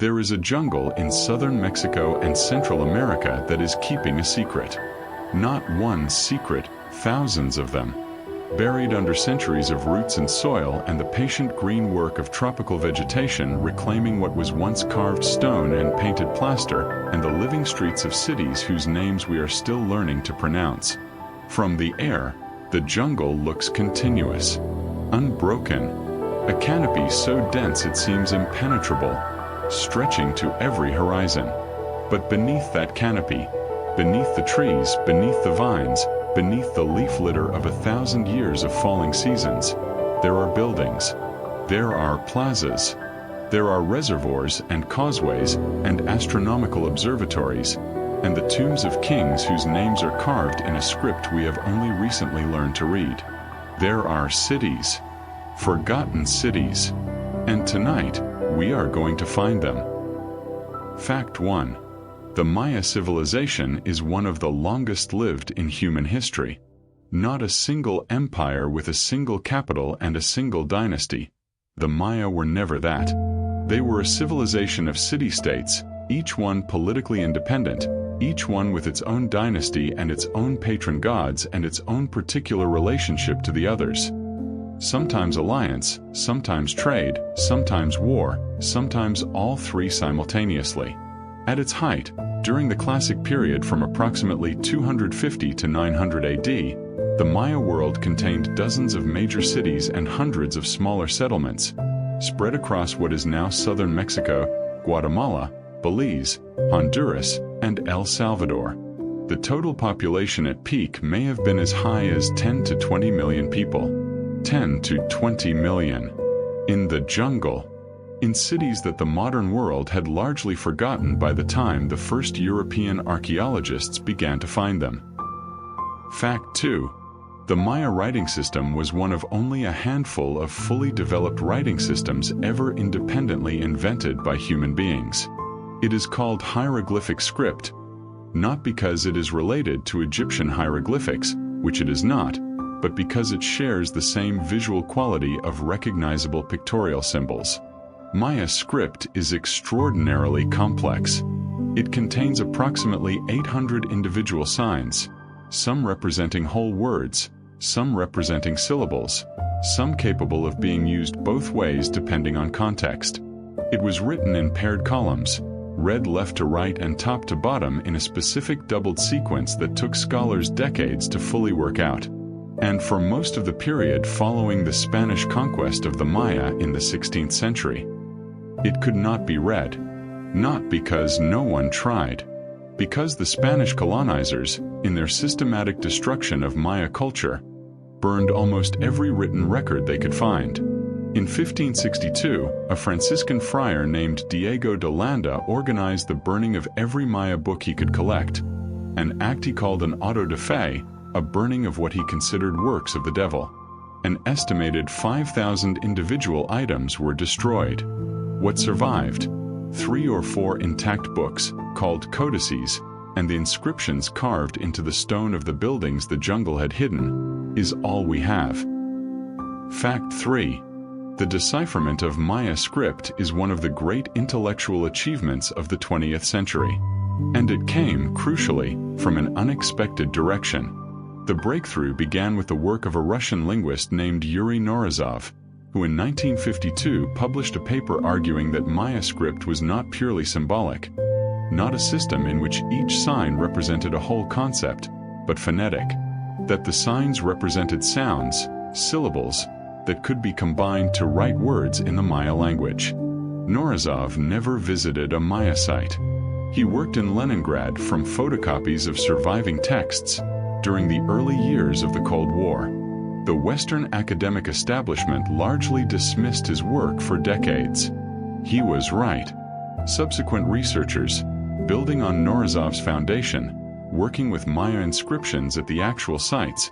There is a jungle in southern Mexico and Central America that is keeping a secret. Not one secret, thousands of them. Buried under centuries of roots and soil and the patient green work of tropical vegetation reclaiming what was once carved stone and painted plaster, and the living streets of cities whose names we are still learning to pronounce. From the air, the jungle looks continuous, unbroken, a canopy so dense it seems impenetrable, stretching to every horizon. But beneath that canopy, beneath the trees, beneath the vines, beneath the leaf litter of 1,000 years of falling seasons, there are buildings, there are plazas, there are reservoirs and causeways and astronomical observatories, and the tombs of kings whose names are carved in a script we have only recently learned to read. There are cities, forgotten cities, and tonight we are going to find them. Fact 1. The Maya civilization is one of the longest lived in human history. Not a single empire with a single capital and a single dynasty. The Maya were never that. They were a civilization of city-states, each one politically independent, each one with its own dynasty and its own patron gods and its own particular relationship to the others. Sometimes alliance, sometimes trade, sometimes war, sometimes all three simultaneously. At its height, during the Classic period from approximately 250 to 900 AD, the Maya world contained dozens of major cities and hundreds of smaller settlements, spread across what is now southern Mexico, Guatemala, Belize, Honduras, and El Salvador. The total population at peak may have been as high as 10 to 20 million people. 10 to 20 million. In the jungle. In cities that the modern world had largely forgotten by the time the first European archaeologists began to find them. Fact 2. The Maya writing system was one of only a handful of fully developed writing systems ever independently invented by human beings. It is called hieroglyphic script, not because it is related to Egyptian hieroglyphics, which it is not, but because it shares the same visual quality of recognizable pictorial symbols. Maya script is extraordinarily complex. It contains approximately 800 individual signs, some representing whole words, some representing syllables, some capable of being used both ways depending on context. It was written in paired columns, read left to right and top to bottom in a specific doubled sequence that took scholars decades to fully work out. And for most of the period following the Spanish conquest of the Maya in the 16th century. It could not be read. Not because no one tried. Because the Spanish colonizers, in their systematic destruction of Maya culture, burned almost every written record they could find. In 1562, a Franciscan friar named Diego de Landa organized the burning of every Maya book he could collect, an act he called an auto de fe, a burning of what he considered works of the devil. An estimated 5,000 individual items were destroyed. What survived, 3 or 4 intact books, called codices, and the inscriptions carved into the stone of the buildings the jungle had hidden, is all we have. Fact 3. The decipherment of Maya script is one of the great intellectual achievements of the 20th century. And it came, crucially, from an unexpected direction. The breakthrough began with the work of a Russian linguist named Yuri Norizov, who in 1952 published a paper arguing that Maya script was not purely symbolic, not a system in which each sign represented a whole concept, but phonetic, that the signs represented sounds, syllables, that could be combined to write words in the Maya language. Norizov never visited a Maya site. He worked in Leningrad from photocopies of surviving texts during the early years of the Cold War. The Western academic establishment largely dismissed his work for decades. He was right. Subsequent researchers, building on Norizov's foundation, working with Maya inscriptions at the actual sites,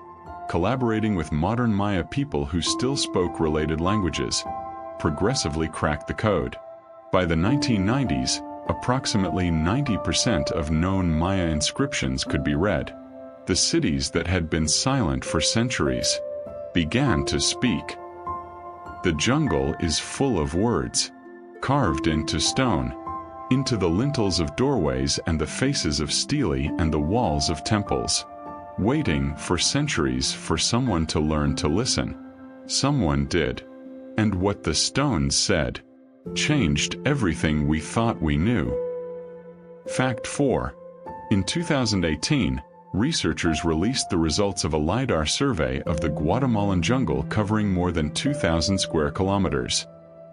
collaborating with modern Maya people who still spoke related languages, progressively cracked the code. By the 1990s, approximately 90% of known Maya inscriptions could be read. The cities that had been silent for centuries began to speak. The jungle is full of words, carved into stone, into the lintels of doorways and the faces of stelae and the walls of temples, waiting for centuries for someone to learn to listen. Someone did. And what the stones said changed everything we thought we knew. Fact 4. In 2018, researchers released the results of a LiDAR survey of the Guatemalan jungle covering more than 2,000 square kilometers.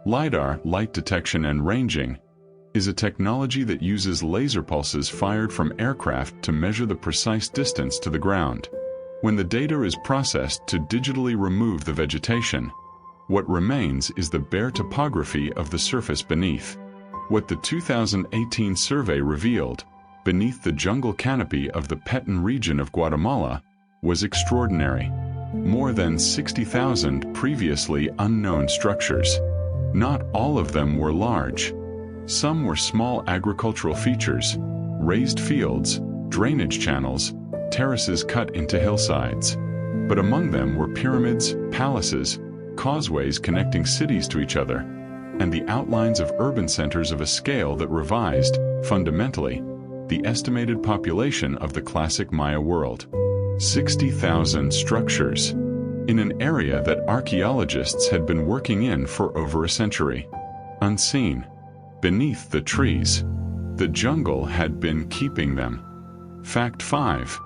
LiDAR, light detection and ranging, is a technology that uses laser pulses fired from aircraft to measure the precise distance to the ground. When the data is processed to digitally remove the vegetation, what remains is the bare topography of the surface beneath. What the 2018 survey revealed, beneath the jungle canopy of the Petén region of Guatemala, was extraordinary. More than 60,000 previously unknown structures. Not all of them were large. Some were small agricultural features, raised fields, drainage channels, terraces cut into hillsides. But among them were pyramids, palaces, causeways connecting cities to each other, and the outlines of urban centers of a scale that revised, fundamentally, the estimated population of the classic Maya world. 60,000 structures, in an area that archaeologists had been working in for over a century. Unseen, beneath the trees, the jungle had been keeping them. Fact 5.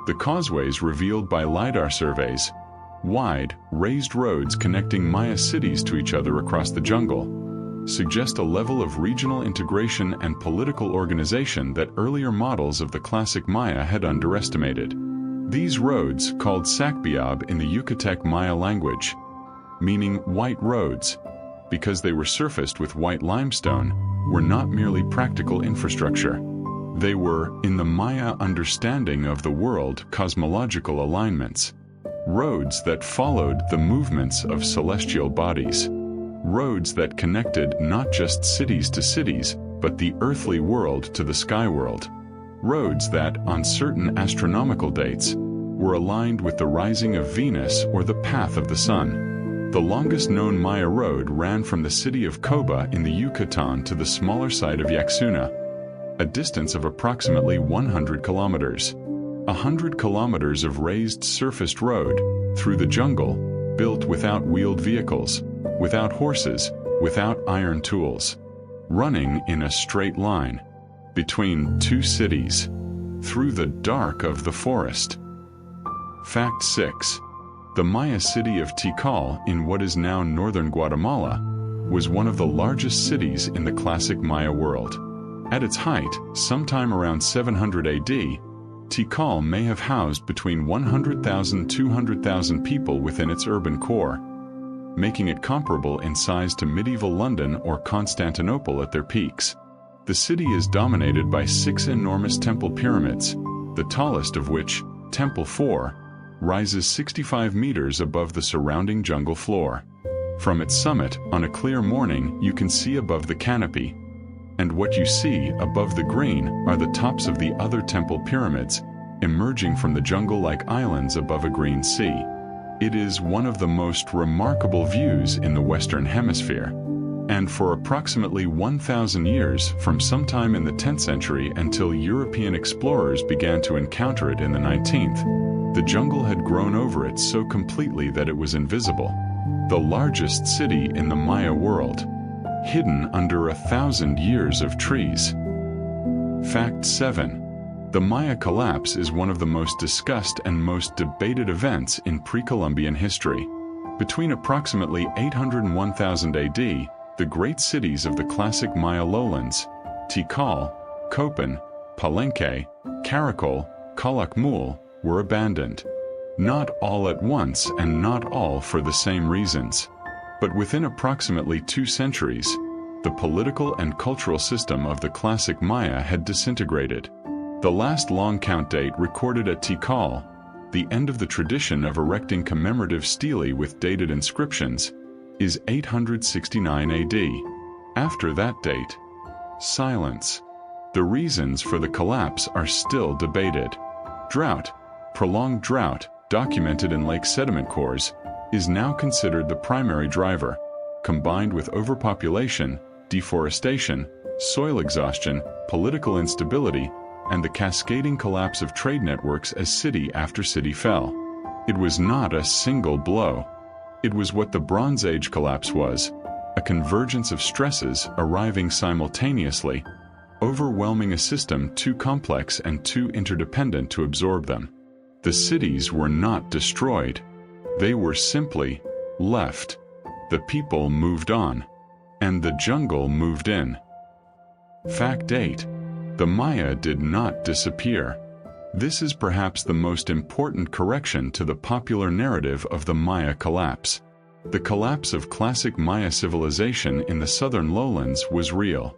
The causeways revealed by LiDAR surveys, wide, raised roads connecting Maya cities to each other across the jungle, suggest a level of regional integration and political organization that earlier models of the classic Maya had underestimated. These roads, called Sacbiab in the Yucatec Maya language, meaning white roads, because they were surfaced with white limestone, were not merely practical infrastructure. They were, in the Maya understanding of the world, cosmological alignments. Roads that followed the movements of celestial bodies. Roads that connected not just cities to cities, but the earthly world to the sky world. Roads that, on certain astronomical dates, were aligned with the rising of Venus or the path of the sun. The longest known Maya road ran from the city of Coba in the Yucatan to the smaller site of Yaxuna, a distance of approximately 100 kilometers. 100 kilometers of raised surfaced road, through the jungle, built without wheeled vehicles, without horses, without iron tools. Running in a straight line, between two cities, through the dark of the forest. Fact 6. The Maya city of Tikal in what is now northern Guatemala was one of the largest cities in the classic Maya world. At its height, sometime around 700 AD, Tikal may have housed between 100,000 and 200,000 people within its urban core, making it comparable in size to medieval London or Constantinople at their peaks. The city is dominated by 6 enormous temple pyramids, the tallest of which, Temple 4, rises 65 meters above the surrounding jungle floor. From its summit, on a clear morning, you can see above the canopy, and what you see above the green are the tops of the other temple pyramids, emerging from the jungle like islands above a green sea. It is one of the most remarkable views in the Western Hemisphere. And for approximately 1,000 years, from sometime in the 10th century until European explorers began to encounter it in the 19th, the jungle had grown over it so completely that it was invisible. The largest city in the Maya world, hidden under 1,000 years of trees. Fact 7. The Maya collapse is one of the most discussed and most debated events in pre-Columbian history. Between approximately 800 and 1000 AD, the great cities of the classic Maya lowlands, Tikal, Copan, Palenque, Caracol, Calakmul, were abandoned. Not all at once and not all for the same reasons. But within approximately 2 centuries, the political and cultural system of the classic Maya had disintegrated. The last long count date recorded at Tikal, the end of the tradition of erecting commemorative stelae with dated inscriptions, is 869 AD. After that date, silence. The reasons for the collapse are still debated. Drought, prolonged drought, documented in lake sediment cores, is now considered the primary driver, combined with overpopulation, deforestation, soil exhaustion, political instability, and the cascading collapse of trade networks as city after city fell. It was not a single blow. It was what the Bronze Age collapse was, a convergence of stresses arriving simultaneously, overwhelming a system too complex and too interdependent to absorb them. The cities were not destroyed. They were simply left. The people moved on, and the jungle moved in. Fact 8. The Maya did not disappear. This is perhaps the most important correction to the popular narrative of the Maya collapse. The collapse of classic Maya civilization in the southern lowlands was real.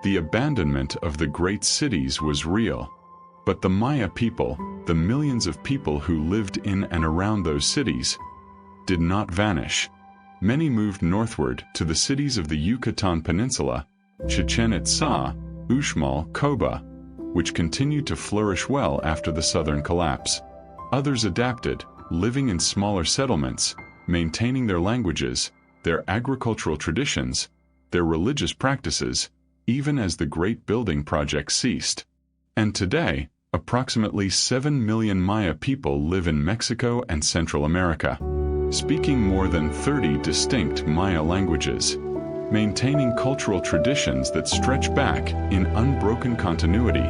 The abandonment of the great cities was real. But the Maya people, the millions of people who lived in and around those cities, did not vanish. Many moved northward to the cities of the Yucatan Peninsula, Chichen Itza, Uxmal, Koba, which continued to flourish well after the southern collapse. Others adapted, living in smaller settlements, maintaining their languages, their agricultural traditions, their religious practices, even as the great building projects ceased. And today, approximately 7 million Maya people live in Mexico and Central America, speaking more than 30 distinct Maya languages, maintaining cultural traditions that stretch back in unbroken continuity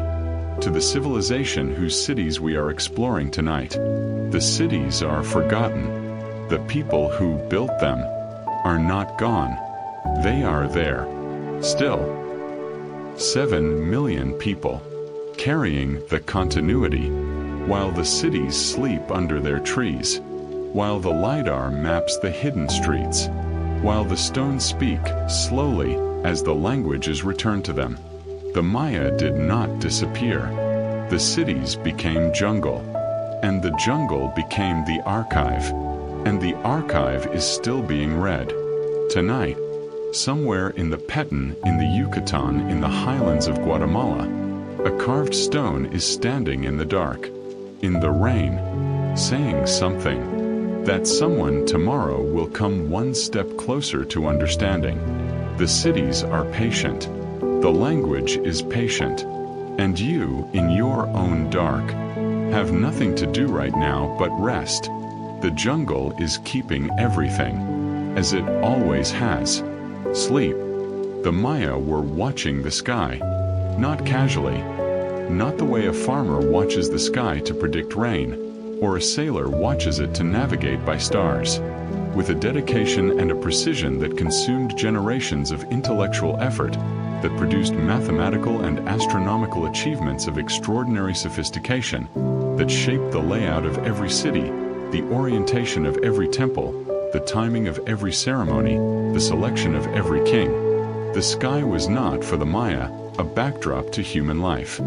to the civilization whose cities we are exploring tonight. The cities are forgotten. The people who built them are not gone. They are there. Still. 7 million people, carrying the continuity, while the cities sleep under their trees, while the LiDAR maps the hidden streets, while the stones speak slowly as the language is returned to them. The Maya did not disappear. The cities became jungle, and the jungle became the archive, and the archive is still being read. Tonight, somewhere in the Petén in the Yucatan in the highlands of Guatemala, a carved stone is standing in the dark, in the rain, saying something that someone tomorrow will come one step closer to understanding. The cities are patient. The language is patient. And you, in your own dark, have nothing to do right now but rest. The jungle is keeping everything, as it always has. Sleep. The Maya were watching the sky, not casually, not the way a farmer watches the sky to predict rain, or a sailor watches it to navigate by stars, with a dedication and a precision that consumed generations of intellectual effort, that produced mathematical and astronomical achievements of extraordinary sophistication, that shaped the layout of every city, the orientation of every temple, the timing of every ceremony, the selection of every king. The sky was not, for the Maya, a backdrop to human life.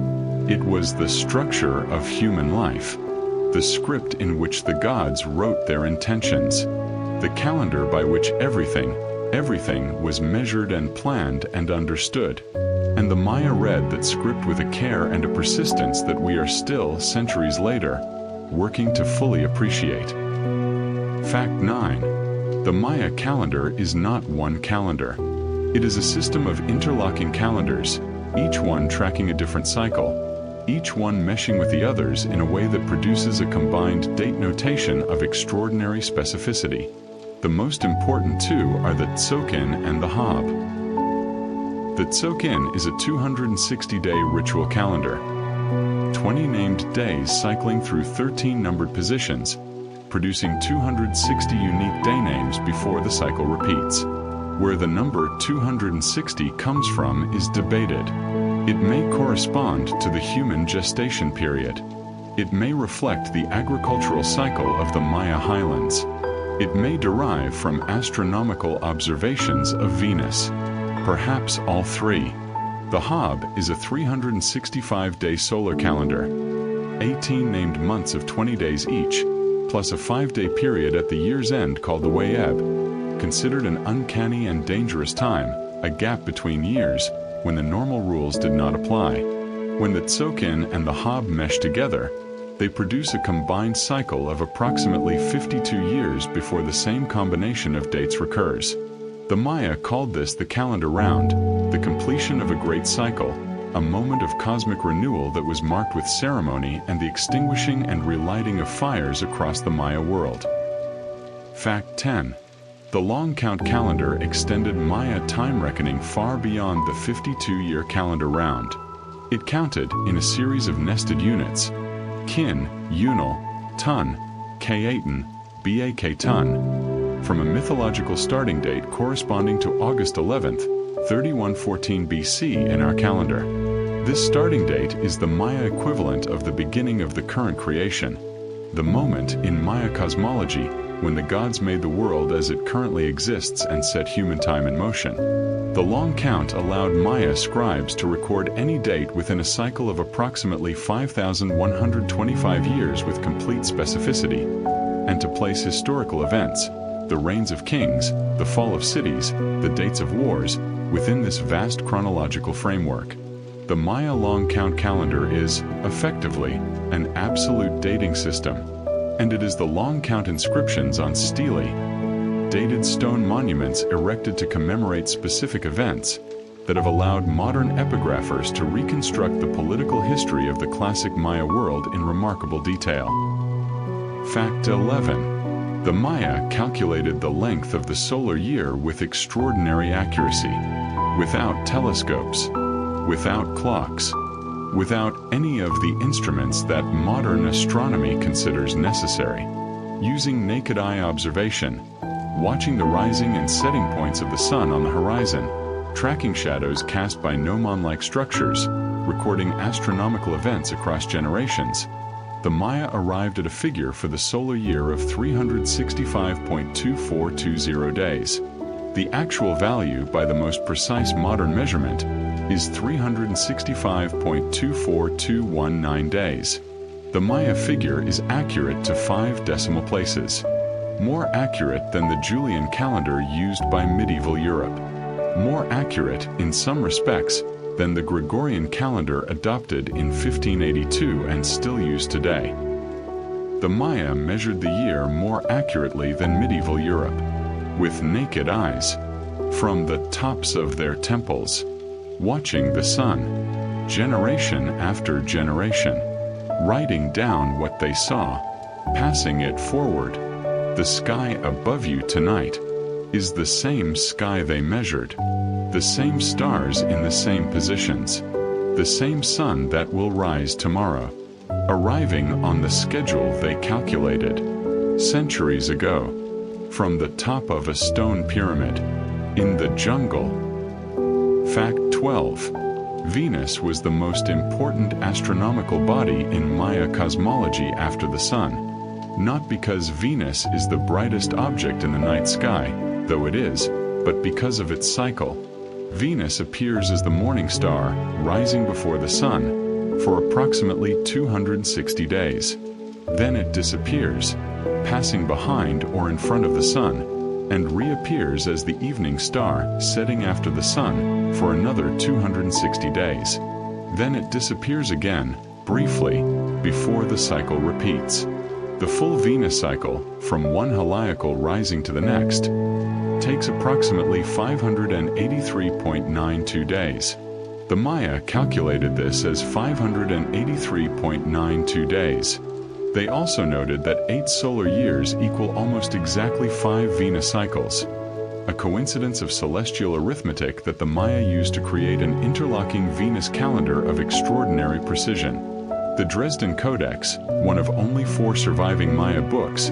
It was the structure of human life, the script in which the gods wrote their intentions, the calendar by which everything was measured and planned and understood. And the Maya read that script with a care and a persistence that we are still, centuries later, working to fully appreciate. Fact 9. The Maya calendar is not one calendar. It is a system of interlocking calendars, each one tracking a different cycle, each one meshing with the others in a way that produces a combined date notation of extraordinary specificity. The most important two are the Tzolk'in and the Hab. The Tzolk'in is a 260-day ritual calendar, 20 named days cycling through 13 numbered positions, producing 260 unique day names before the cycle repeats. Where the number 260 comes from is debated. It may correspond to the human gestation period. It may reflect the agricultural cycle of the Maya highlands. It may derive from astronomical observations of Venus. Perhaps all three. The Hab is a 365-day solar calendar, 18 named months of 20 days each, plus a 5-day period at the year's end called the Wayeb, considered an uncanny and dangerous time, a gap between years, when the normal rules did not apply. When the Tzolk'in and the Hab mesh together, they produce a combined cycle of approximately 52 years before the same combination of dates recurs. The Maya called this the calendar round, the completion of a great cycle, a moment of cosmic renewal that was marked with ceremony and the extinguishing and relighting of fires across the Maya world. Fact 10. The long count calendar extended Maya time reckoning far beyond the 52-year calendar round. It counted, in a series of nested units, kin, unal, ton, kaatan, bak ton, from a mythological starting date corresponding to August 11th, 3114 BC in our calendar. This starting date is the Maya equivalent of the beginning of the current creation, the moment in Maya cosmology when the gods made the world as it currently exists and set human time in motion. The long count allowed Maya scribes to record any date within a cycle of approximately 5,125 years with complete specificity, and to place historical events, the reigns of kings, the fall of cities, the dates of wars, within this vast chronological framework. The Maya long count calendar is, effectively, an absolute dating system, and it is the long count inscriptions on stelae, dated stone monuments erected to commemorate specific events, that have allowed modern epigraphers to reconstruct the political history of the classic Maya world in remarkable detail. Fact 11. The Maya calculated the length of the solar year with extraordinary accuracy, without telescopes, without clocks, without any of the instruments that modern astronomy considers necessary. Using naked eye observation, watching the rising and setting points of the sun on the horizon, tracking shadows cast by gnomon-like structures, recording astronomical events across generations, the Maya arrived at a figure for the solar year of 365.2420 days. The actual value by the most precise modern measurement is 365.24219 days. The Maya figure is accurate to 5 decimal places, more accurate than the Julian calendar used by medieval Europe, more accurate in some respects than the Gregorian calendar adopted in 1582 and still used today. The Maya measured the year more accurately than medieval Europe, with naked eyes, from the tops of their temples, watching the sun, generation after generation, writing down what they saw, passing it forward. The sky above you tonight is the same sky they measured, the same stars in the same positions, the same sun that will rise tomorrow, arriving on the schedule they calculated centuries ago, from the top of a stone pyramid, in the jungle. Fact 12. Venus was the most important astronomical body in Maya cosmology after the sun, not because Venus is the brightest object in the night sky, though it is, but because of its cycle. Venus appears as the morning star, rising before the sun, for approximately 260 days. Then it disappears, passing behind or in front of the sun, and reappears as the evening star, setting after the sun, for another 260 days. Then it disappears again, briefly, before the cycle repeats. The full Venus cycle, from one heliacal rising to the next, takes approximately 583.92 days. The Maya calculated this as 583.92 days. They also noted that 8 solar years equal almost exactly 5 Venus cycles, a coincidence of celestial arithmetic that the Maya used to create an interlocking Venus calendar of extraordinary precision. The Dresden Codex, one of only 4 surviving Maya books,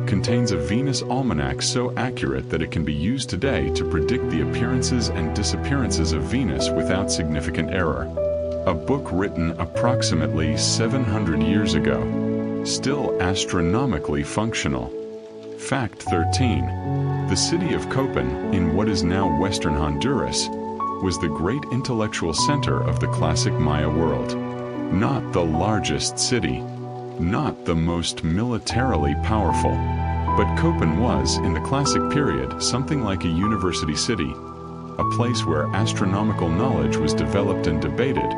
contains a Venus almanac so accurate that it can be used today to predict the appearances and disappearances of Venus without significant error. A book written approximately 700 years ago, still astronomically functional. Fact 13. The city of Copan, in what is now western Honduras, was the great intellectual center of the classic Maya world. Not the largest city, not the most militarily powerful, but Copan was, in the classic period, something like a university city, a place where astronomical knowledge was developed and debated,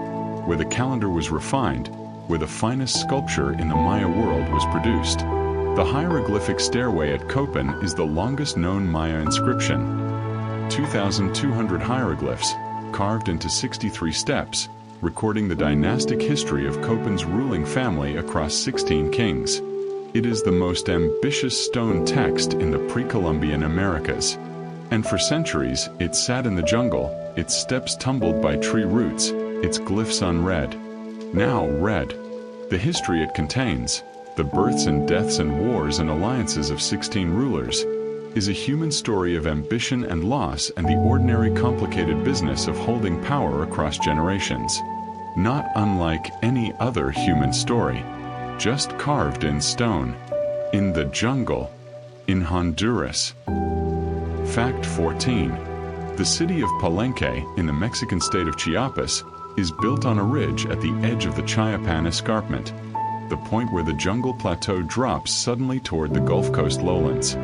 where the calendar was refined, where the finest sculpture in the Maya world was produced. The hieroglyphic stairway at Copan is the longest known Maya inscription. 2,200 hieroglyphs, carved into 63 steps, recording the dynastic history of Copen's ruling family across 16 kings. It is the most ambitious stone text in the pre-Columbian Americas. And for centuries, it sat in the jungle, its steps tumbled by tree roots, its glyphs unread. Now read. The history it contains, the births and deaths and wars and alliances of 16 rulers, is a human story of ambition and loss and the ordinary complicated business of holding power across generations. Not unlike any other human story, just carved in stone. In the jungle. In Honduras. Fact 14. The city of Palenque, in the Mexican state of Chiapas, is built on a ridge at the edge of the Chiapan Escarpment, the point where the jungle plateau drops suddenly toward the Gulf Coast lowlands.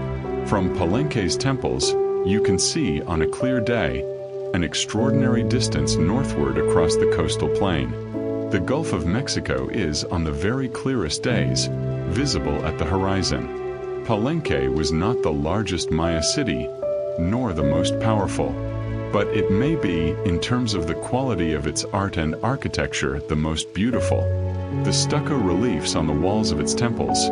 From Palenque's temples, you can see, on a clear day, an extraordinary distance northward across the coastal plain. The Gulf of Mexico is, on the very clearest days, visible at the horizon. Palenque was not the largest Maya city, nor the most powerful, but it may be, in terms of the quality of its art and architecture, the most beautiful. The stucco reliefs on the walls of its temples,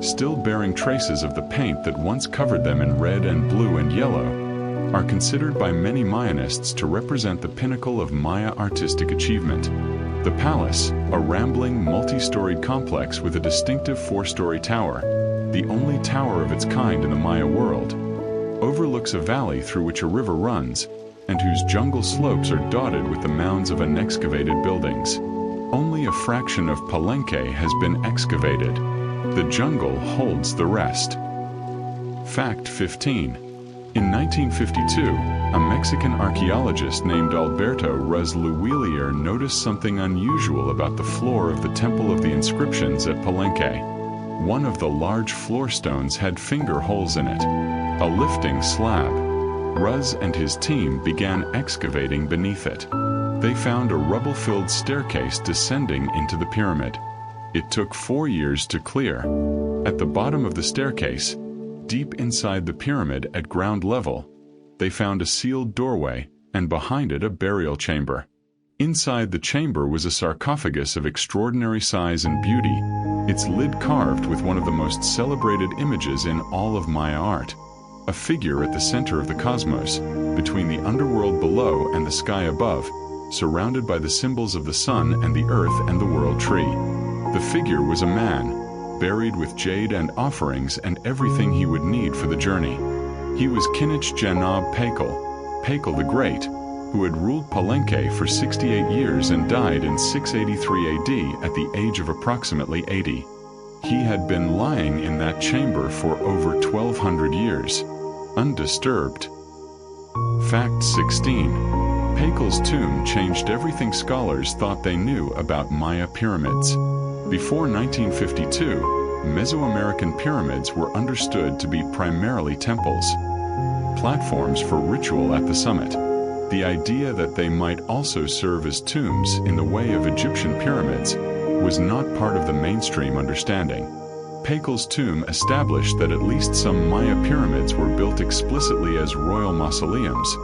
still bearing traces of the paint that once covered them in red and blue and yellow, are considered by many Mayanists to represent the pinnacle of Maya artistic achievement. The palace, a rambling, multi-storied complex with a distinctive four-story tower, the only tower of its kind in the Maya world, overlooks a valley through which a river runs, and whose jungle slopes are dotted with the mounds of unexcavated buildings. Only a fraction of Palenque has been excavated. The jungle holds the rest. Fact 15. In 1952, a Mexican archaeologist named Alberto Ruz Luwilier noticed something unusual about the floor of the Temple of the Inscriptions at Palenque. One of the large floor stones had finger holes in it, a lifting slab. Ruz and his team began excavating beneath it. They found a rubble-filled staircase descending into the pyramid. It took 4 years to clear. At the bottom of the staircase, deep inside the pyramid at ground level, they found a sealed doorway, and behind it a burial chamber. Inside the chamber was a sarcophagus of extraordinary size and beauty, its lid carved with one of the most celebrated images in all of Maya art, a figure at the center of the cosmos, between the underworld below and the sky above, surrounded by the symbols of the sun and the earth and the world tree. The figure was a man, buried with jade and offerings and everything he would need for the journey. He was Kinich Janab Pakal the Great, who had ruled Palenque for 68 years and died in 683 AD at the age of approximately 80. He had been lying in that chamber for over 1,200 years, undisturbed. Fact 16. Pakal's tomb changed everything scholars thought they knew about Maya pyramids. Before 1952, Mesoamerican pyramids were understood to be primarily temples, platforms for ritual at the summit. The idea that they might also serve as tombs in the way of Egyptian pyramids was not part of the mainstream understanding. Pakal's tomb established that at least some Maya pyramids were built explicitly as royal mausoleums,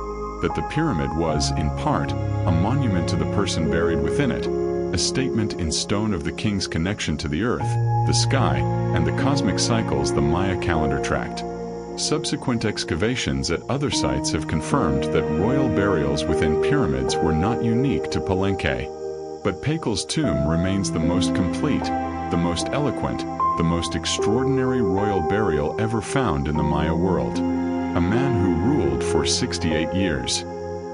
that the pyramid was, in part, a monument to the person buried within it, a statement in stone of the king's connection to the earth, the sky, and the cosmic cycles the Maya calendar tracked. Subsequent excavations at other sites have confirmed that royal burials within pyramids were not unique to Palenque. But Pakal's tomb remains the most complete, the most eloquent, the most extraordinary royal burial ever found in the Maya world. A man who ruled for 68 years.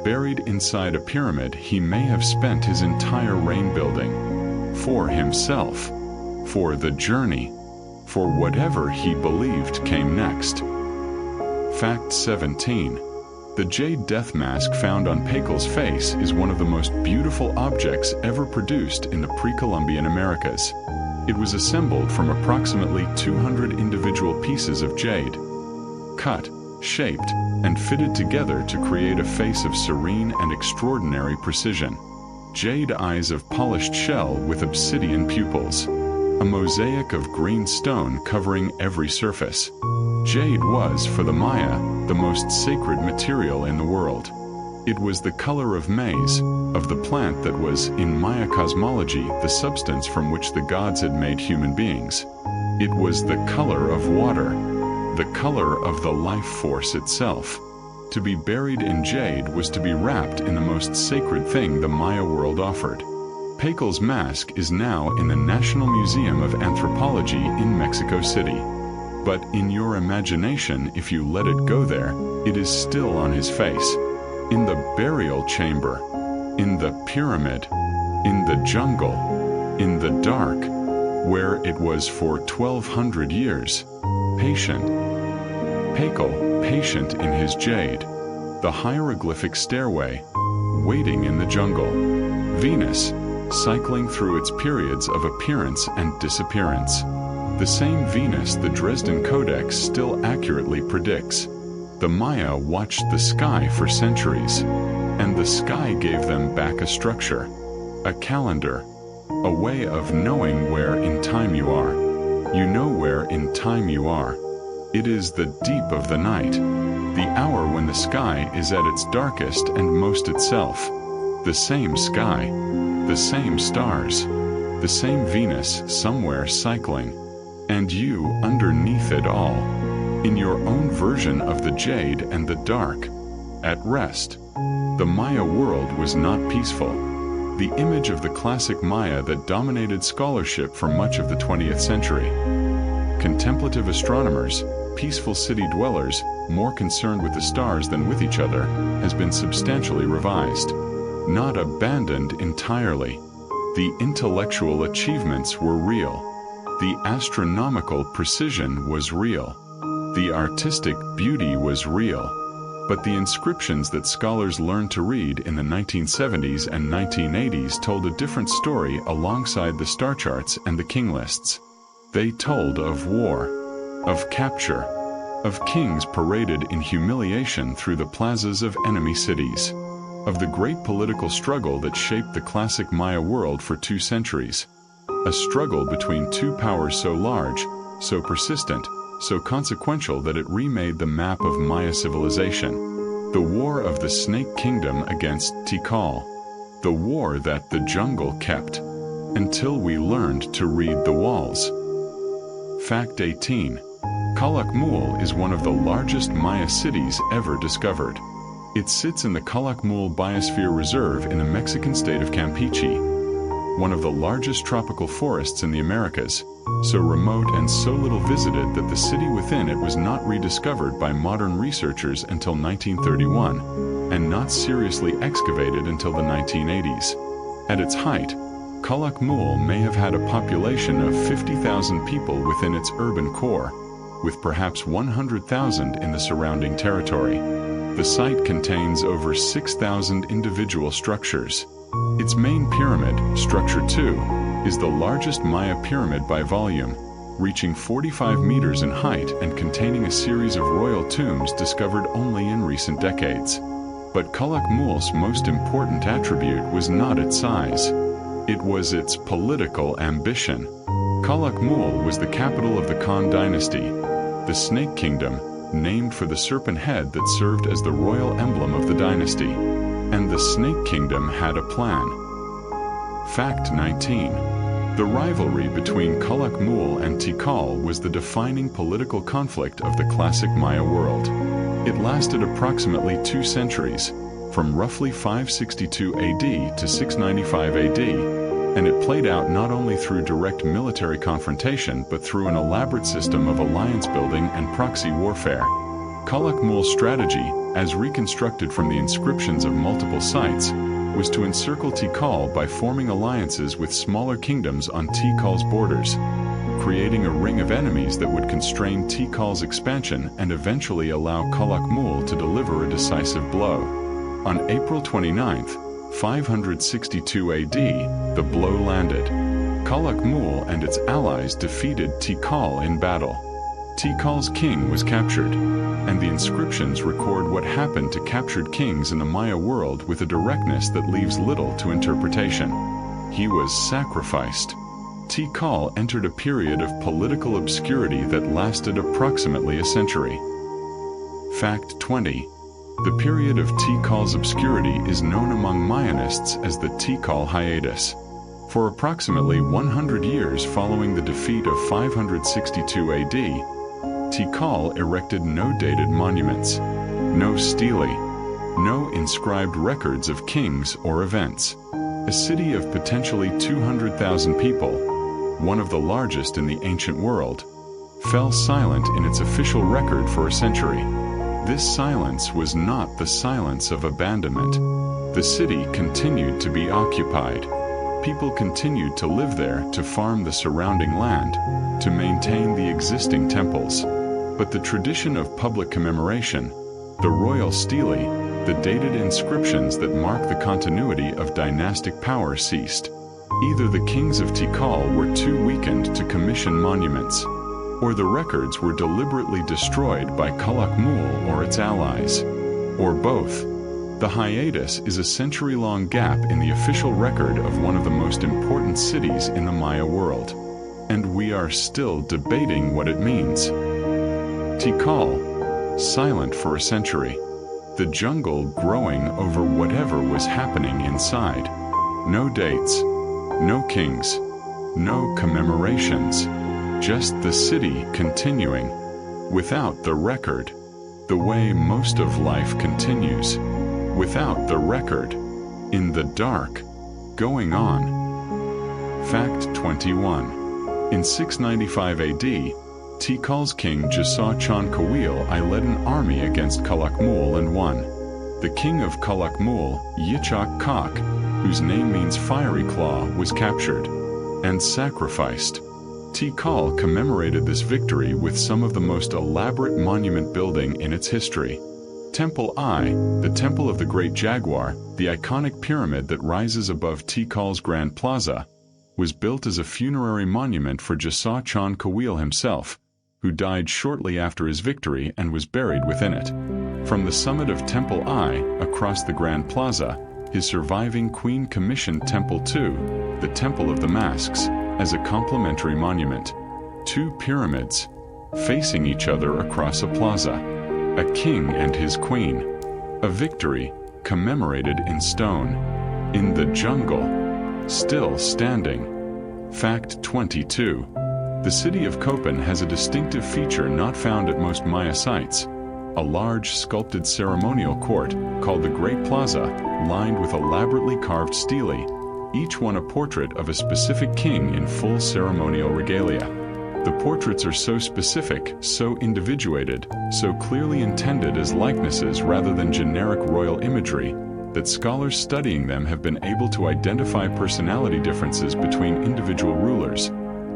Buried inside a pyramid he may have spent his entire reign building. For himself. For the journey. For whatever he believed came next. Fact 17. The jade death mask found on Pakal's face is one of the most beautiful objects ever produced in the pre-Columbian Americas. It was assembled from approximately 200 individual pieces of jade, cut, shaped, and fitted together to create a face of serene and extraordinary precision. Jade eyes of polished shell with obsidian pupils. a mosaic of green stone covering every surface. Jade was, for the Maya, the most sacred material in the world. It was the color of maize, of the plant that was, in Maya cosmology, the substance from which the gods had made human beings. It was the color of water, the color of the life force itself. To be buried in jade was to be wrapped in the most sacred thing the Maya world offered. Pakal's mask is now in the National Museum of Anthropology in Mexico City. But in your imagination, if you let it go there, it is still on his face. In the burial chamber, in the pyramid, in the jungle, in the dark, where it was for 1200 years. Patient. Pakal, patient in his jade. The hieroglyphic stairway, waiting in the jungle. Venus, cycling through its periods of appearance and disappearance. The same Venus the Dresden Codex still accurately predicts. The Maya watched the sky for centuries, and the sky gave them back a structure, a calendar, a way of knowing where in time you are. You know where in time you are. It is the deep of the night, the hour when the sky is at its darkest and most itself. The same sky, the same stars, the same Venus somewhere cycling, and you underneath it all, in your own version of the jade and the dark, at rest. The Maya world was not peaceful. The image of the classic Maya that dominated scholarship for much of the 20th century. Contemplative astronomers, peaceful city dwellers, more concerned with the stars than with each other, has been substantially revised. Not abandoned entirely. The intellectual achievements were real. The astronomical precision was real. The artistic beauty was real. But the inscriptions that scholars learned to read in the 1970s and 1980s told a different story alongside the star charts and the king lists. They told of war, of capture, of kings paraded in humiliation through the plazas of enemy cities, of the great political struggle that shaped the classic Maya world for 2 centuries. A struggle between 2 powers so large, so persistent, so consequential that it remade the map of Maya civilization. The war of the Snake Kingdom against Tikal. The war that the jungle kept, until we learned to read the walls. Fact 18. Calakmul is one of the largest Maya cities ever discovered. It sits in the Calakmul Biosphere Reserve in the Mexican state of Campeche, one of the largest tropical forests in the Americas, so remote and so little visited that the city within it was not rediscovered by modern researchers until 1931, and not seriously excavated until the 1980s. At its height, Calakmul may have had a population of 50,000 people within its urban core, with perhaps 100,000 in the surrounding territory. The site contains over 6,000 individual structures. Its main pyramid, Structure 2, is the largest Maya pyramid by volume, reaching 45 meters in height and containing a series of royal tombs discovered only in recent decades. But Calakmul's most important attribute was not its size. It was its political ambition. Calakmul was the capital of the Khan dynasty, the Snake Kingdom, named for the serpent head that served as the royal emblem of the dynasty. And the Snake Kingdom had a plan. Fact 19. The rivalry between Calakmul and Tikal was the defining political conflict of the classic Maya world. It lasted approximately 2 centuries, from roughly 562 AD to 695 AD, and it played out not only through direct military confrontation but through an elaborate system of alliance building and proxy warfare. Calakmul's strategy, as reconstructed from the inscriptions of multiple sites, was to encircle Tikal by forming alliances with smaller kingdoms on Tikal's borders, creating a ring of enemies that would constrain Tikal's expansion and eventually allow Calakmul to deliver a decisive blow. On April 29, 562 AD, the blow landed. Calakmul and its allies defeated Tikal in battle. Tikal's king was captured, and the inscriptions record what happened to captured kings in the Maya world with a directness that leaves little to interpretation. He was sacrificed. Tikal entered a period of political obscurity that lasted approximately a century. Fact 20. The period of Tikal's obscurity is known among Mayanists as the Tikal hiatus. For approximately 100 years following the defeat of 562 AD, Tikal erected no dated monuments, no stelae, no inscribed records of kings or events. A city of potentially 200,000 people, one of the largest in the ancient world, fell silent in its official record for a century. This silence was not the silence of abandonment. The city continued to be occupied. People continued to live there, to farm the surrounding land, to maintain the existing temples. But the tradition of public commemoration, the royal stelae, the dated inscriptions that mark the continuity of dynastic power ceased. Either the kings of Tikal were too weakened to commission monuments, or the records were deliberately destroyed by Calakmul or its allies, or both. The hiatus is a century-long gap in the official record of one of the most important cities in the Maya world, and we are still debating what it means. Tikal, silent for a century. The jungle growing over whatever was happening inside. No dates, no kings, no commemorations, just the city continuing, without the record, the way most of life continues, without the record, in the dark, going on. Fact 21. In 695 AD, Tikal's king Jasa Chan Kawil I led an army against Calakmul and won. The king of Calakmul, Yichak Kak, whose name means fiery claw, was captured and sacrificed. Tikal commemorated this victory with some of the most elaborate monument building in its history. Temple I, the Temple of the Great Jaguar, the iconic pyramid that rises above Tikal's Grand Plaza, was built as a funerary monument for Jasa Chan Kawil himself, who died shortly after his victory and was buried within it. From the summit of Temple I, across the Grand Plaza, his surviving queen commissioned Temple II, the Temple of the Masks, as a complementary monument. Two pyramids, facing each other across a plaza. A king and his queen. A victory, commemorated in stone. In the jungle, still standing. Fact 22. The city of Köpen has a distinctive feature not found at most Maya sites. A large sculpted ceremonial court, called the Great Plaza, lined with elaborately carved stelae, each one a portrait of a specific king in full ceremonial regalia. The portraits are so specific, so individuated, so clearly intended as likenesses rather than generic royal imagery, that scholars studying them have been able to identify personality differences between individual rulers.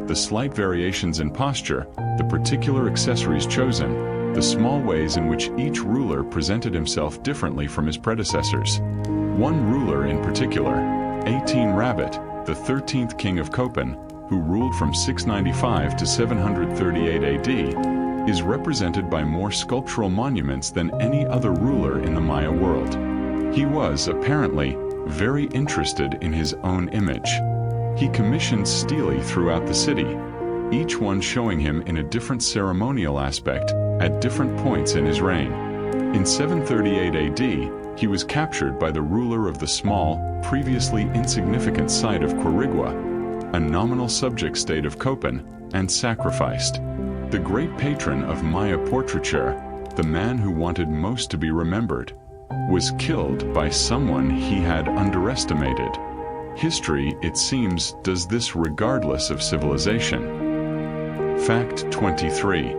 The slight variations in posture, the particular accessories chosen, the small ways in which each ruler presented himself differently from his predecessors. One ruler in particular, 18 Rabbit, the 13th king of Köpen, who ruled from 695 to 738 AD, is represented by more sculptural monuments than any other ruler in the Maya world. He was, apparently, very interested in his own image. He commissioned stelae throughout the city, each one showing him in a different ceremonial aspect at different points in his reign. In 738 AD, he was captured by the ruler of the small, previously insignificant site of Quirigua, a nominal subject state of Köpen, and sacrificed. The great patron of Maya portraiture, the man who wanted most to be remembered, was killed by someone he had underestimated. History, it seems, does this regardless of civilization. Fact 23.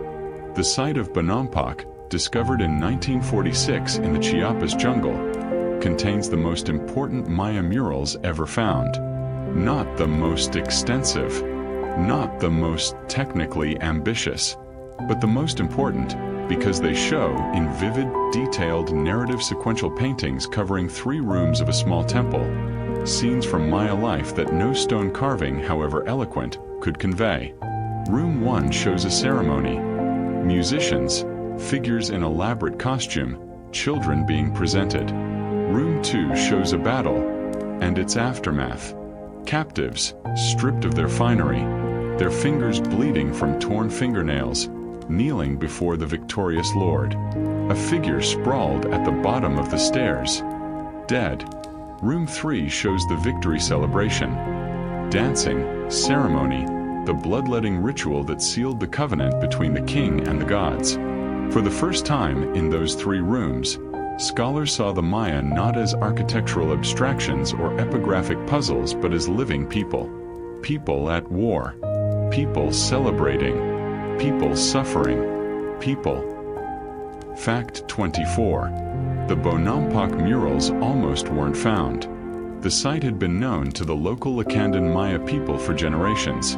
The site of Bonampak, discovered in 1946 in the Chiapas jungle, contains the most important Maya murals ever found. Not the most extensive, not the most technically ambitious, but the most important because they show, in vivid, detailed narrative sequential paintings covering 3 rooms of a small temple, scenes from Maya life that no stone carving, however eloquent, could convey. Room 1 shows a ceremony. Musicians, figures in elaborate costume, children being presented. Room 2 shows a battle and its aftermath. Captives, stripped of their finery, their fingers bleeding from torn fingernails, kneeling before the victorious Lord. A figure sprawled at the bottom of the stairs. Dead. Room 3 shows the victory celebration. Dancing, ceremony, the bloodletting ritual that sealed the covenant between the king and the gods. For the first time in those 3 rooms, scholars saw the Maya not as architectural abstractions or epigraphic puzzles but as living people. People at war. People celebrating. People suffering. People. Fact 24. The Bonampak murals almost weren't found. The site had been known to the local Lacandan Maya people for generations.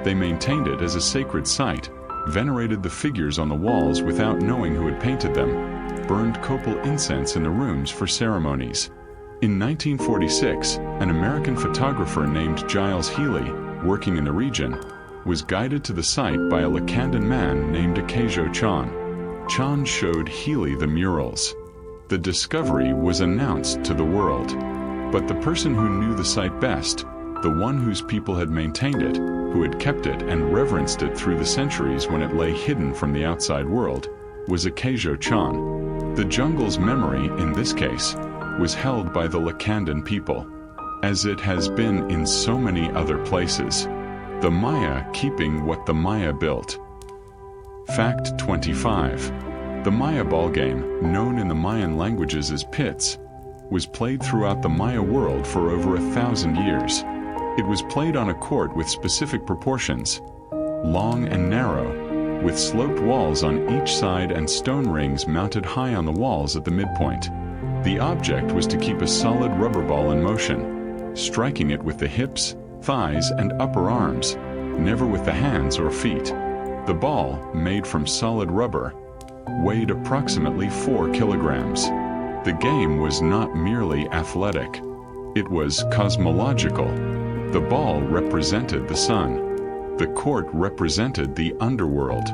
They maintained it as a sacred site, venerated the figures on the walls without knowing who had painted them, burned copal incense in the rooms for ceremonies. In 1946, an American photographer named Giles Healy, working in the region, was guided to the site by a Lacandan man named Akejo Chan. Chan showed Healy the murals. The discovery was announced to the world. But the person who knew the site best, the one whose people had maintained it, who had kept it and reverenced it through the centuries when it lay hidden from the outside world, was Akejo Chan. The jungle's memory, in this case, was held by the Lacandan people, as it has been in so many other places. The Maya keeping what the Maya built. Fact 25. The Maya ball game, known in the Mayan languages as pits, was played throughout the Maya world for over 1,000 years. It was played on a court with specific proportions, long and narrow, with sloped walls on each side and stone rings mounted high on the walls at the midpoint. The object was to keep a solid rubber ball in motion, striking it with the hips, thighs, and upper arms, never with the hands or feet. The ball, made from solid rubber, weighed approximately 4 kilograms. The game was not merely athletic. It was cosmological. The ball represented the sun. The court represented the underworld.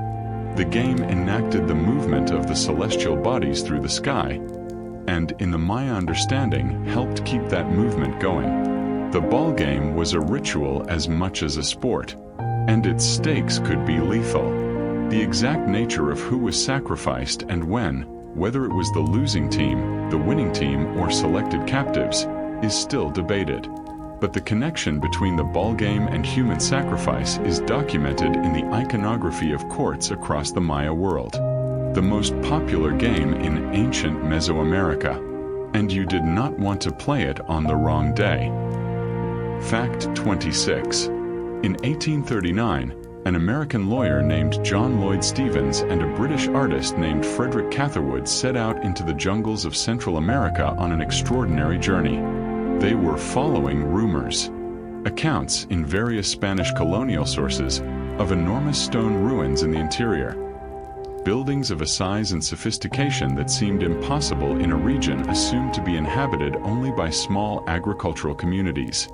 The game enacted the movement of the celestial bodies through the sky, and in the Maya understanding helped keep that movement going. The ball game was a ritual as much as a sport, and its stakes could be lethal. The exact nature of who was sacrificed and when, whether it was the losing team, the winning team, or selected captives, is still debated. But the connection between the ball game and human sacrifice is documented in the iconography of courts across the Maya world. The most popular game in ancient Mesoamerica, and you did not want to play it on the wrong day. Fact 26. In 1839, an American lawyer named John Lloyd Stephens and a British artist named Frederick Catherwood set out into the jungles of Central America on an extraordinary journey. They were following rumors, accounts in various Spanish colonial sources of enormous stone ruins in the interior, buildings of a size and sophistication that seemed impossible in a region assumed to be inhabited only by small agricultural communities.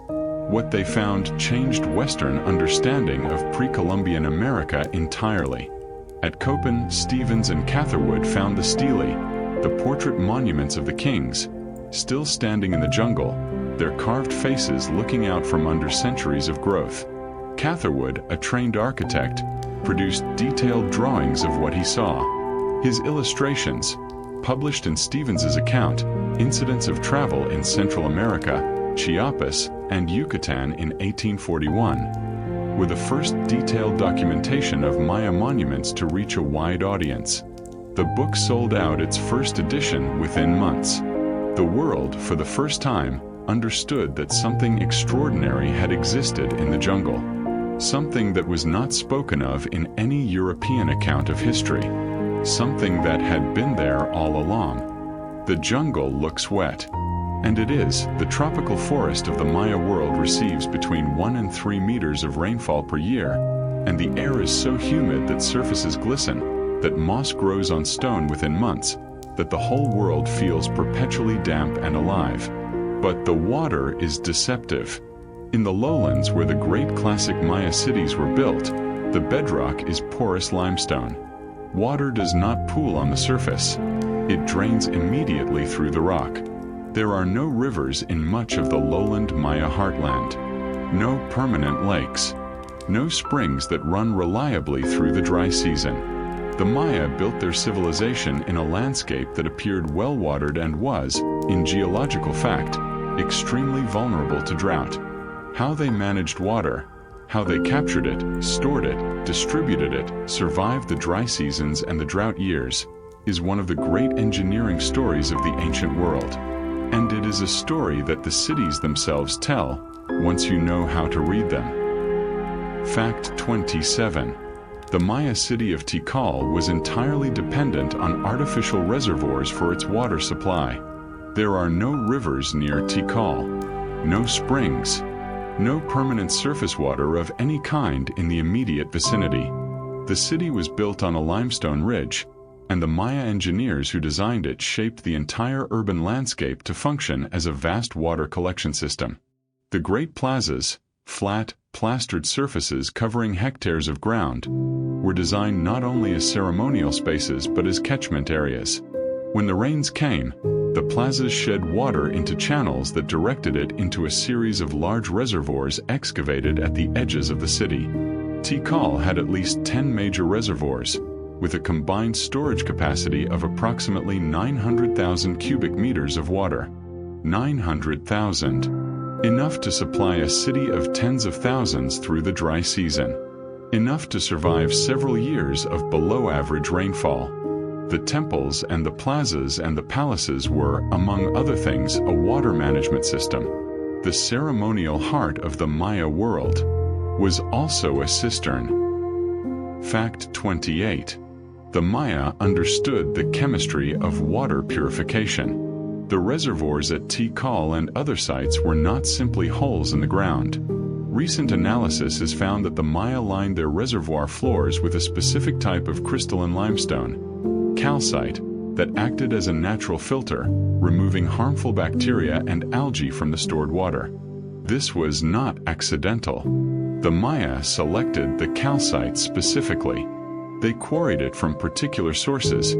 What they found changed Western understanding of pre-Columbian America entirely. At Copan, Stephens and Catherwood found the stelae, the portrait monuments of the kings, still standing in the jungle, their carved faces looking out from under centuries of growth. Catherwood, a trained architect, produced detailed drawings of what he saw. His illustrations, published in Stephens's account, Incidents of Travel in Central America, Chiapas, and Yucatan in 1841, were the first detailed documentation of Maya monuments to reach a wide audience. The book sold out its first edition within months. The world, for the first time, understood that something extraordinary had existed in the jungle, something that was not spoken of in any European account of history, something that had been there all along. The jungle looks wet. And it is. The tropical forest of the Maya world receives between 1 and 3 meters of rainfall per year, and the air is so humid that surfaces glisten, that moss grows on stone within months, that the whole world feels perpetually damp and alive. But the water is deceptive. In the lowlands where the great classic Maya cities were built, the bedrock is porous limestone. Water does not pool on the surface. It drains immediately through the rock. There are no rivers in much of the lowland Maya heartland. No permanent lakes. No springs that run reliably through the dry season. The Maya built their civilization in a landscape that appeared well-watered and was, in geological fact, extremely vulnerable to drought. How they managed water, how they captured it, stored it, distributed it, survived the dry seasons and the drought years, is one of the great engineering stories of the ancient world. And it is a story that the cities themselves tell, once you know how to read them. Fact 27. The Maya city of Tikal was entirely dependent on artificial reservoirs for its water supply. There are no rivers near Tikal, no springs, no permanent surface water of any kind in the immediate vicinity. The city was built on a limestone ridge, and the Maya engineers who designed it shaped the entire urban landscape to function as a vast water collection system. The great plazas, flat, plastered surfaces covering hectares of ground, were designed not only as ceremonial spaces but as catchment areas. When the rains came, the plazas shed water into channels that directed it into a series of large reservoirs excavated at the edges of the city. Tikal had at least 10 major reservoirs, with a combined storage capacity of approximately 900,000 cubic meters of water. 900,000. Enough to supply a city of tens of thousands through the dry season. Enough to survive several years of below-average rainfall. The temples and the plazas and the palaces were, among other things, a water management system. The ceremonial heart of the Maya world was also a cistern. Fact 28. The Maya understood the chemistry of water purification. The reservoirs at Tikal and other sites were not simply holes in the ground. Recent analysis has found that the Maya lined their reservoir floors with a specific type of crystalline limestone, calcite, that acted as a natural filter, removing harmful bacteria and algae from the stored water. This was not accidental. The Maya selected the calcite specifically. They quarried it from particular sources,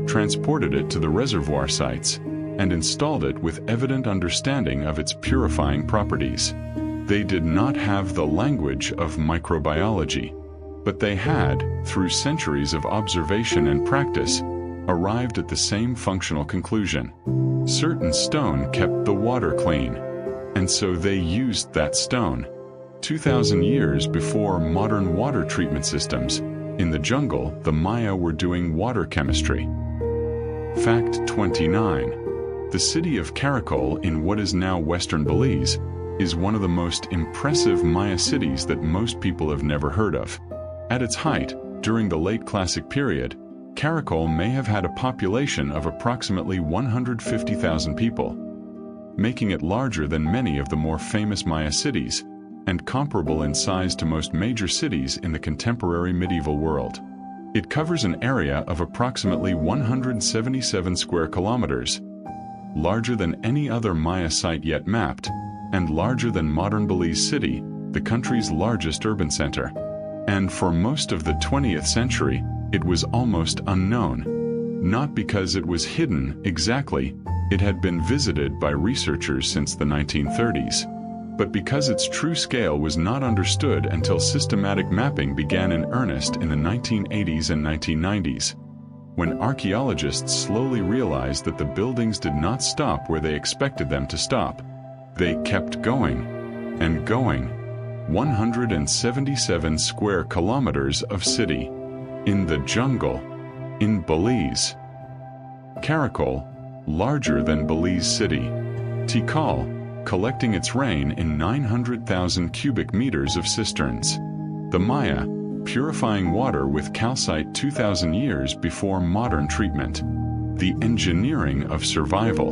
transported it to the reservoir sites, and installed it with evident understanding of its purifying properties. They did not have the language of microbiology, but they had, through centuries of observation and practice, arrived at the same functional conclusion. Certain stone kept the water clean, and so they used that stone. 2,000 years before modern water treatment systems, in the jungle, the Maya were doing water chemistry. Fact 29. The city of Karakol in what is now western Belize is one of the most impressive Maya cities that most people have never heard of. At its height, during the late Classic period, Karakol may have had a population of approximately 150,000 people, making it larger than many of the more famous Maya cities, and comparable in size to most major cities in the contemporary medieval world. It covers an area of approximately 177 square kilometers, larger than any other Maya site yet mapped, and larger than modern Belize City, the country's largest urban center. And for most of the 20th century, it was almost unknown. Not because it was hidden exactly, it had been visited by researchers since the 1930s. But because its true scale was not understood until systematic mapping began in earnest in the 1980s and 1990s, when archaeologists slowly realized that the buildings did not stop where they expected them to stop. They kept going and going. 177 square kilometers of city. In the jungle. In Belize. Karakol, larger than Belize City. Tikal, collecting its rain in 900,000 cubic meters of cisterns. The Maya, purifying water with calcite 2,000 years before modern treatment. The engineering of survival.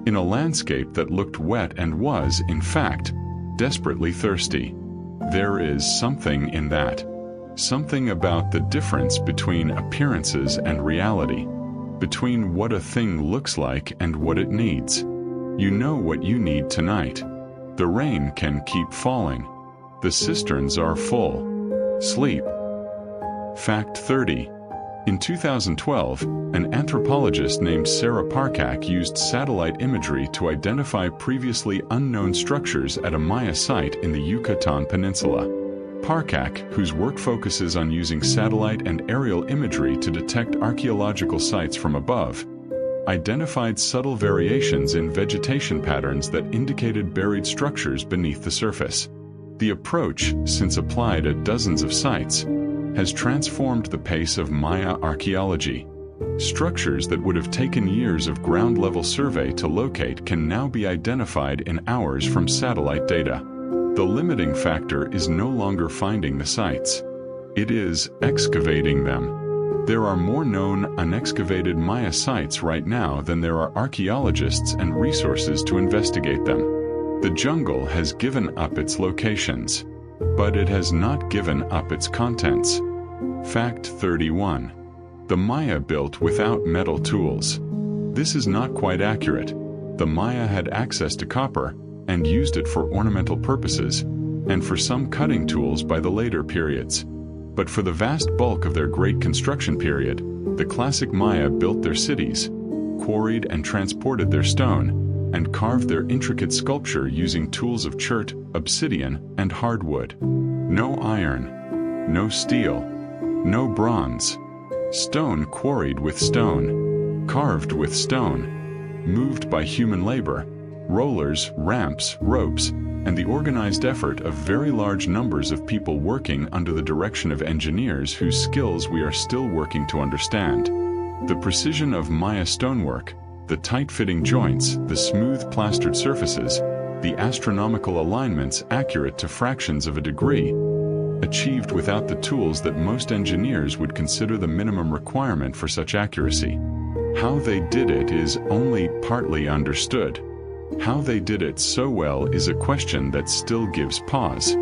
In a landscape that looked wet and was, in fact, desperately thirsty. There is something in that. Something about the difference between appearances and reality. Between what a thing looks like and what it needs. You know what you need tonight. The rain can keep falling. The cisterns are full. Sleep. Fact 30. In 2012, an anthropologist named Sarah Parcak used satellite imagery to identify previously unknown structures at a Maya site in the Yucatan Peninsula. Parcak, whose work focuses on using satellite and aerial imagery to detect archaeological sites from above, identified subtle variations in vegetation patterns that indicated buried structures beneath the surface. The approach, since applied at dozens of sites, has transformed the pace of Maya archaeology. Structures that would have taken years of ground-level survey to locate can now be identified in hours from satellite data. The limiting factor is no longer finding the sites. It is excavating them. There are more known unexcavated Maya sites right now than there are archaeologists and resources to investigate them. The jungle has given up its locations, but it has not given up its contents. Fact 31. The Maya built without metal tools. This is not quite accurate. The Maya had access to copper and used it for ornamental purposes, and for some cutting tools by the later periods. But for the vast bulk of their great construction period, the classic Maya built their cities, quarried and transported their stone, and carved their intricate sculpture using tools of chert, obsidian, and hardwood. No iron, no steel, no bronze. Stone quarried with stone, carved with stone, moved by human labor, rollers, ramps, ropes, and the organized effort of very large numbers of people working under the direction of engineers whose skills we are still working to understand. The precision of Maya stonework, the tight-fitting joints, the smooth plastered surfaces, the astronomical alignments accurate to fractions of a degree, achieved without the tools that most engineers would consider the minimum requirement for such accuracy. How they did it is only partly understood. How they did it so well is a question that still gives pause.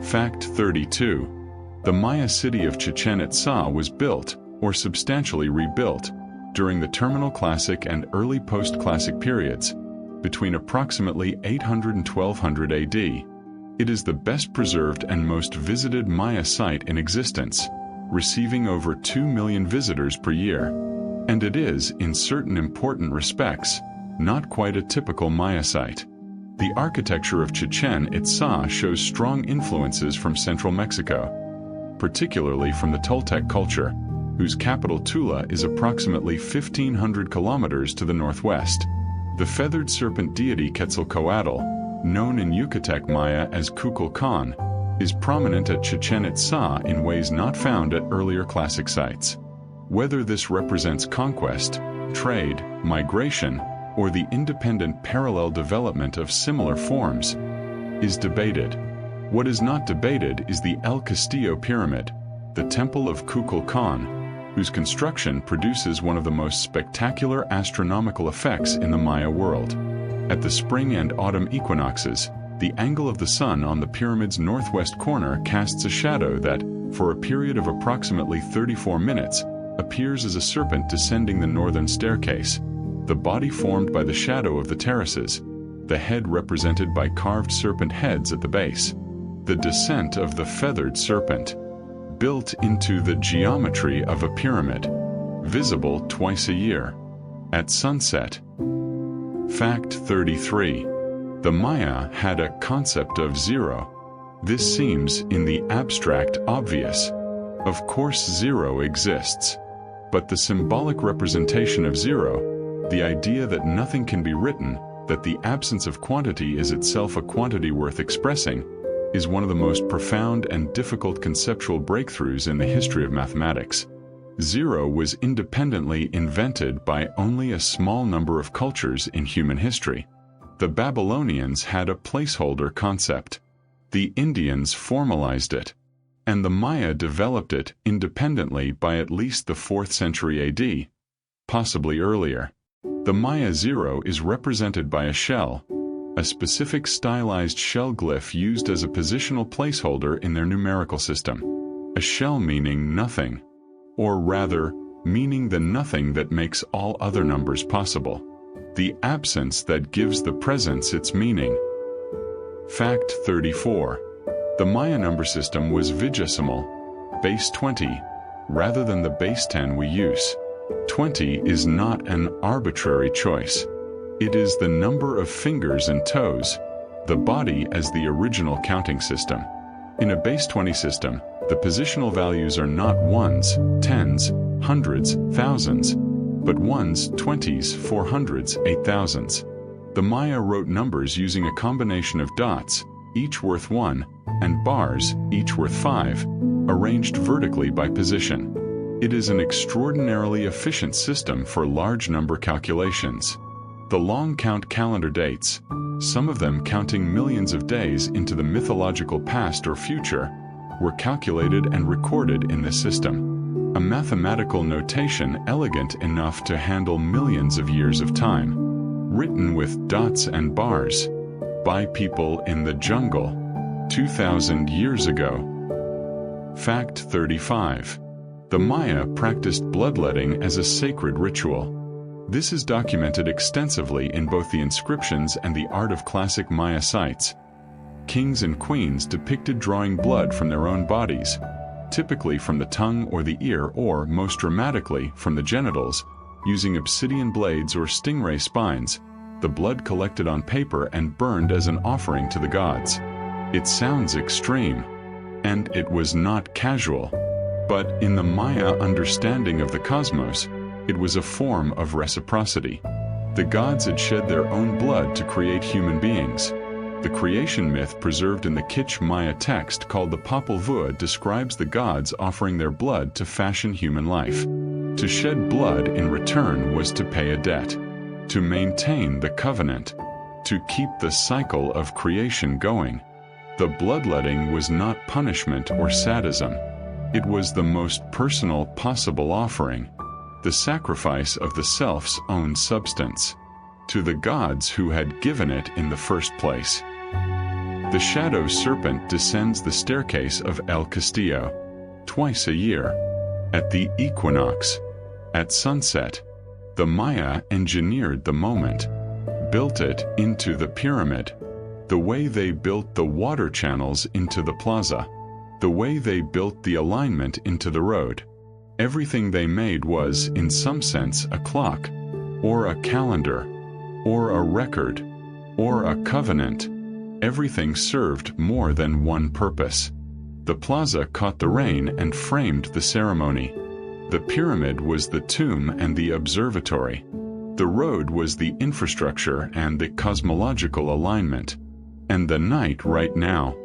Fact 32. The Maya city of Chichen Itza was built, or substantially rebuilt, during the Terminal Classic and early Post-Classic periods, between approximately 800 and 1200 AD. It is the best preserved and most visited Maya site in existence, receiving over 2 million visitors per year. And it is, in certain important respects, not quite a typical Maya site. The architecture of Chichen Itza shows strong influences from central Mexico, particularly from the Toltec culture, whose capital Tula is approximately 1,500 kilometers to the northwest. The feathered serpent deity Quetzalcoatl, known in Yucatec Maya as Kukulkan, is prominent at Chichen Itza in ways not found at earlier classic sites. Whether this represents conquest, trade, migration, or the independent parallel development of similar forms, is debated. What is not debated is the El Castillo Pyramid, the Temple of Kukulkan, whose construction produces one of the most spectacular astronomical effects in the Maya world. At the spring and autumn equinoxes, the angle of the sun on the pyramid's northwest corner casts a shadow that, for a period of approximately 34 minutes, appears as a serpent descending the northern staircase, the body formed by the shadow of the terraces, the head represented by carved serpent heads at the base. The descent of the feathered serpent, built into the geometry of a pyramid, visible twice a year, at sunset. Fact 33. The Maya had a concept of zero. This seems, in the abstract, obvious. Of course zero exists. But the symbolic representation of zero, the idea that nothing can be written, that the absence of quantity is itself a quantity worth expressing, is one of the most profound and difficult conceptual breakthroughs in the history of mathematics. Zero was independently invented by only a small number of cultures in human history. The Babylonians had a placeholder concept. The Indians formalized it. And the Maya developed it independently by at least the 4th century AD, possibly earlier. The Maya zero is represented by a shell, a specific stylized shell glyph used as a positional placeholder in their numerical system. A shell meaning nothing, or rather, meaning the nothing that makes all other numbers possible. The absence that gives the presence its meaning. Fact 34. The Maya number system was vigesimal, base 20, rather than the base 10 we use. 20 is not an arbitrary choice. It is the number of fingers and toes, the body as the original counting system. In a base 20 system, the positional values are not ones, tens, hundreds, thousands, but ones, 20s, 400s, 8,000s. The Maya wrote numbers using a combination of dots, each worth 1, and bars, each worth 5, arranged vertically by position. It is an extraordinarily efficient system for large number calculations. The long count calendar dates, some of them counting millions of days into the mythological past or future, were calculated and recorded in this system. A mathematical notation elegant enough to handle millions of years of time, written with dots and bars, by people in the jungle, 2,000 years ago. Fact 35. The Maya practiced bloodletting as a sacred ritual. This is documented extensively in both the inscriptions and the art of classic Maya sites. Kings and queens depicted drawing blood from their own bodies, typically from the tongue or the ear, or, most dramatically, from the genitals, using obsidian blades or stingray spines, the blood collected on paper and burned as an offering to the gods. It sounds extreme, and it was not casual, but in the Maya understanding of the cosmos, it was a form of reciprocity. The gods had shed their own blood to create human beings. The creation myth preserved in the Kitsch Maya text called the Popol Vuh describes the gods offering their blood to fashion human life. To shed blood in return was to pay a debt, to maintain the covenant, to keep the cycle of creation going. The bloodletting was not punishment or sadism. It was the most personal possible offering, the sacrifice of the self's own substance, to the gods who had given it in the first place. The shadow serpent descends the staircase of El Castillo twice a year, at the equinox, at sunset. The Maya engineered the moment, built it into the pyramid, the way they built the water channels into the plaza, the way they built the alignment into the road. Everything they made was, in some sense, a clock, or a calendar, or a record, or a covenant. Everything served more than one purpose. The plaza caught the rain and framed the ceremony. The pyramid was the tomb and the observatory. The road was the infrastructure and the cosmological alignment. And the night right now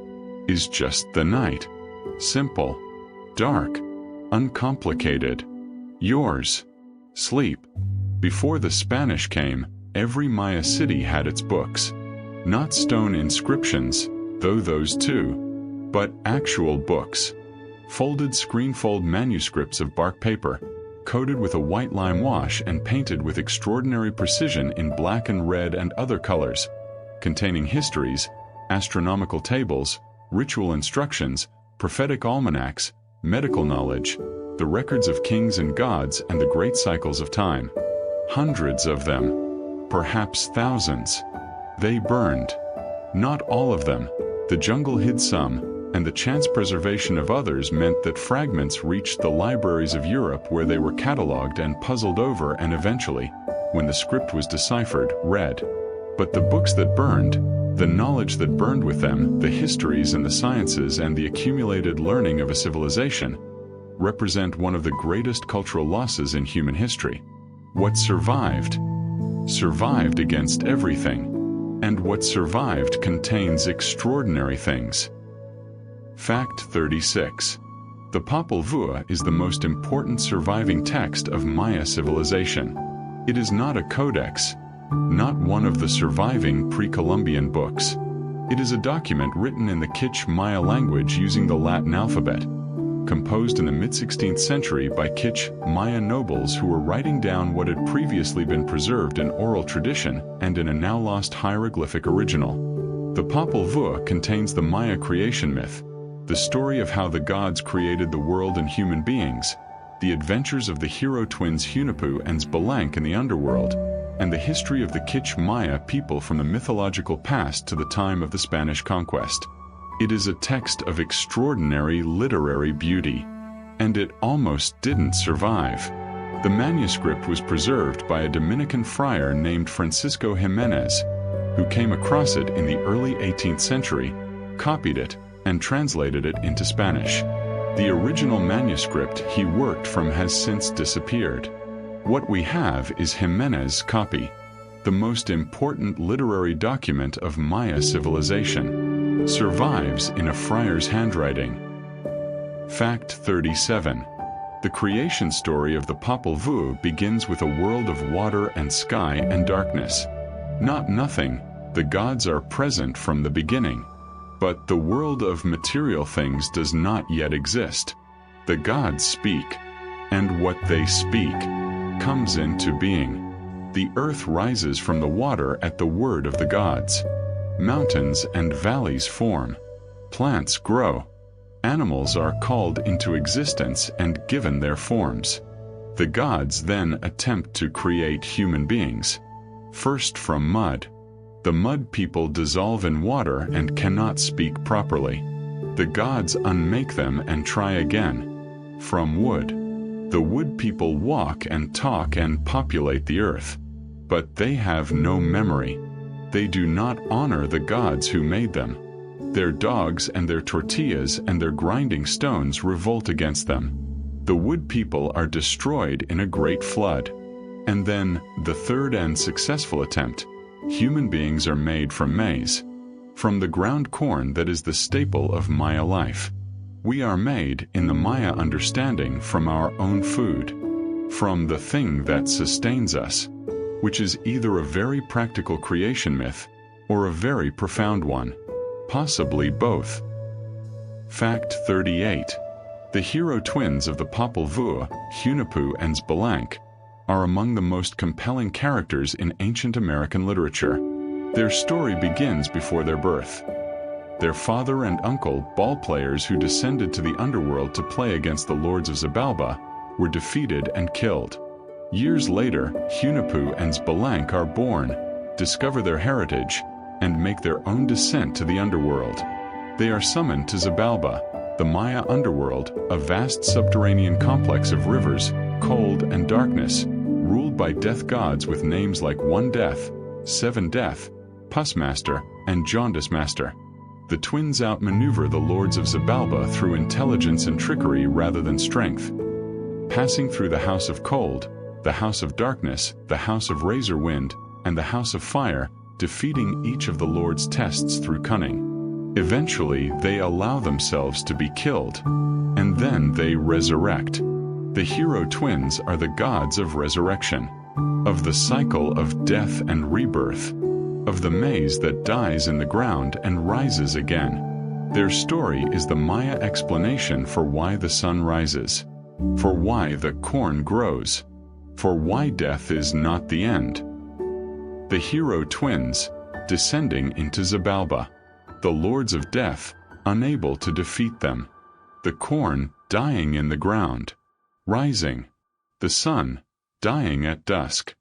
is just the night. Simple, dark, uncomplicated. Yours. Sleep. Before the Spanish came, every Maya city had its books. Not stone inscriptions, though those too, but actual books. Folded screenfold manuscripts of bark paper, coated with a white lime wash and painted with extraordinary precision in black and red and other colors, containing histories, astronomical tables, ritual instructions, prophetic almanacs, medical knowledge, the records of kings and gods and the great cycles of time. Hundreds of them, perhaps thousands. They burned. Not all of them. The jungle hid some, and the chance preservation of others meant that fragments reached the libraries of Europe, where they were catalogued and puzzled over and eventually, when the script was deciphered, read. But the books that burned, the knowledge that burned with them, the histories and the sciences and the accumulated learning of a civilization, represent one of the greatest cultural losses in human history. What survived against everything, and what survived contains extraordinary things. Fact 36. The Popol Vuh is the most important surviving text of Maya civilization. It is not a codex, not one of the surviving pre-Columbian books. It is a document written in the Kitsch Maya language using the Latin alphabet, composed in the mid-16th century by Kitsch Maya nobles who were writing down what had previously been preserved in oral tradition and in a now-lost hieroglyphic original. The Popol Vuh contains the Maya creation myth, the story of how the gods created the world and human beings, the adventures of the hero twins Hunahpu and Xbalanque in the underworld, and the history of the Kitsch Maya people from the mythological past to the time of the Spanish conquest. It is a text of extraordinary literary beauty. and it almost didn't survive. The manuscript was preserved by a Dominican friar named Francisco Jimenez, who came across it in the early 18th century, copied it, and translated it into Spanish. The original manuscript he worked from has since disappeared. What we have is Jimenez's copy, the most important literary document of Maya civilization. Survives in a friar's handwriting. Fact 37. The creation story of the Popol Vuh begins with a world of water and sky and darkness. Not nothing, the gods are present from the beginning. But the world of material things does not yet exist. The gods speak, and what they speak comes into being. The earth rises from the water at the word of the gods. Mountains and valleys form. Plants grow. Animals are called into existence and given their forms. The gods then attempt to create human beings. First from mud. The mud people dissolve in water and cannot speak properly. The gods unmake them and try again. From wood. The wood people walk and talk and populate the earth. But they have no memory. They do not honor the gods who made them. Their dogs and their tortillas and their grinding stones revolt against them. The wood people are destroyed in a great flood. And then, the third and successful attempt, human beings are made from maize. From the ground corn that is the staple of Maya life. We are made, in the Maya understanding, from our own food. From the thing that sustains us. Which is either a very practical creation myth, or a very profound one. Possibly both. Fact 38. The hero twins of the Popol Vuh, Hunahpu and Xbalanque, are among the most compelling characters in ancient American literature. Their story begins before their birth. Their father and uncle, ball players who descended to the underworld to play against the lords of Xibalba, were defeated and killed. Years later, Hunahpu and Xbalanque are born, discover their heritage, and make their own descent to the underworld. They are summoned to Xibalba, the Maya underworld, a vast subterranean complex of rivers, cold and darkness, ruled by death gods with names like One Death, Seven Death, Pus Master, and Jaundice Master. The twins outmaneuver the lords of Xibalba through intelligence and trickery rather than strength. Passing through the House of Cold, the House of Darkness, the House of Razor Wind, and the House of Fire, defeating each of the Lord's tests through cunning. Eventually, they allow themselves to be killed, and then they resurrect. The hero twins are the gods of resurrection, of the cycle of death and rebirth, of the maize that dies in the ground and rises again. Their story is the Maya explanation for why the sun rises, for why the corn grows, for why death is not the end. The hero twins, descending into Xibalba, the lords of death, unable to defeat them. The corn, dying in the ground, rising. The sun, dying at dusk,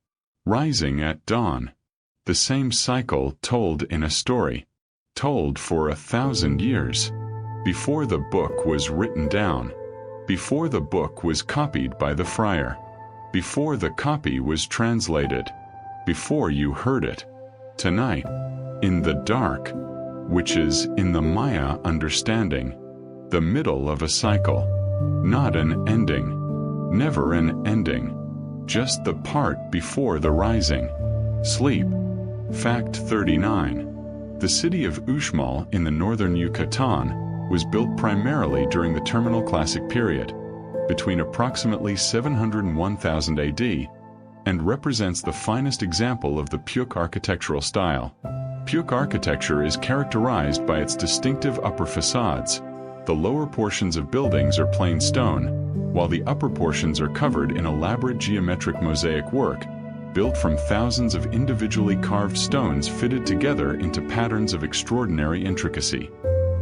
rising at dawn. The same cycle told in a story, told for 1,000 years. Before the book was written down, before the book was copied by the friar, before the copy was translated, before you heard it. Tonight, in the dark, which is, in the Maya understanding, the middle of a cycle, not an ending, never an ending, just the part before the rising. Sleep. Fact 39. The city of Uxmal in the northern Yucatan was built primarily during the Terminal Classic period, between approximately 700 and 1000 AD, and represents the finest example of the Puyuk architectural style. Puyuk architecture is characterized by its distinctive upper facades. The lower portions of buildings are plain stone, while the upper portions are covered in elaborate geometric mosaic work, built from thousands of individually carved stones fitted together into patterns of extraordinary intricacy.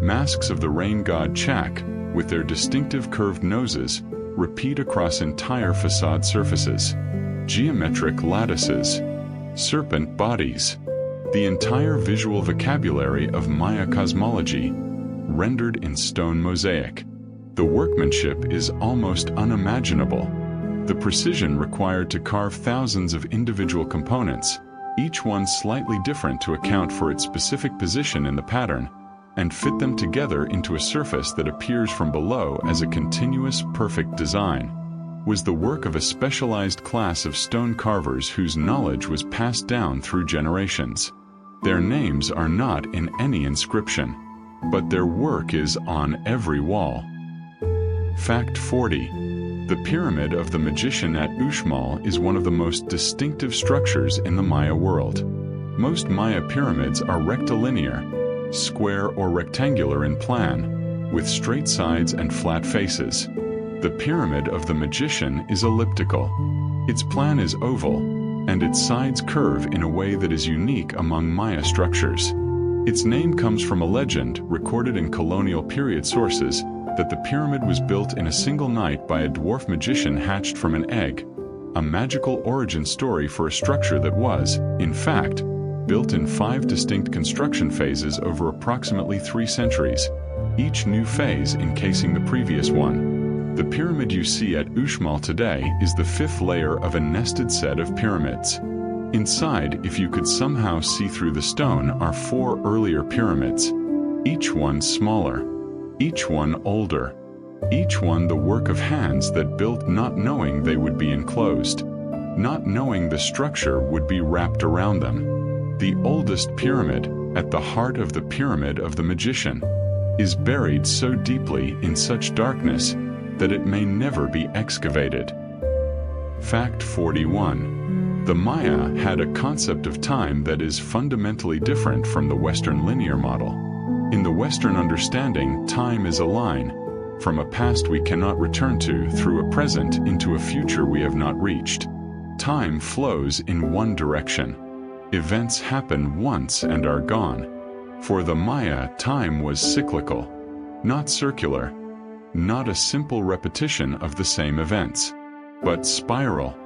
Masks of the rain god Chak, with their distinctive curved noses, repeat across entire facade surfaces. Geometric lattices, serpent bodies, the entire visual vocabulary of Maya cosmology, rendered in stone mosaic. The workmanship is almost unimaginable. The precision required to carve thousands of individual components, each one slightly different to account for its specific position in the pattern, and fit them together into a surface that appears from below as a continuous, perfect design, was the work of a specialized class of stone carvers whose knowledge was passed down through generations. Their names are not in any inscription, but their work is on every wall. Fact 40. The Pyramid of the Magician at Uxmal is one of the most distinctive structures in the Maya world. Most Maya pyramids are rectilinear, square or rectangular in plan, with straight sides and flat faces. The Pyramid of the Magician is elliptical. Its plan is oval, and its sides curve in a way that is unique among Maya structures. Its name comes from a legend recorded in colonial period sources that the pyramid was built in a single night by a dwarf magician hatched from an egg, a magical origin story for a structure that was, in fact, built in 5 distinct construction phases over approximately 3 centuries, each new phase encasing the previous one. The pyramid you see at Uxmal today is the 5th layer of a nested set of pyramids. Inside, if you could somehow see through the stone, are 4 earlier pyramids, each one smaller, each one older, each one the work of hands that built not knowing they would be enclosed, not knowing the structure would be wrapped around them. The oldest pyramid, at the heart of the Pyramid of the Magician, is buried so deeply in such darkness that it may never be excavated. Fact 41. The Maya had a concept of time that is fundamentally different from the Western linear model. In the Western understanding, time is a line, from a past we cannot return to through a present into a future we have not reached. Time flows in one direction. Events happen once and are gone. For the Maya, time was cyclical, not circular, not a simple repetition of the same events, but spiral.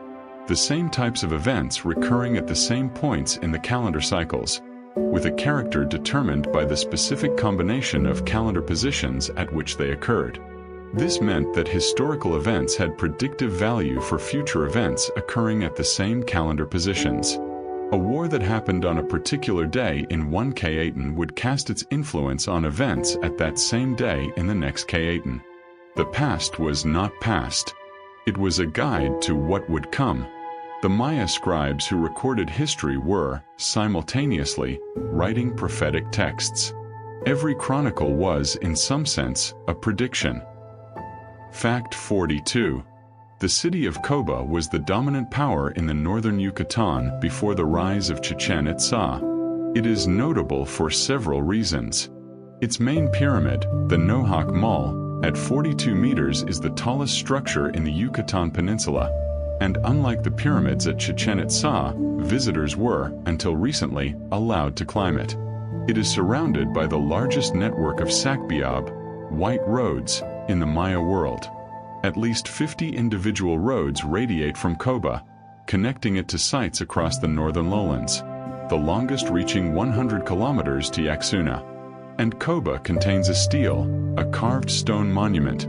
The same types of events recurring at the same points in the calendar cycles, with a character determined by the specific combination of calendar positions at which they occurred. This meant that historical events had predictive value for future events occurring at the same calendar positions. A war that happened on a particular day in one Kayatan would cast its influence on events at that same day in the next Kayatan. The past was not past. It was a guide to what would come. The Maya scribes who recorded history were, simultaneously, writing prophetic texts. Every chronicle was, in some sense, a prediction. Fact 42. The city of Koba was the dominant power in the northern Yucatan before the rise of Chichen Itza. It is notable for several reasons. Its main pyramid, the Nohak Mall, at 42 meters is the tallest structure in the Yucatan Peninsula, and unlike the pyramids at Chichen Itza, visitors were, until recently, allowed to climb it. It is surrounded by the largest network of sakbiab, white roads, in the Maya world. At least 50 individual roads radiate from Koba, connecting it to sites across the northern lowlands, the longest reaching 100 kilometers to Yaxuna. And Koba contains a stele, a carved stone monument,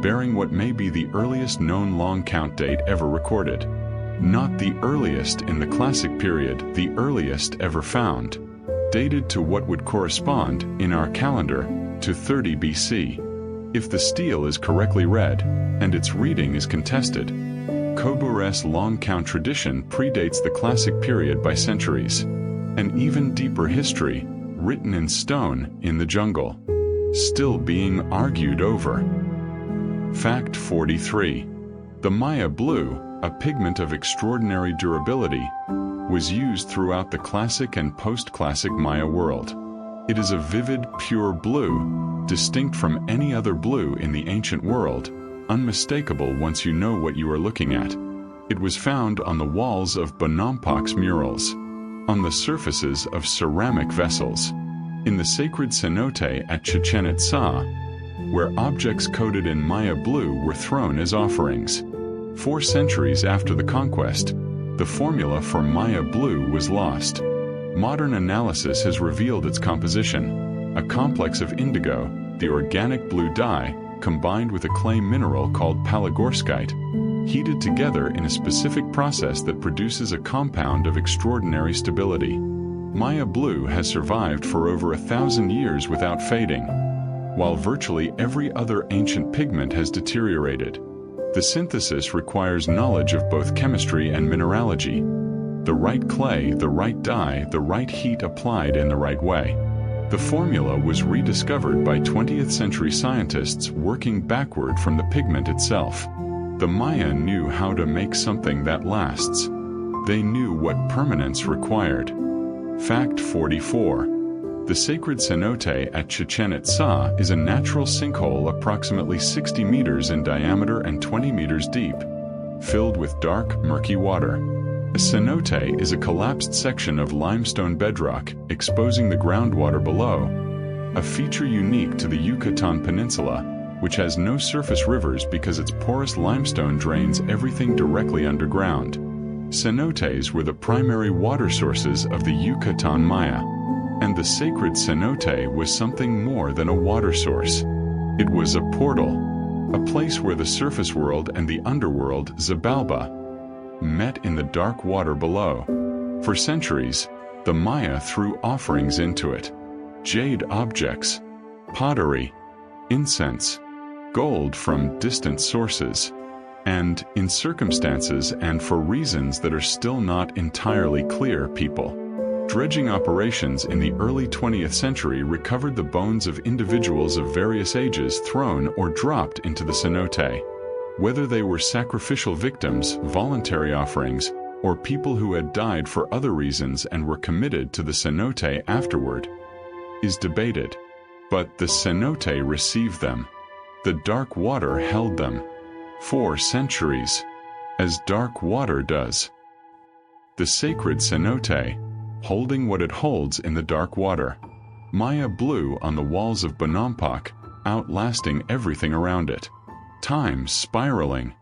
bearing what may be the earliest known long count date ever recorded. Not the earliest in the classic period, the earliest ever found, dated to what would correspond, in our calendar, to 30 BC. If the stele is correctly read, and its reading is contested, Kobure's long count tradition predates the classic period by centuries. An even deeper history, written in stone, in the jungle, still being argued over. Fact 43. The Maya blue, a pigment of extraordinary durability, was used throughout the classic and post-classic Maya world. It is a vivid, pure blue, distinct from any other blue in the ancient world, unmistakable once you know what you are looking at. It was found on the walls of Bonampak's murals, on the surfaces of ceramic vessels, in the sacred cenote at Chichen Itza, where objects coated in Maya blue were thrown as offerings. 4 centuries after the conquest, the formula for Maya blue was lost. Modern analysis has revealed its composition, a complex of indigo, the organic blue dye, combined with a clay mineral called palygorskite, heated together in a specific process that produces a compound of extraordinary stability. Maya blue has survived for over 1,000 years without fading, while virtually every other ancient pigment has deteriorated. The synthesis requires knowledge of both chemistry and mineralogy. The right clay, the right dye, the right heat applied in the right way. The formula was rediscovered by 20th century scientists working backward from the pigment itself. The Maya knew how to make something that lasts. They knew what permanence required. Fact 44. The sacred cenote at Chichen Itza is a natural sinkhole approximately 60 meters in diameter and 20 meters deep, filled with dark, murky water. A cenote is a collapsed section of limestone bedrock, exposing the groundwater below, a feature unique to the Yucatan Peninsula, which has no surface rivers because its porous limestone drains everything directly underground. Cenotes were the primary water sources of the Yucatan Maya, and the sacred cenote was something more than a water source. It was a portal, a place where the surface world and the underworld, Xibalba, met in the dark water below. For centuries, the Maya threw offerings into it: jade objects, pottery, incense, gold from distant sources, and, in circumstances and for reasons that are still not entirely clear, people. Dredging operations in the early 20th century recovered the bones of individuals of various ages thrown or dropped into the cenote. Whether they were sacrificial victims, voluntary offerings, or people who had died for other reasons and were committed to the cenote afterward, is debated. But the cenote received them. The dark water held them. For centuries. As dark water does. The sacred cenote, holding what it holds in the dark water. Maya blue on the walls of Bonampak, outlasting everything around it. Time spiraling.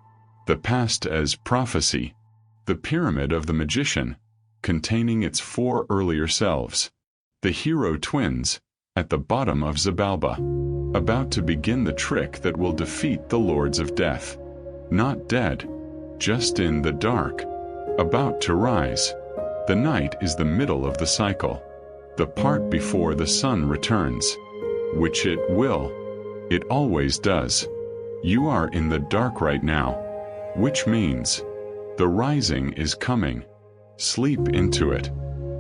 The past as prophecy. The pyramid of the magician, containing its 4 earlier selves. The hero twins, at the bottom of Xibalba, about to begin the trick that will defeat the lords of death. Not dead, just in the dark, about to rise. The night is the middle of the cycle, the part before the sun returns, which it will. It always does. You are in the dark right now, which means the rising is coming. Sleep into it.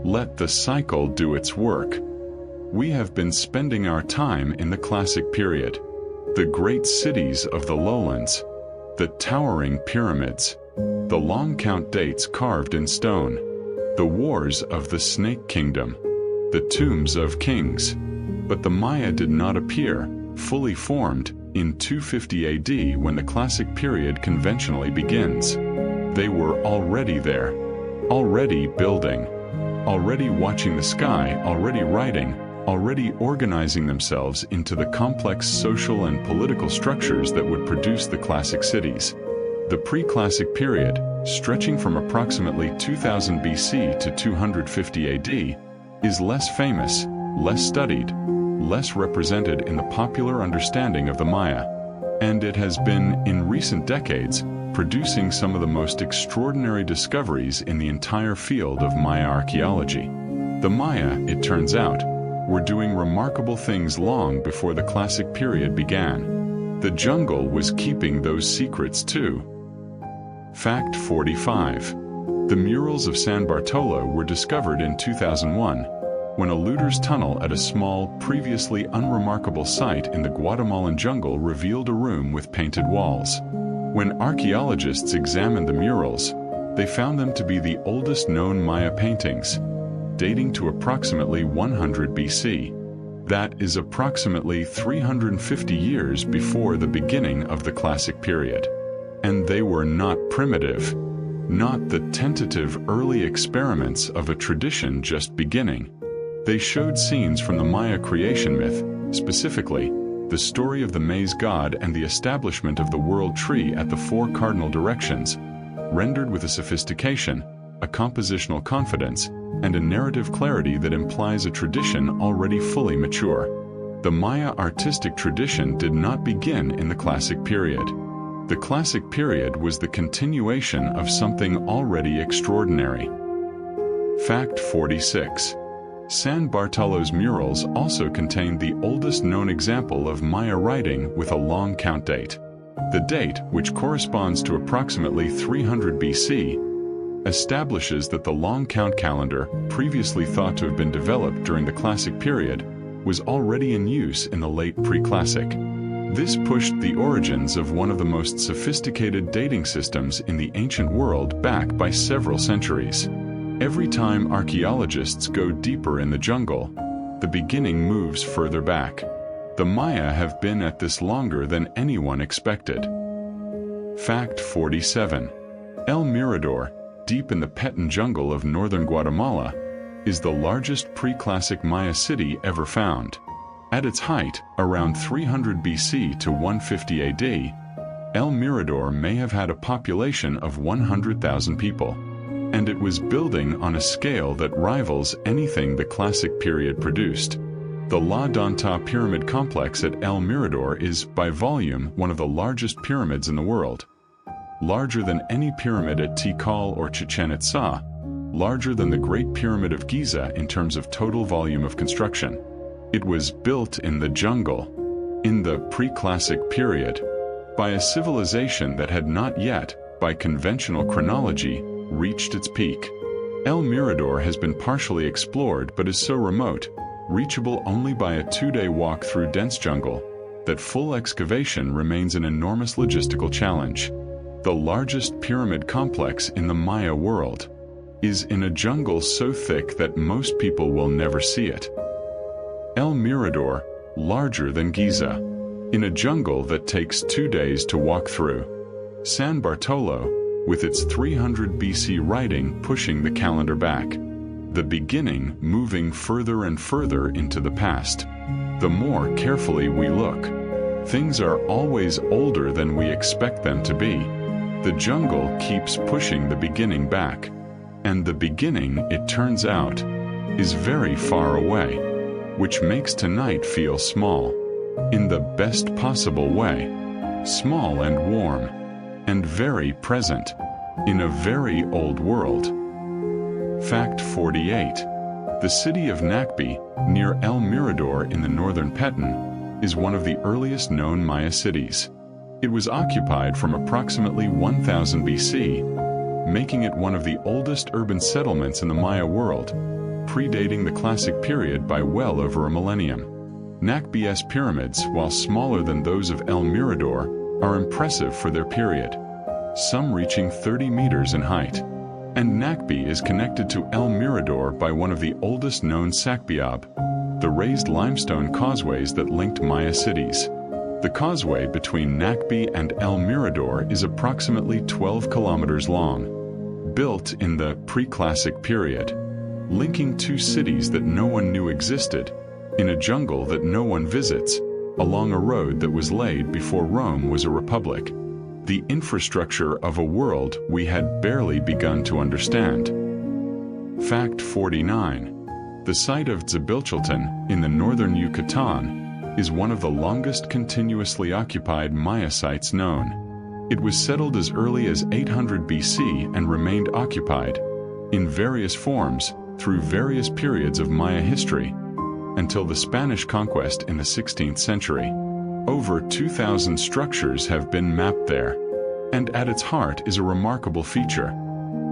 Let the cycle do its work. We have been spending our time in the classic period. The great cities of the lowlands, the towering pyramids, the long count dates carved in stone, the wars of the Snake Kingdom, the tombs of kings. But the Maya did not appear, fully formed, in 250 AD when the classic period conventionally begins. They were already there, already building, already watching the sky, already writing, already organizing themselves into the complex social and political structures that would produce the classic cities. The pre-classic period, stretching from approximately 2000 BC to 250 AD, is less famous, less studied, less represented in the popular understanding of the Maya, and it has been, in recent decades, producing some of the most extraordinary discoveries in the entire field of Maya archaeology. The Maya, it turns out, were doing remarkable things long before the classic period began. The jungle was keeping those secrets too. Fact 45. The murals of San Bartolo were discovered in 2001, when a looter's tunnel at a small, previously unremarkable site in the Guatemalan jungle revealed a room with painted walls. When archaeologists examined the murals, they found them to be the oldest known Maya paintings, dating to approximately 100 BC. That is approximately 350 years before the beginning of the classic period. And they were not primitive, not the tentative early experiments of a tradition just beginning. They showed scenes from the Maya creation myth, specifically, the story of the maize god and the establishment of the world tree at the 4 cardinal directions, rendered with a sophistication, a compositional confidence, and a narrative clarity that implies a tradition already fully mature. The Maya artistic tradition did not begin in the classic period. The classic period was the continuation of something already extraordinary. Fact 46. San Bartolo's murals also contain the oldest known example of Maya writing with a long count date. The date, which corresponds to approximately 300 BC, establishes that the long count calendar, previously thought to have been developed during the classic period, was already in use in the late pre-classic. This pushed the origins of one of the most sophisticated dating systems in the ancient world back by several centuries. Every time archaeologists go deeper in the jungle, the beginning moves further back. The Maya have been at this longer than anyone expected. Fact 47. El Mirador, deep in the Petén jungle of northern Guatemala, is the largest pre-classic Maya city ever found. At its height, around 300 BC to 150 AD, El Mirador may have had a population of 100,000 people. And it was building on a scale that rivals anything the classic period produced. The La Donta pyramid complex at El Mirador is, by volume, one of the largest pyramids in the world. Larger than any pyramid at Tikal or Chichen Itza, larger than the Great Pyramid of Giza in terms of total volume of construction. It was built in the jungle, in the pre-classic period, by a civilization that had not yet, by conventional chronology, reached its peak. El Mirador has been partially explored but is so remote, reachable only by a 2-day walk through dense jungle, that full excavation remains an enormous logistical challenge. The largest pyramid complex in the Maya world is in a jungle so thick that most people will never see it. El Mirador, larger than Giza, in a jungle that takes 2 days to walk through. San Bartolo, with its 300 BC writing pushing the calendar back. The beginning moving further and further into the past. The more carefully we look, things are always older than we expect them to be. The jungle keeps pushing the beginning back. And the beginning, it turns out, is very far away, which makes tonight feel small, in the best possible way. Small and warm. And very present, in a very old world. Fact 48. The city of Nakbi, near El Mirador in the northern Petén, is one of the earliest known Maya cities. It was occupied from approximately 1000 BC, making it one of the oldest urban settlements in the Maya world, predating the classic period by well over a millennium. Nakbi's pyramids, while smaller than those of El Mirador, are impressive for their period, some reaching 30 meters in height. And Nakbi is connected to El Mirador by one of the oldest known Sakbiab, the raised limestone causeways that linked Maya cities. The causeway between Nakbi and El Mirador is approximately 12 kilometers long, built in the pre-classic period, linking two cities that no one knew existed, in a jungle that no one visits, along a road that was laid before Rome was a republic. The infrastructure of a world we had barely begun to understand. Fact 49. The site of Tzabilchiltán, in the northern Yucatan, is one of the longest continuously occupied Maya sites known. It was settled as early as 800 BC and remained occupied, in various forms, through various periods of Maya history, until the Spanish conquest in the 16th century. Over 2,000 structures have been mapped there, and at its heart is a remarkable feature.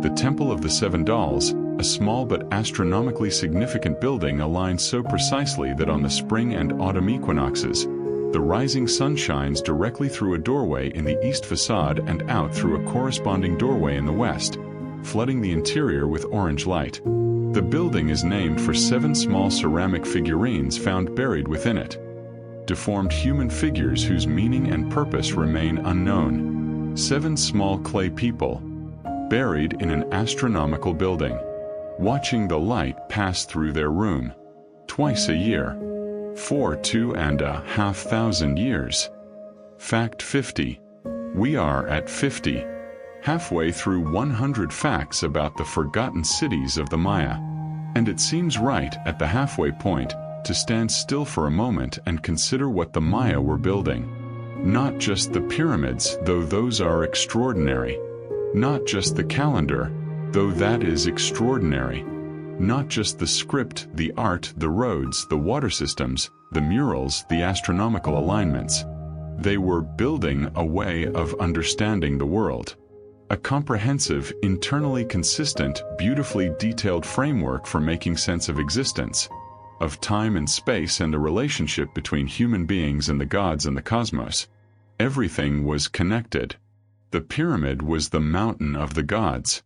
The Temple of the Seven Dolls, a small but astronomically significant building aligned so precisely that on the spring and autumn equinoxes, the rising sun shines directly through a doorway in the east facade and out through a corresponding doorway in the west, flooding the interior with orange light. The building is named for 7 small ceramic figurines found buried within it. Deformed human figures whose meaning and purpose remain unknown. 7 small clay people, buried in an astronomical building, watching the light pass through their room, twice a year, for 2,500 years. Fact 50. We are at 50. Halfway through 100 facts about the forgotten cities of the Maya. And it seems right at the halfway point to stand still for a moment and consider what the Maya were building. Not just the pyramids, though those are extraordinary. Not just the calendar, though that is extraordinary. Not just the script, the art, the roads, the water systems, the murals, the astronomical alignments. They were building a way of understanding the world. A comprehensive, internally consistent, beautifully detailed framework for making sense of existence, of time and space and the relationship between human beings and the gods and the cosmos. Everything was connected. The pyramid was the mountain of the gods.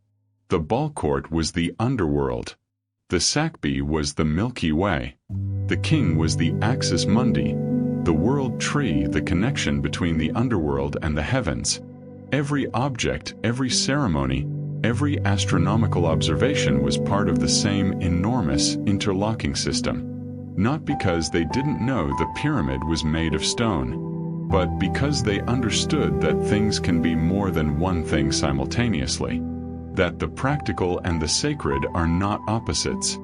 The ball court was the underworld. The Sakbi was the Milky Way. The king was the Axis Mundi, the world tree, the connection between the underworld and the heavens. Every object, every ceremony, every astronomical observation was part of the same enormous interlocking system. Not because they didn't know the pyramid was made of stone, but because they understood that things can be more than one thing simultaneously. That the practical and the sacred are not opposites.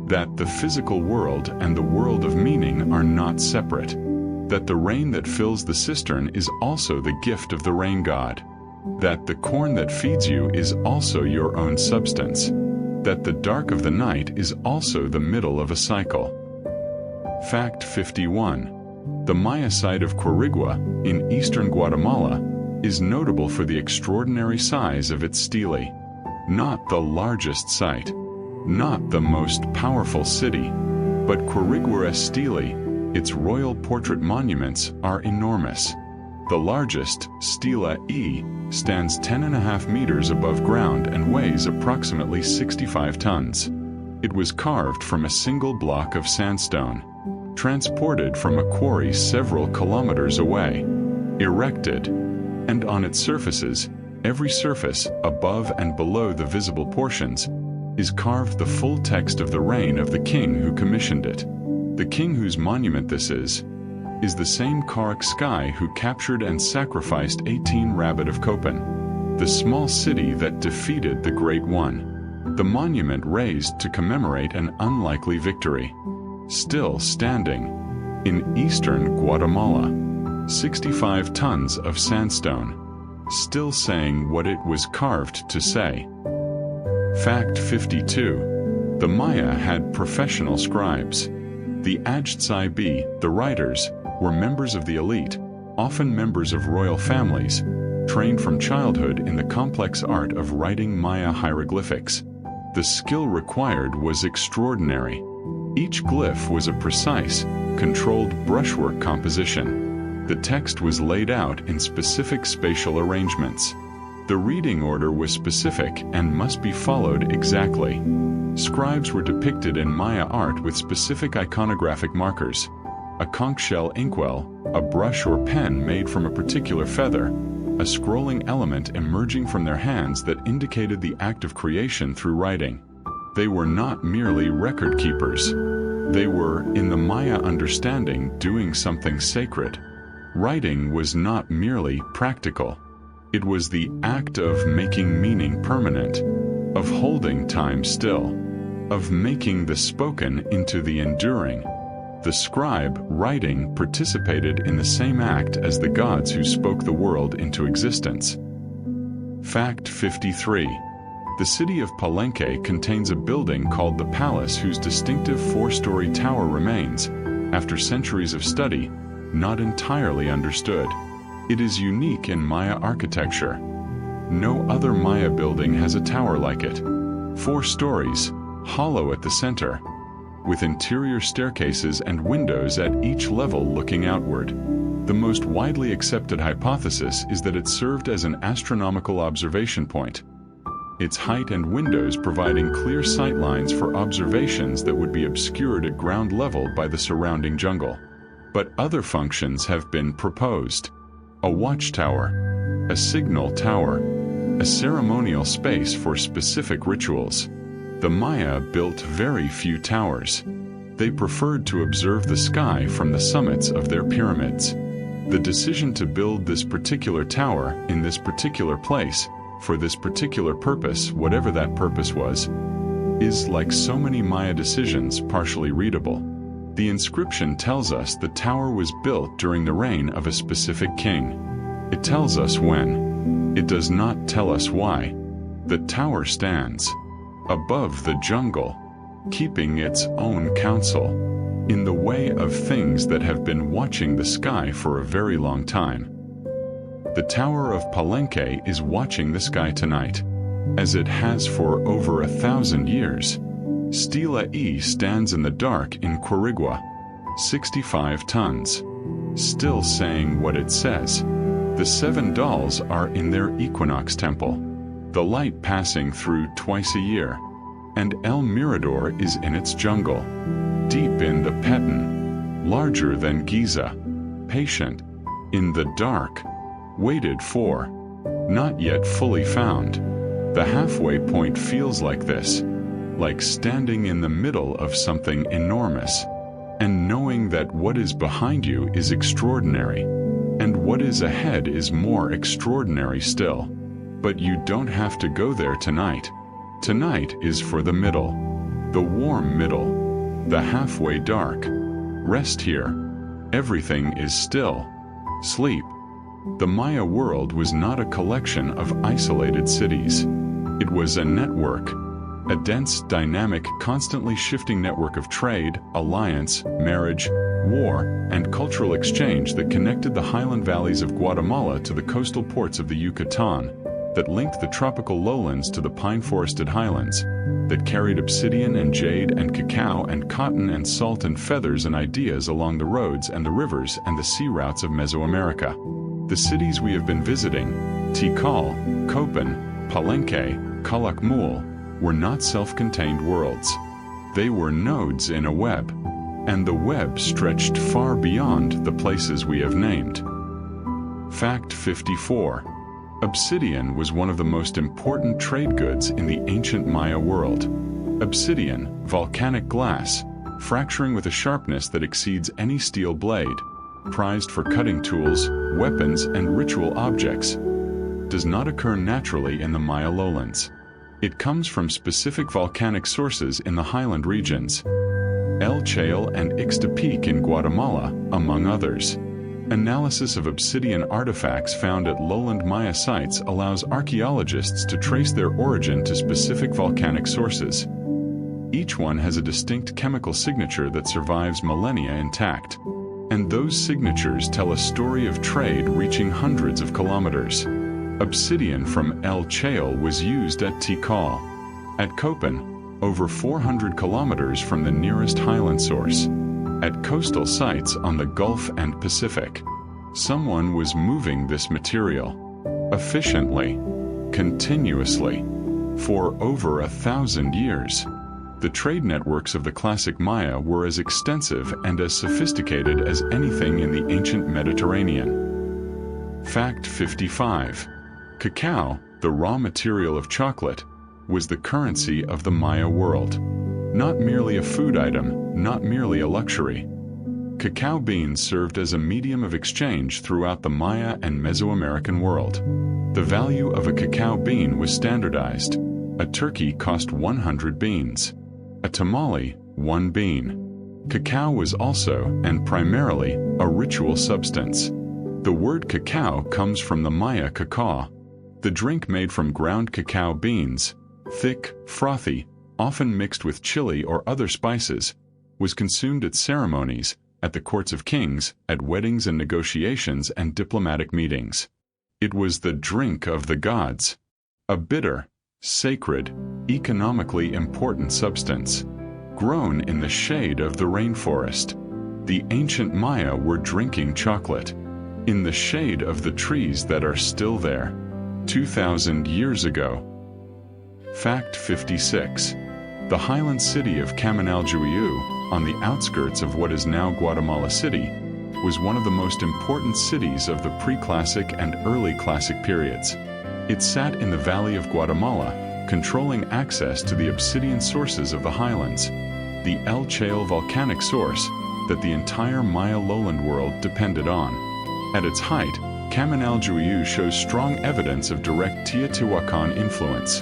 That the physical world and the world of meaning are not separate. That the rain that fills the cistern is also the gift of the rain god. That the corn that feeds you is also your own substance. That the dark of the night is also the middle of a cycle. Fact 51. The Maya site of Quirigua, in eastern Guatemala, is notable for the extraordinary size of its stele. Not the largest site, not the most powerful city, but Quirigua stele, its royal portrait monuments, are enormous. The largest, Stela E, stands 10.5 meters above ground and weighs approximately 65 tons. It was carved from a single block of sandstone, transported from a quarry several kilometers away, erected, and on its surfaces, every surface, above and below the visible portions, is carved the full text of the reign of the king who commissioned it. The king whose monument this is the same Karak Sky who captured and sacrificed 18 Rabbit of Copan, the small city that defeated the Great One. The monument raised to commemorate an unlikely victory. Still standing. In eastern Guatemala. 65 tons of sandstone. Still saying what it was carved to say. Fact 52. The Maya had professional scribes. The Ajtsi, the writers, were members of the elite, often members of royal families, trained from childhood in the complex art of writing Maya hieroglyphics. The skill required was extraordinary. Each glyph was a precise, controlled brushwork composition. The text was laid out in specific spatial arrangements. The reading order was specific and must be followed exactly. Scribes were depicted in Maya art with specific iconographic markers. A conch shell inkwell, a brush or pen made from a particular feather, a scrolling element emerging from their hands that indicated the act of creation through writing. They were not merely record keepers. They were, in the Maya understanding, doing something sacred. Writing was not merely practical. It was the act of making meaning permanent, of holding time still, of making the spoken into the enduring. The scribe, writing, participated in the same act as the gods who spoke the world into existence. Fact 53. The city of Palenque contains a building called the Palace whose distinctive 4-story tower remains, after centuries of study, not entirely understood. It is unique in Maya architecture. No other Maya building has a tower like it. 4 stories, hollow at the center, with interior staircases and windows at each level looking outward. The most widely accepted hypothesis is that it served as an astronomical observation point, its height and windows providing clear sight lines for observations that would be obscured at ground level by the surrounding jungle. But other functions have been proposed. A watchtower, a signal tower, a ceremonial space for specific rituals. The Maya built very few towers. They preferred to observe the sky from the summits of their pyramids. The decision to build this particular tower in this particular place, for this particular purpose, whatever that purpose was, is like so many Maya decisions partially readable. The inscription tells us the tower was built during the reign of a specific king. It tells us when. It does not tell us why. The tower stands above the jungle, keeping its own counsel, in the way of things that have been watching the sky for a very long time. The Tower of Palenque is watching the sky tonight, as it has for over 1,000 years. Stela E stands in the dark in Quirigua, 65 tons, still saying what it says. The 7 dolls are in their equinox temple, the light passing through twice a year, and El Mirador is in its jungle, deep in the Petén, larger than Giza, patient, in the dark, waited for, not yet fully found. The halfway point feels like this, like standing in the middle of something enormous, and knowing that what is behind you is extraordinary, and what is ahead is more extraordinary still. But you don't have to go there tonight. Tonight is for the middle, the warm middle, the halfway dark. Rest here. Everything is still. Sleep. The Maya world was not a collection of isolated cities. It was a network, a dense, dynamic, constantly shifting network of trade, alliance, marriage, war, and cultural exchange that connected the highland valleys of Guatemala to the coastal ports of the Yucatan, that linked the tropical lowlands to the pine-forested highlands, that carried obsidian and jade and cacao and cotton and salt and feathers and ideas along the roads and the rivers and the sea routes of Mesoamerica. The cities we have been visiting, Tikal, Copan, Palenque, Calakmul, were not self-contained worlds. They were nodes in a web, and the web stretched far beyond the places we have named. Fact 54. Obsidian was one of the most important trade goods in the ancient Maya world. Obsidian, volcanic glass, fracturing with a sharpness that exceeds any steel blade, prized for cutting tools, weapons, and ritual objects, does not occur naturally in the Maya lowlands. It comes from specific volcanic sources in the highland regions, El Chale and Ixtepic in Guatemala, among others. Analysis of obsidian artifacts found at lowland Maya sites allows archaeologists to trace their origin to specific volcanic sources. Each one has a distinct chemical signature that survives millennia intact, and those signatures tell a story of trade reaching hundreds of kilometers. Obsidian from El Chale was used at Tikal. At Copan, over 400 kilometers from the nearest highland source. At coastal sites on the Gulf and Pacific, someone was moving this material efficiently, continuously, for over 1,000 years. The trade networks of the classic Maya were as extensive and as sophisticated as anything in the ancient Mediterranean. Fact 55. Cacao, the raw material of chocolate, was the currency of the Maya world. Not merely a food item, not merely a luxury. Cacao beans served as a medium of exchange throughout the Maya and Mesoamerican world. The value of a cacao bean was standardized. A turkey cost 100 beans. A tamale, 1 bean. Cacao was also, and primarily, a ritual substance. The word cacao comes from the Maya cacao, the drink made from ground cacao beans, thick, frothy, often mixed with chili or other spices, was consumed at ceremonies, at the courts of kings, at weddings and negotiations and diplomatic meetings. It was the drink of the gods, a bitter, sacred, economically important substance, grown in the shade of the rainforest. The ancient Maya were drinking chocolate, in the shade of the trees that are still there, 2,000 years ago. Fact 56. The highland city of Caminaljuiu, on the outskirts of what is now Guatemala City, was one of the most important cities of the pre-classic and early classic periods. It sat in the valley of Guatemala, controlling access to the obsidian sources of the highlands, the El Chale volcanic source that the entire Maya lowland world depended on. At its height, Caminaljuiu shows strong evidence of direct Teotihuacan influence.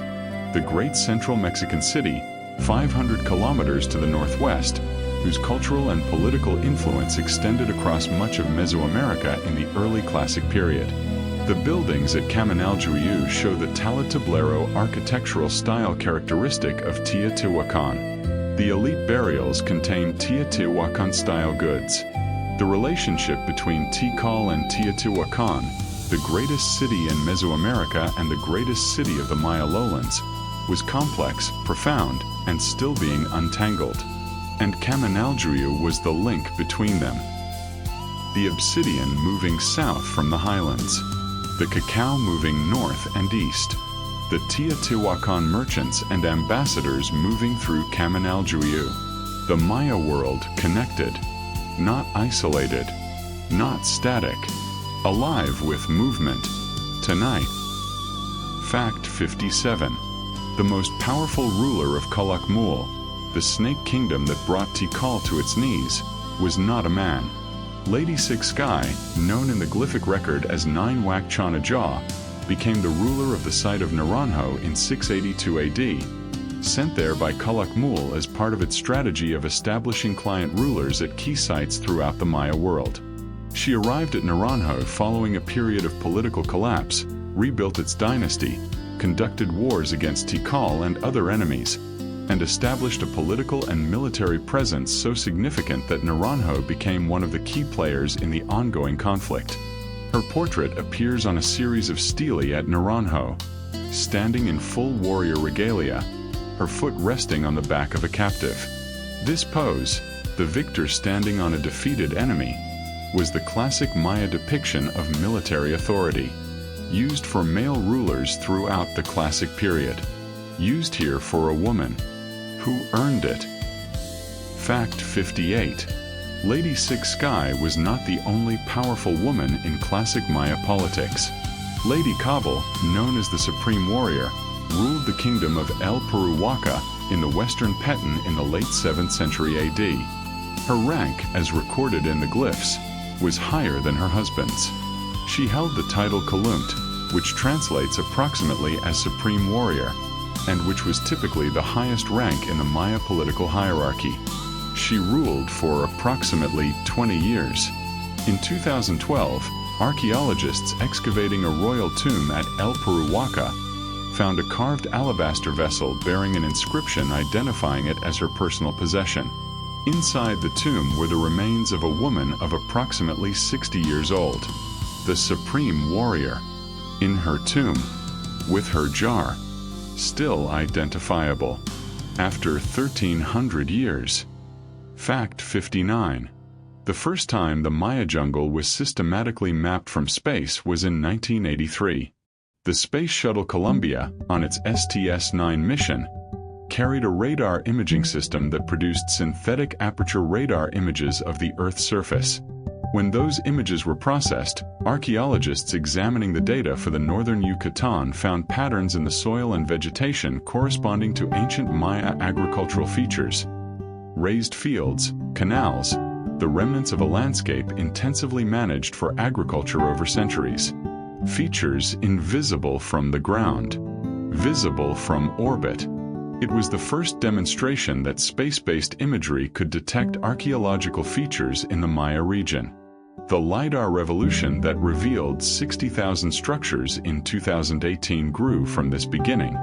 The great central Mexican city, 500 kilometers to the northwest, whose cultural and political influence extended across much of Mesoamerica in the early classic period. The buildings at Caminaljuyu show the Talatablero architectural style characteristic of Teotihuacan. The elite burials contain Teotihuacan-style goods. The relationship between Tikal and Teotihuacan, the greatest city in Mesoamerica and the greatest city of the Maya lowlands, was complex, profound, and still being untangled. And Caminaljuyu was the link between them. The obsidian moving south from the highlands. The cacao moving north and east. The Teotihuacan merchants and ambassadors moving through Caminaljuyu. The Maya world connected, not isolated, not static, alive with movement. Tonight. Fact 57. The most powerful ruler of Calakmul, the snake kingdom that brought Tikal to its knees, was not a man. Lady Six Sky, known in the glyphic record as Nine Wak Chana Jaw, became the ruler of the site of Naranjo in 682 AD, sent there by Calakmul as part of its strategy of establishing client rulers at key sites throughout the Maya world. She arrived at Naranjo following a period of political collapse, rebuilt its dynasty, conducted wars against Tikal and other enemies, and established a political and military presence so significant that Naranjo became one of the key players in the ongoing conflict. Her portrait appears on a series of stelae at Naranjo, standing in full warrior regalia, her foot resting on the back of a captive. This pose, the victor standing on a defeated enemy, was the classic Maya depiction of military authority, used for male rulers throughout the classic period, used here for a woman. Who earned it? Fact 58. Lady Six Sky was not the only powerful woman in classic Maya politics. Lady Kabul, known as the Supreme Warrior, ruled the kingdom of El Peruwaka in the western Petan in the late 7th century AD. Her rank, as recorded in the glyphs, was higher than her husband's. She held the title Kalumt, which translates approximately as Supreme Warrior, and which was typically the highest rank in the Maya political hierarchy. She ruled for approximately 20 years. In 2012, archaeologists excavating a royal tomb at El Peruwaka found a carved alabaster vessel bearing an inscription identifying it as her personal possession. Inside the tomb were the remains of a woman of approximately 60 years old, the Supreme Warrior, in her tomb, with her jar, still identifiable, after 1,300 years. Fact 59. The first time the Maya jungle was systematically mapped from space was in 1983. The Space Shuttle Columbia, on its STS-9 mission, carried a radar imaging system that produced synthetic aperture radar images of the Earth's surface. When those images were processed, archaeologists examining the data for the northern Yucatan found patterns in the soil and vegetation corresponding to ancient Maya agricultural features. Raised fields, canals, the remnants of a landscape intensively managed for agriculture over centuries. Features invisible from the ground, visible from orbit. It was the first demonstration that space-based imagery could detect archaeological features in the Maya region. The LiDAR revolution that revealed 60,000 structures in 2018 grew from this beginning.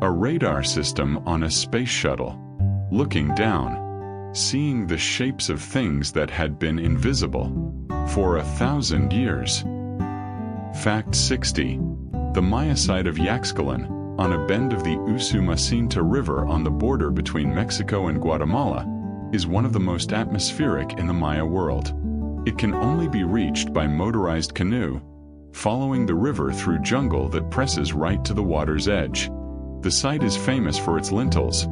A radar system on a space shuttle, looking down, seeing the shapes of things that had been invisible for 1,000 years. Fact 60. The Maya site of Yaxcalan, on a bend of the Usumacinta River on the border between Mexico and Guatemala, is one of the most atmospheric in the Maya world. It can only be reached by motorized canoe, following the river through jungle that presses right to the water's edge. The site is famous for its lintels,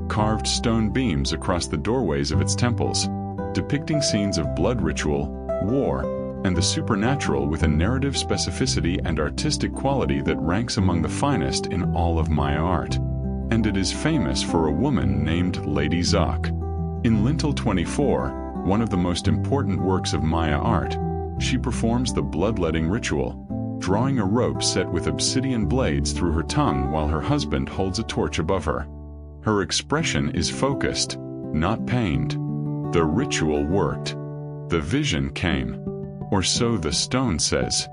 carved stone beams across the doorways of its temples, depicting scenes of blood ritual, war, and the supernatural with a narrative specificity and artistic quality that ranks among the finest in all of Maya art. And it is famous for a woman named Lady Zak. In Lintel 24, one of the most important works of Maya art, she performs the bloodletting ritual, drawing a rope set with obsidian blades through her tongue while her husband holds a torch above her. Her expression is focused, not pained. The ritual worked. The vision came. Or so the stone says.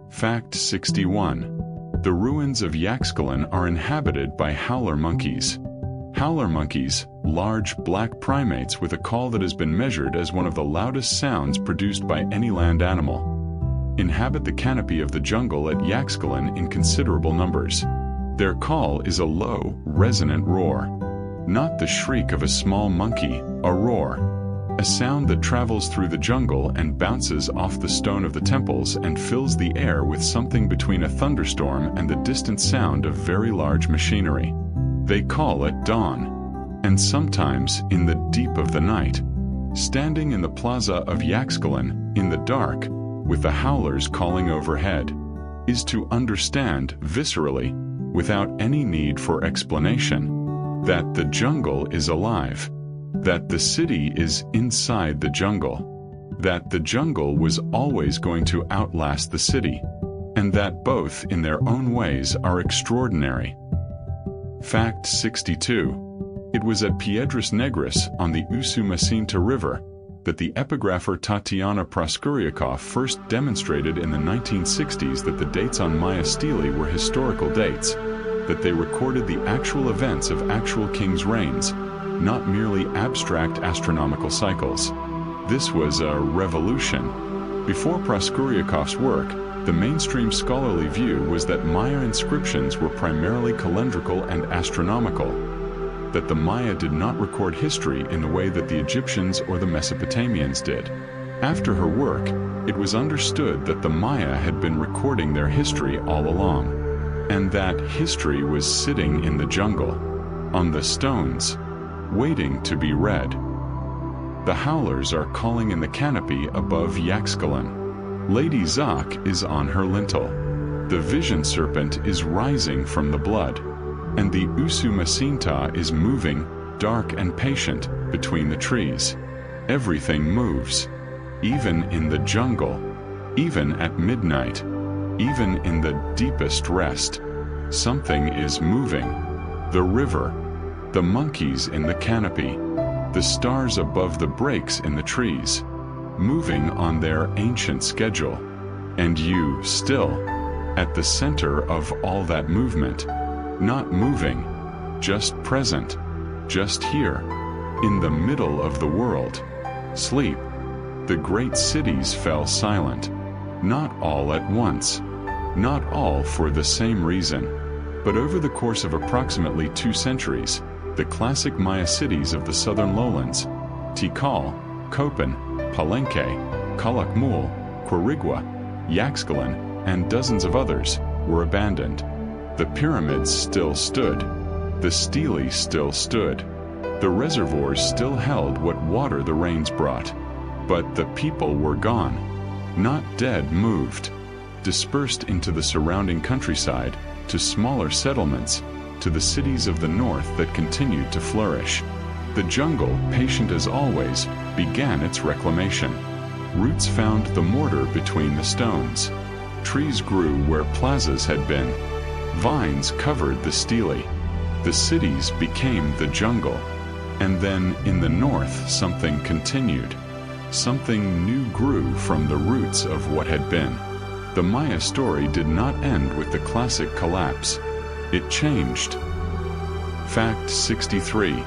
Fact 61. The ruins of Yaxchilan are inhabited by howler monkeys. Howler monkeys, large black primates with a call that has been measured as one of the loudest sounds produced by any land animal, inhabit the canopy of the jungle at Yaxchilan in considerable numbers. Their call is a low, resonant roar. Not the shriek of a small monkey, a roar. A sound that travels through the jungle and bounces off the stone of the temples and fills the air with something between a thunderstorm and the distant sound of very large machinery. They call it dawn. And sometimes, in the deep of the night, standing in the plaza of Yaxchilan, in the dark, with the howlers calling overhead, is to understand viscerally, without any need for explanation, that the jungle is alive. That the city is inside the jungle, that the jungle was always going to outlast the city, and that both in their own ways are extraordinary. Fact 62. It was at Piedras Negras on the Usumacinta River that the epigrapher Tatiana Proskuryakov first demonstrated in the 1960s that the dates on Maya stelae were historical dates, that they recorded the actual events of actual kings' reigns, not merely abstract astronomical cycles. This was a revolution. Before Proskuryakov's work, the mainstream scholarly view was that Maya inscriptions were primarily calendrical and astronomical, that the Maya did not record history in the way that the Egyptians or the Mesopotamians did. After her work, it was understood that the Maya had been recording their history all along, and that history was sitting in the jungle, on the stones, waiting to be read. The howlers are calling in the canopy above Yaxchilan. Lady Zak is on her lintel. The vision serpent is rising from the blood, and the Usumacinta is moving, dark and patient, between the trees. Everything moves. Even in the jungle, even at midnight, even in the deepest rest, something is moving. The river, the monkeys in the canopy, the stars above the breaks in the trees, moving on their ancient schedule, and you still, at the center of all that movement, not moving, just present, just here, in the middle of the world. Sleep. The great cities fell silent, not all at once, not all for the same reason, but over the course of approximately 2 centuries, the classic Maya cities of the southern lowlands, Tikal, Copan, Palenque, Calakmul, Quirigua, Yaxchilan, and dozens of others, were abandoned. The pyramids still stood. The stelae still stood. The reservoirs still held what water the rains brought. But the people were gone. Not dead, moved, dispersed into the surrounding countryside, to smaller settlements, to the cities of the north that continued to flourish. The jungle, patient as always, began its reclamation. Roots found the mortar between the stones. Trees grew where plazas had been. Vines covered the stelae. The cities became the jungle. And then, in the north, something continued. Something new grew from the roots of what had been. The Maya story did not end with the classic collapse. It changed. Fact 63.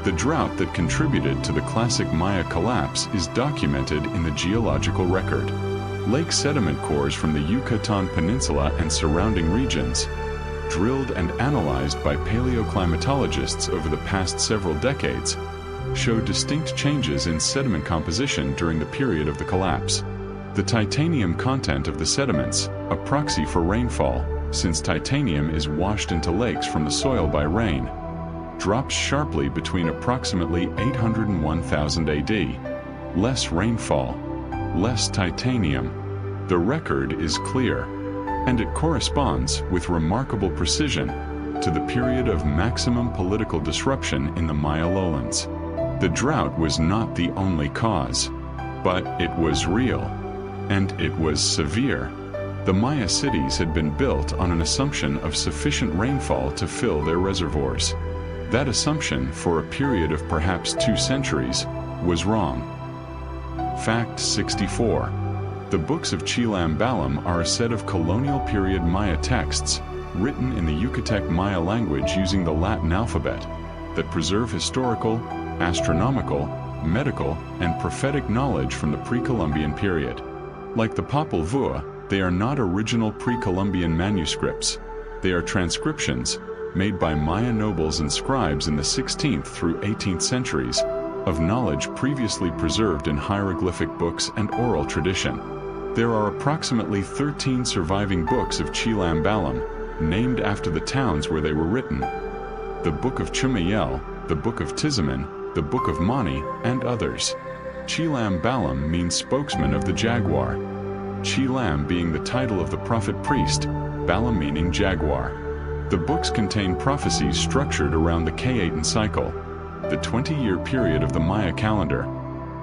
The drought that contributed to the classic Maya collapse is documented in the geological record. Lake sediment cores from the Yucatan Peninsula and surrounding regions, drilled and analyzed by paleoclimatologists over the past several decades, show distinct changes in sediment composition during the period of the collapse. The titanium content of the sediments, a proxy for rainfall, since titanium is washed into lakes from the soil by rain, drops sharply between approximately 800 and 1000 AD. Less rainfall, less titanium. The record is clear, and it corresponds with remarkable precision to the period of maximum political disruption in the Maya lowlands. The drought was not the only cause, but it was real, and it was severe. The Maya cities had been built on an assumption of sufficient rainfall to fill their reservoirs. That assumption, for a period of perhaps 2 centuries, was wrong. Fact 64. The books of Chilam Balam are a set of colonial period Maya texts written in the Yucatec Maya language using the Latin alphabet that preserve historical, astronomical, medical, and prophetic knowledge from the pre-Columbian period. Like the Popol Vuh, they are not original pre-Columbian manuscripts. They are transcriptions made by Maya nobles and scribes in the 16th through 18th centuries of knowledge previously preserved in hieroglyphic books and oral tradition. There are approximately 13 surviving books of Chilam Balam, named after the towns where they were written: the Book of Chumayel, the Book of Tizimin, the Book of Mani, and others. Chilam Balam means spokesman of the jaguar, Chilam being the title of the prophet priest, Balam meaning jaguar. The books contain prophecies structured around the Kayatan cycle, the 20-year period of the Maya calendar,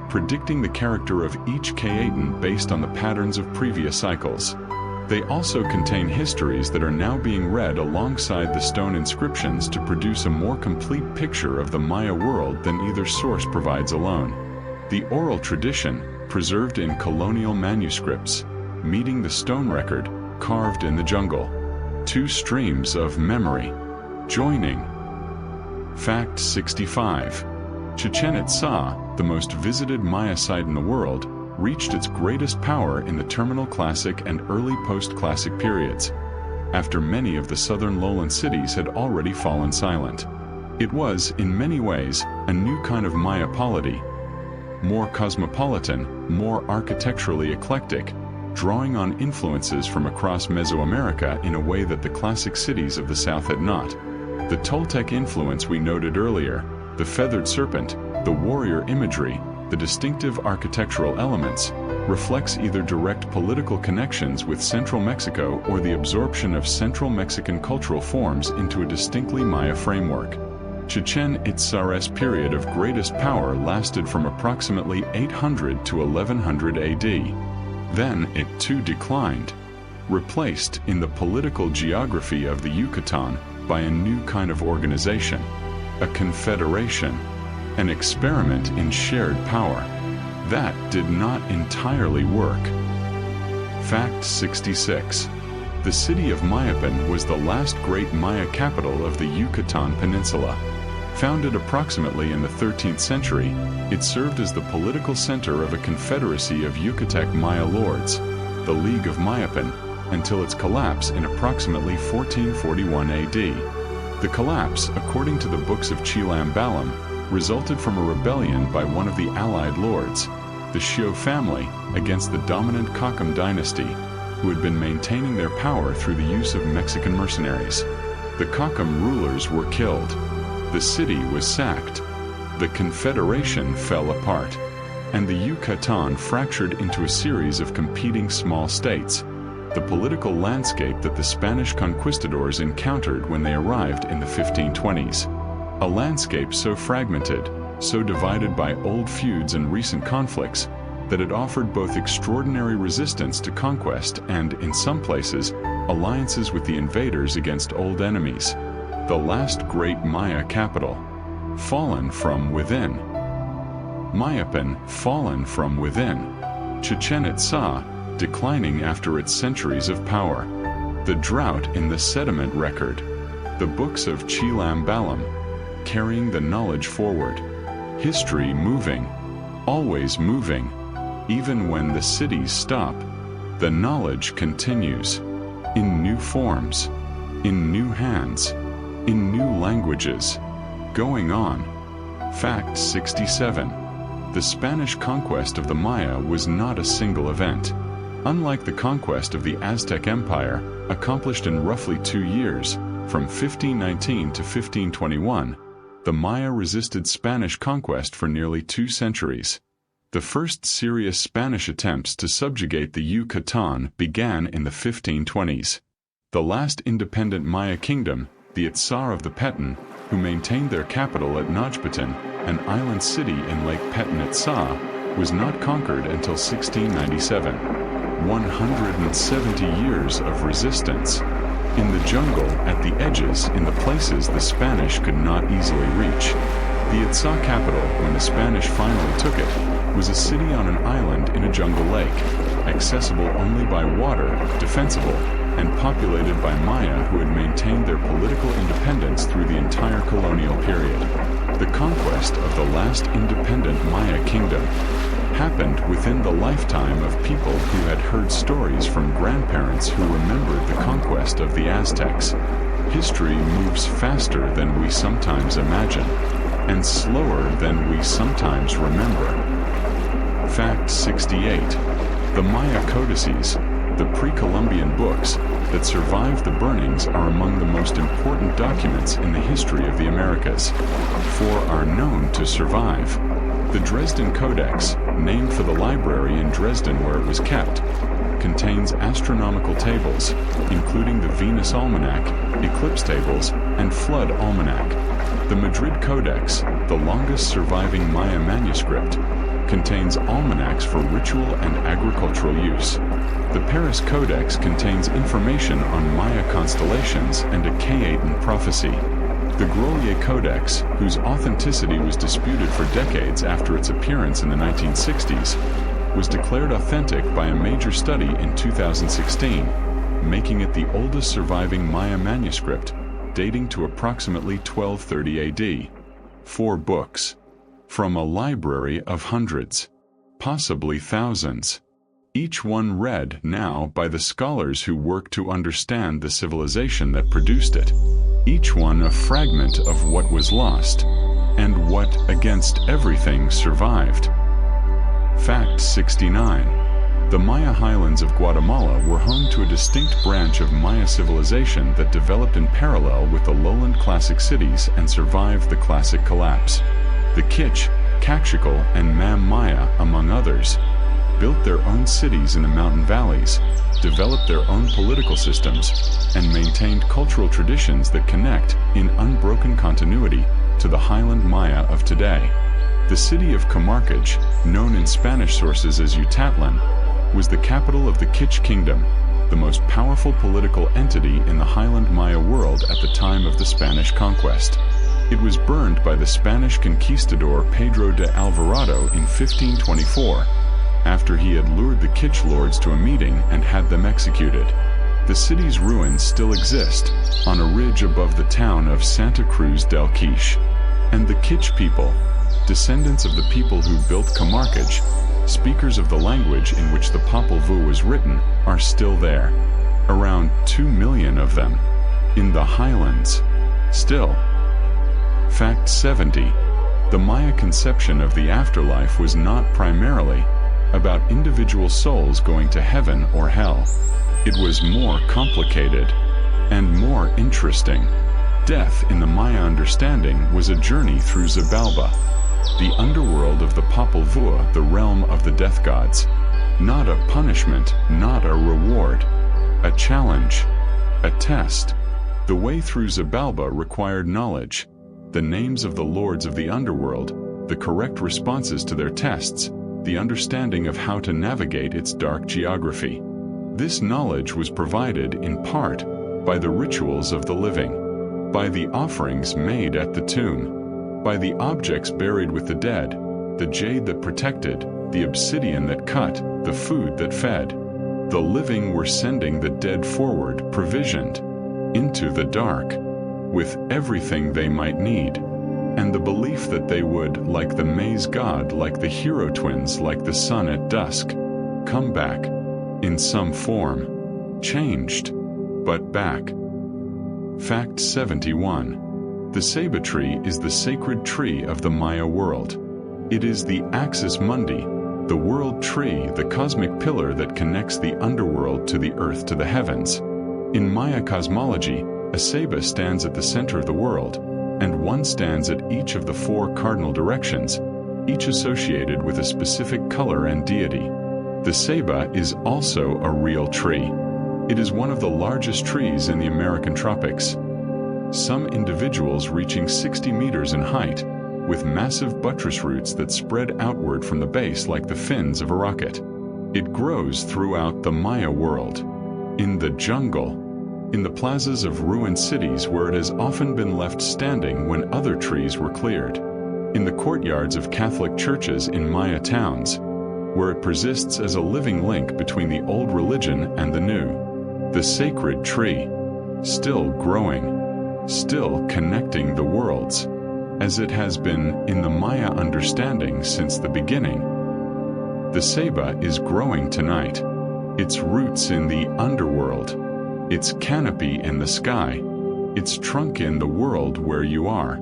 predicting the character of each Kayatan based on the patterns of previous cycles. They also contain histories that are now being read alongside the stone inscriptions to produce a more complete picture of the Maya world than either source provides alone. The oral tradition, preserved in colonial manuscripts, meeting the stone record, carved in the jungle. Two streams of memory joining. Fact 65. Chichen Itza, the most visited Maya site in the world, reached its greatest power in the terminal classic and early post-classic periods, after many of the southern lowland cities had already fallen silent. It was, in many ways, a new kind of Maya polity, more cosmopolitan, more architecturally eclectic, drawing on influences from across Mesoamerica in a way that the classic cities of the South had not. The Toltec influence we noted earlier, the feathered serpent, the warrior imagery, the distinctive architectural elements, reflects either direct political connections with Central Mexico or the absorption of Central Mexican cultural forms into a distinctly Maya framework. Chichen Itza's period of greatest power lasted from approximately 800 to 1100 AD. Then it too declined, replaced in the political geography of the Yucatan by a new kind of organization, a confederation, an experiment in shared power. That did not entirely work. Fact 66. The city of Mayapan was the last great Maya capital of the Yucatan Peninsula. Founded approximately in the 13th century, it served as the political center of a confederacy of Yucatec Maya lords, the League of Mayapan, until its collapse in approximately 1441 AD. The collapse, according to the books of Chilam Balam, resulted from a rebellion by one of the allied lords, the Xio family, against the dominant Kakam dynasty, who had been maintaining their power through the use of Mexican mercenaries. The Kakam rulers were killed. The city was sacked. The confederation fell apart, and the Yucatan fractured into a series of competing small states, the political landscape that the Spanish conquistadors encountered when they arrived in the 1520s. A landscape so fragmented, so divided by old feuds and recent conflicts, that it offered both extraordinary resistance to conquest and, in some places, alliances with the invaders against old enemies. The last great Maya capital, fallen from within. Mayapan, fallen from within. Chichen Itza, declining after its centuries of power. The drought in the sediment record. The books of Chilam Balam, carrying the knowledge forward. History moving, always moving. Even when the cities stop, the knowledge continues, in new forms, in new hands, in new languages, going on. Fact 67. The Spanish conquest of the Maya was not a single event. Unlike the conquest of the Aztec Empire, accomplished in roughly 2 years, from 1519 to 1521, the Maya resisted Spanish conquest for nearly 2 centuries. The first serious Spanish attempts to subjugate the Yucatan began in the 1520s. The last independent Maya kingdom, the Itzar of the Petén, who maintained their capital at Najpatan, an island city in Lake Petén Itzá, was not conquered until 1697. 170 years of resistance. In the jungle, at the edges, in the places the Spanish could not easily reach. The Itzá capital, when the Spanish finally took it, was a city on an island in a jungle lake, accessible only by water, defensible, and populated by Maya who had maintained their political independence through the entire colonial period. The conquest of the last independent Maya kingdom happened within the lifetime of people who had heard stories from grandparents who remembered the conquest of the Aztecs. History moves faster than we sometimes imagine, and slower than we sometimes remember. Fact 68. The Maya codices, the pre-Columbian books that survived the burnings, are among the most important documents in the history of the Americas. Four are known to survive. The Dresden Codex, named for the library in Dresden where it was kept, contains astronomical tables, including the Venus Almanac, eclipse tables, and flood almanac. The Madrid Codex, the longest surviving Maya manuscript, contains almanacs for ritual and agricultural use. The Paris Codex contains information on Maya constellations and a Cayetan prophecy. The Grolier Codex, whose authenticity was disputed for decades after its appearance in the 1960s, was declared authentic by a major study in 2016, making it the oldest surviving Maya manuscript, dating to approximately 1230 AD. 4 books. From a library of hundreds, possibly thousands. Each one read now by the scholars who worked to understand the civilization that produced it. Each one a fragment of what was lost, and what, against everything, survived. Fact 69. The Maya highlands of Guatemala were home to a distinct branch of Maya civilization that developed in parallel with the lowland classic cities and survived the classic collapse. The Kitch, Caxical, and Mam Maya, among others, built their own cities in the mountain valleys, developed their own political systems, and maintained cultural traditions that connect, in unbroken continuity, to the highland Maya of today. The city of Camarcage, known in Spanish sources as Utatlan, was the capital of the Kitch Kingdom, the most powerful political entity in the highland Maya world at the time of the Spanish conquest. It was burned by the Spanish conquistador Pedro de Alvarado in 1524, after he had lured the Kitch lords to a meeting and had them executed. The city's ruins still exist, on a ridge above the town of Santa Cruz del Quiche. And the Kitch people, descendants of the people who built Camarcage, speakers of the language in which the Popol Vuh was written, are still there. Around 2 million of them. In the highlands. Still. Fact 70. The Maya conception of the afterlife was not primarily about individual souls going to heaven or hell. It was more complicated and more interesting. Death in the Maya understanding was a journey through Xibalba, the underworld of the Popol Vuh, the realm of the death gods. Not a punishment, not a reward. A challenge. A test. The way through Xibalba required knowledge, the names of the lords of the underworld, the correct responses to their tests, the understanding of how to navigate its dark geography. This knowledge was provided, in part, by the rituals of the living, by the offerings made at the tomb, by the objects buried with the dead, the jade that protected, the obsidian that cut, the food that fed. The living were sending the dead forward, provisioned, into the dark, with everything they might need, and the belief that they would, like the maize god, like the hero twins, like the sun at dusk, come back, in some form, changed, but back. Fact 71. The ceiba tree is the sacred tree of the Maya world. It is the axis mundi, the world tree, the cosmic pillar that connects the underworld to the earth to the heavens. In Maya cosmology, a ceiba stands at the center of the world, and one stands at each of the 4 cardinal directions, each associated with a specific color and deity. The ceiba is also a real tree. It is one of the largest trees in the American tropics. Some individuals reaching 60 meters in height, with massive buttress roots that spread outward from the base like the fins of a rocket. It grows throughout the Maya world. In the jungle, in the plazas of ruined cities where it has often been left standing when other trees were cleared. in the courtyards of Catholic churches in Maya towns, where it persists as a living link between the old religion and the new. The sacred tree, still growing, still connecting the worlds, as it has been in the Maya understanding since the beginning. The ceiba is growing tonight, its roots in the underworld, its canopy in the sky, its trunk in the world where you are,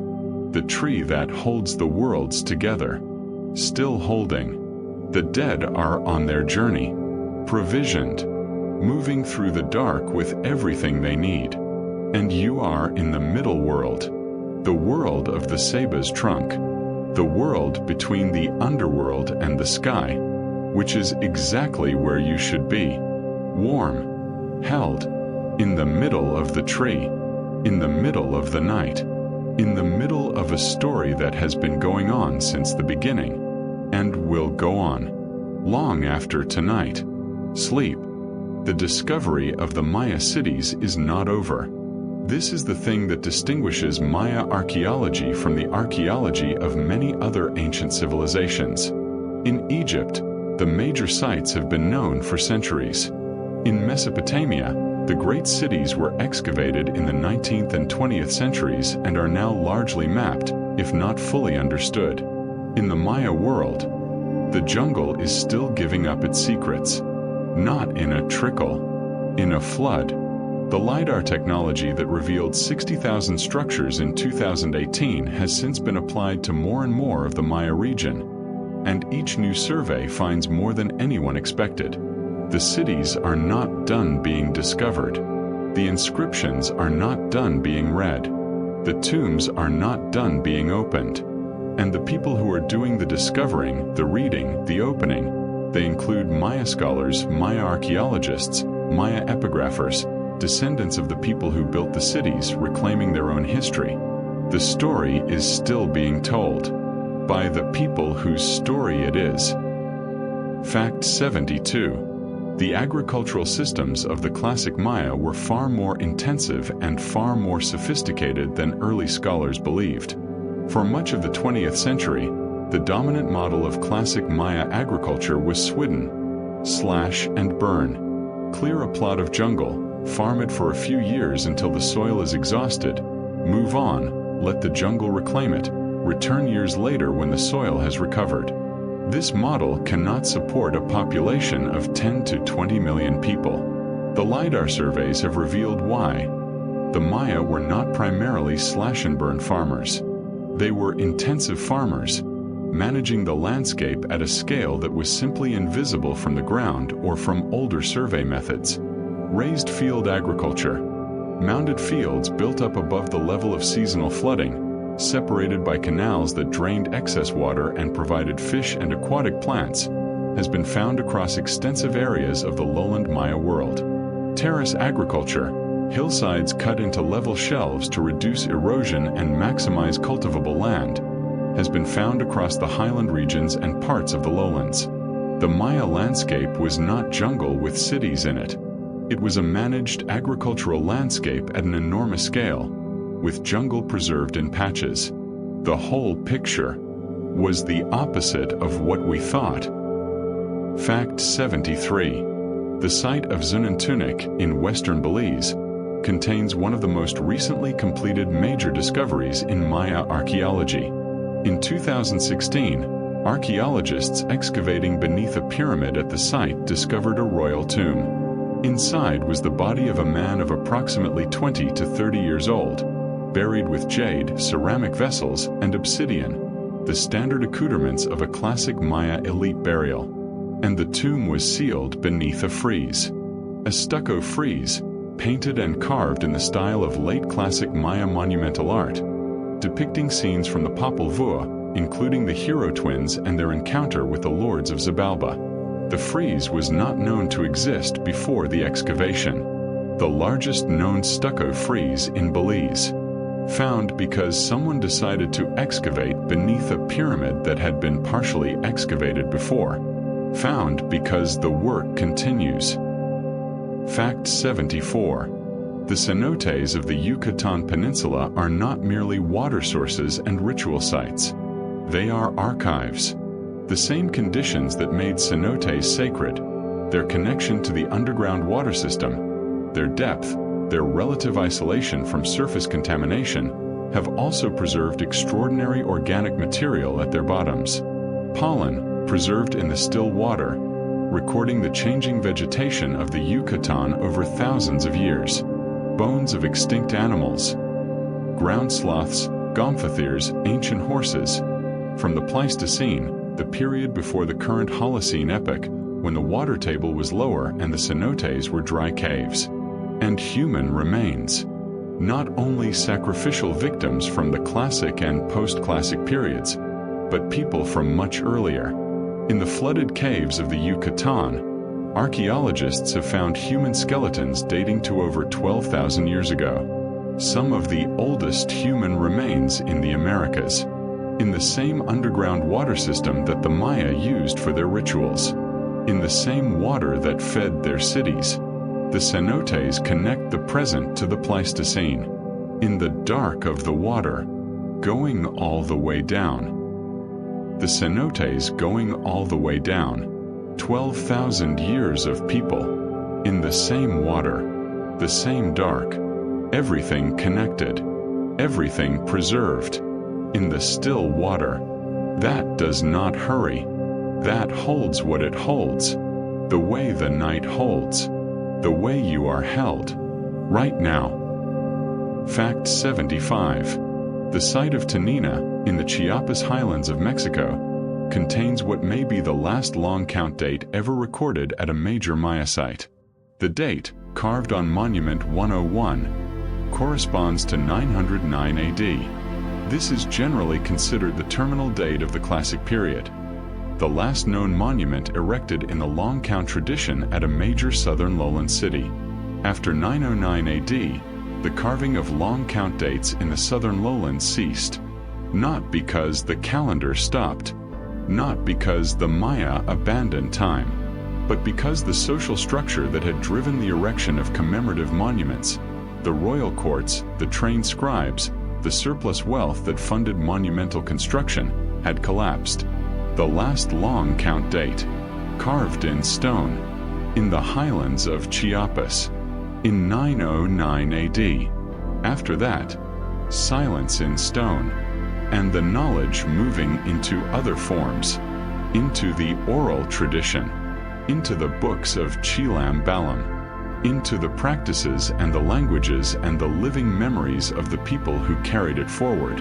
the tree that holds the worlds together, still holding. The dead are on their journey, provisioned, moving through the dark with everything they need. And you are in the middle world, the world of the ceiba's trunk, the world between the underworld and the sky, which is exactly where you should be, warm, held, in the middle of the tree, in the middle of the night, in the middle of a story that has been going on since the beginning, and will go on, long after tonight. Sleep. The discovery of the Maya cities is not over. This is the thing that distinguishes Maya archaeology from the archaeology of many other ancient civilizations. In Egypt, the major sites have been known for centuries. In Mesopotamia, the great cities were excavated in the 19th and 20th centuries and are now largely mapped, if not fully understood. In the Maya world, the jungle is still giving up its secrets. Not in a trickle, in a flood. The LiDAR technology that revealed 60,000 structures in 2018 has since been applied to more and more of the Maya region, and each new survey finds more than anyone expected. The cities are not done being discovered. The inscriptions are not done being read. The tombs are not done being opened. And the people who are doing the discovering, the reading, the opening, they include Maya scholars, Maya archaeologists, Maya epigraphers, descendants of the people who built the cities, reclaiming their own history. The story is still being told by the people whose story it is. Fact 72. The agricultural systems of the classic Maya were far more intensive and far more sophisticated than early scholars believed. For much of the 20th century, the dominant model of classic Maya agriculture was swidden, slash and burn. Clear a plot of jungle, farm it for a few years until the soil is exhausted, move on, let the jungle reclaim it, return years later when the soil has recovered. This model cannot support a population of 10 to 20 million people. The LiDAR surveys have revealed why. The Maya were not primarily slash and burn farmers. They were intensive farmers, managing the landscape at a scale that was simply invisible from the ground or from older survey methods. Raised field agriculture. Mounded fields built up above the level of seasonal flooding, separated by canals that drained excess water and provided fish and aquatic plants, has been found across extensive areas of the lowland Maya world. Terrace agriculture. Hillsides cut into level shelves to reduce erosion and maximize cultivable land, has been found across the highland regions and parts of the lowlands. The Maya landscape was not jungle with cities in it. It was a managed agricultural landscape at an enormous scale, with jungle preserved in patches. The whole picture was the opposite of what we thought. Fact 73. The site of Zunantunik in western Belize contains one of the most recently completed major discoveries in Maya archaeology. In 2016, archaeologists excavating beneath a pyramid at the site discovered a royal tomb. Inside was the body of a man of approximately 20 to 30 years old, buried with jade, ceramic vessels, and obsidian, the standard accoutrements of a classic Maya elite burial. And the tomb was sealed beneath a frieze. A stucco frieze, painted and carved in the style of late classic Maya monumental art, depicting scenes from the Popol Vuh, including the hero twins and their encounter with the lords of Xibalba. The frieze was not known to exist before the excavation. The largest known stucco frieze in Belize. Found because someone decided to excavate beneath a pyramid that had been partially excavated before. Found because the work continues. Fact 74. The cenotes of the Yucatan Peninsula are not merely water sources and ritual sites. They are archives. The same conditions that made cenotes sacred, their connection to the underground water system, their depth, their relative isolation from surface contamination, have also preserved extraordinary organic material at their bottoms. Pollen, preserved in the still water, recording the changing vegetation of the Yucatan over thousands of years. Bones of extinct animals, ground sloths, gomphotheres, ancient horses. From the Pleistocene, the period before the current Holocene epoch, when the water table was lower and the cenotes were dry caves. And human remains. Not only sacrificial victims from the classic and post-classic periods, but people from much earlier. In the flooded caves of the Yucatan, archaeologists have found human skeletons dating to over 12,000 years ago. Some of the oldest human remains in the Americas, in the same underground water system that the Maya used for their rituals, in the same water that fed their cities. The cenotes connect the present to the Pleistocene, in the dark of the water, going all the way down. The cenotes going all the way down, 12,000 years of people, in the same water, the same dark, everything connected, everything preserved, in the still water. That does not hurry. That holds what it holds, the way the night holds, the way you are held, right now. Fact 75. The site of Tanina, in the Chiapas highlands of Mexico, contains what may be the last long count date ever recorded at a major Maya site. The date, carved on Monument 101, corresponds to 909 AD. This is generally considered the terminal date of the Classic period, the last known monument erected in the long count tradition at a major southern lowland city. After 909 AD, the carving of long count dates in the southern lowlands ceased, not because the calendar stopped, not because the Maya abandoned time, but because the social structure that had driven the erection of commemorative monuments, the royal courts, the trained scribes, the surplus wealth that funded monumental construction, had collapsed. The last long count date, carved in stone, in the highlands of Chiapas, in 909 AD. After that, silence in stone, and the knowledge moving into other forms, into the oral tradition, into the books of Chilam Balam, into the practices and the languages and the living memories of the people who carried it forward.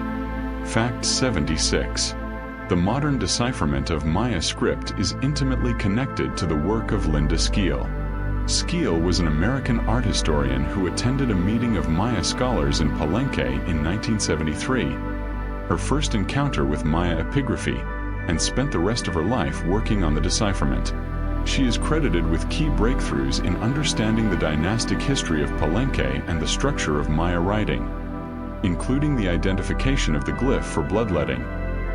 Fact 76. The modern decipherment of Maya script is intimately connected to the work of Linda Skeel. Skeel was an American art historian who attended a meeting of Maya scholars in Palenque in 1973, her first encounter with Maya epigraphy, and spent the rest of her life working on the decipherment. She is credited with key breakthroughs in understanding the dynastic history of Palenque and the structure of Maya writing, including the identification of the glyph for bloodletting,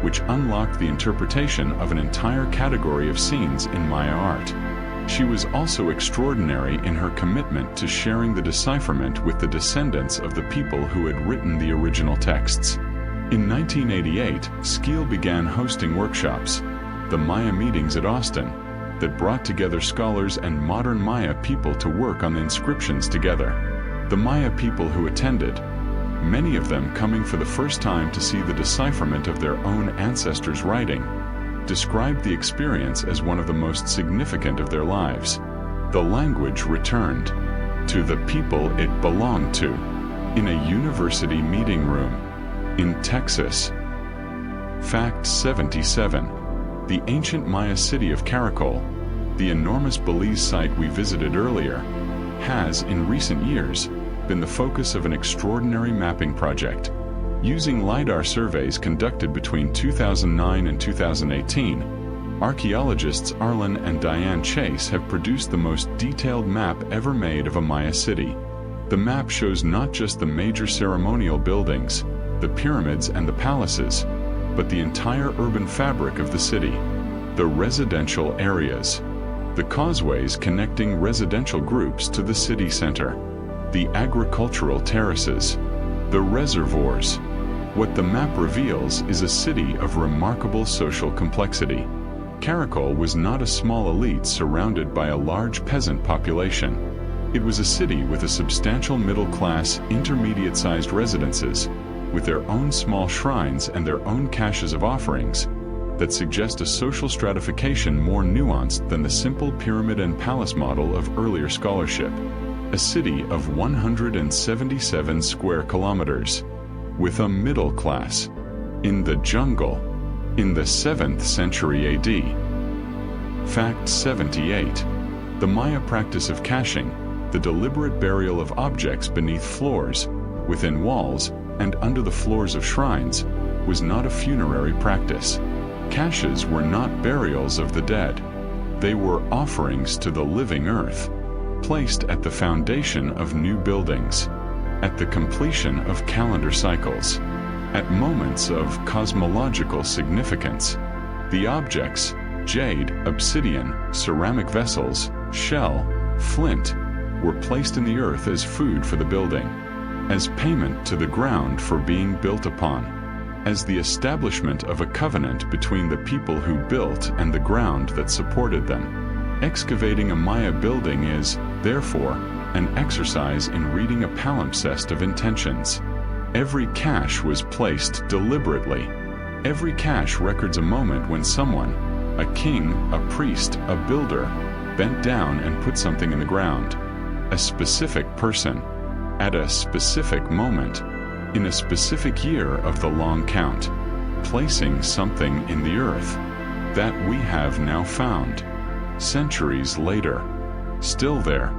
which unlocked the interpretation of an entire category of scenes in Maya art. She was also extraordinary in her commitment to sharing the decipherment with the descendants of the people who had written the original texts. In 1988, Skeel began hosting workshops, the Maya Meetings at Austin, that brought together scholars and modern Maya people to work on the inscriptions together. The Maya people who attended, many of them coming for the first time to see the decipherment of their own ancestors' writing, described the experience as one of the most significant of their lives. The language returned to the people it belonged to, in a university meeting room in Texas. Fact 77. The ancient Maya city of Caracol, the enormous Belize site we visited earlier, has, in recent years, been the focus of an extraordinary mapping project. Using LiDAR surveys conducted between 2009 and 2018, archaeologists Arlen and Diane Chase have produced the most detailed map ever made of a Maya city. The map shows not just the major ceremonial buildings, the pyramids and the palaces, but the entire urban fabric of the city, the residential areas, the causeways connecting residential groups to the city center, the agricultural terraces, the reservoirs, What the map reveals is a city of remarkable social complexity. Karakol was not a small elite surrounded by a large peasant population. It was a city with a substantial middle-class, intermediate-sized residences, with their own small shrines and their own caches of offerings, that suggest a social stratification more nuanced than the simple pyramid and palace model of earlier scholarship. A city of 177 square kilometers, with a middle class, in the jungle, in the 7th century AD. Fact 78. The Maya practice of caching, the deliberate burial of objects beneath floors, within walls, and under the floors of shrines, was not a funerary practice. Caches were not burials of the dead. They were offerings to the living earth, placed at the foundation of new buildings, at the completion of calendar cycles, at moments of cosmological significance. The objects, jade, obsidian, ceramic vessels, shell, flint, were placed in the earth as food for the building, as payment to the ground for being built upon, as the establishment of a covenant between the people who built and the ground that supported them. Excavating a Maya building is, therefore, an exercise in reading a palimpsest of intentions. Every cache was placed deliberately. Every cache records a moment when someone, a king, a priest, a builder, bent down and put something in the ground. A specific person, at a specific moment, in a specific year of the long count, placing something in the earth that we have now found, centuries later, still there.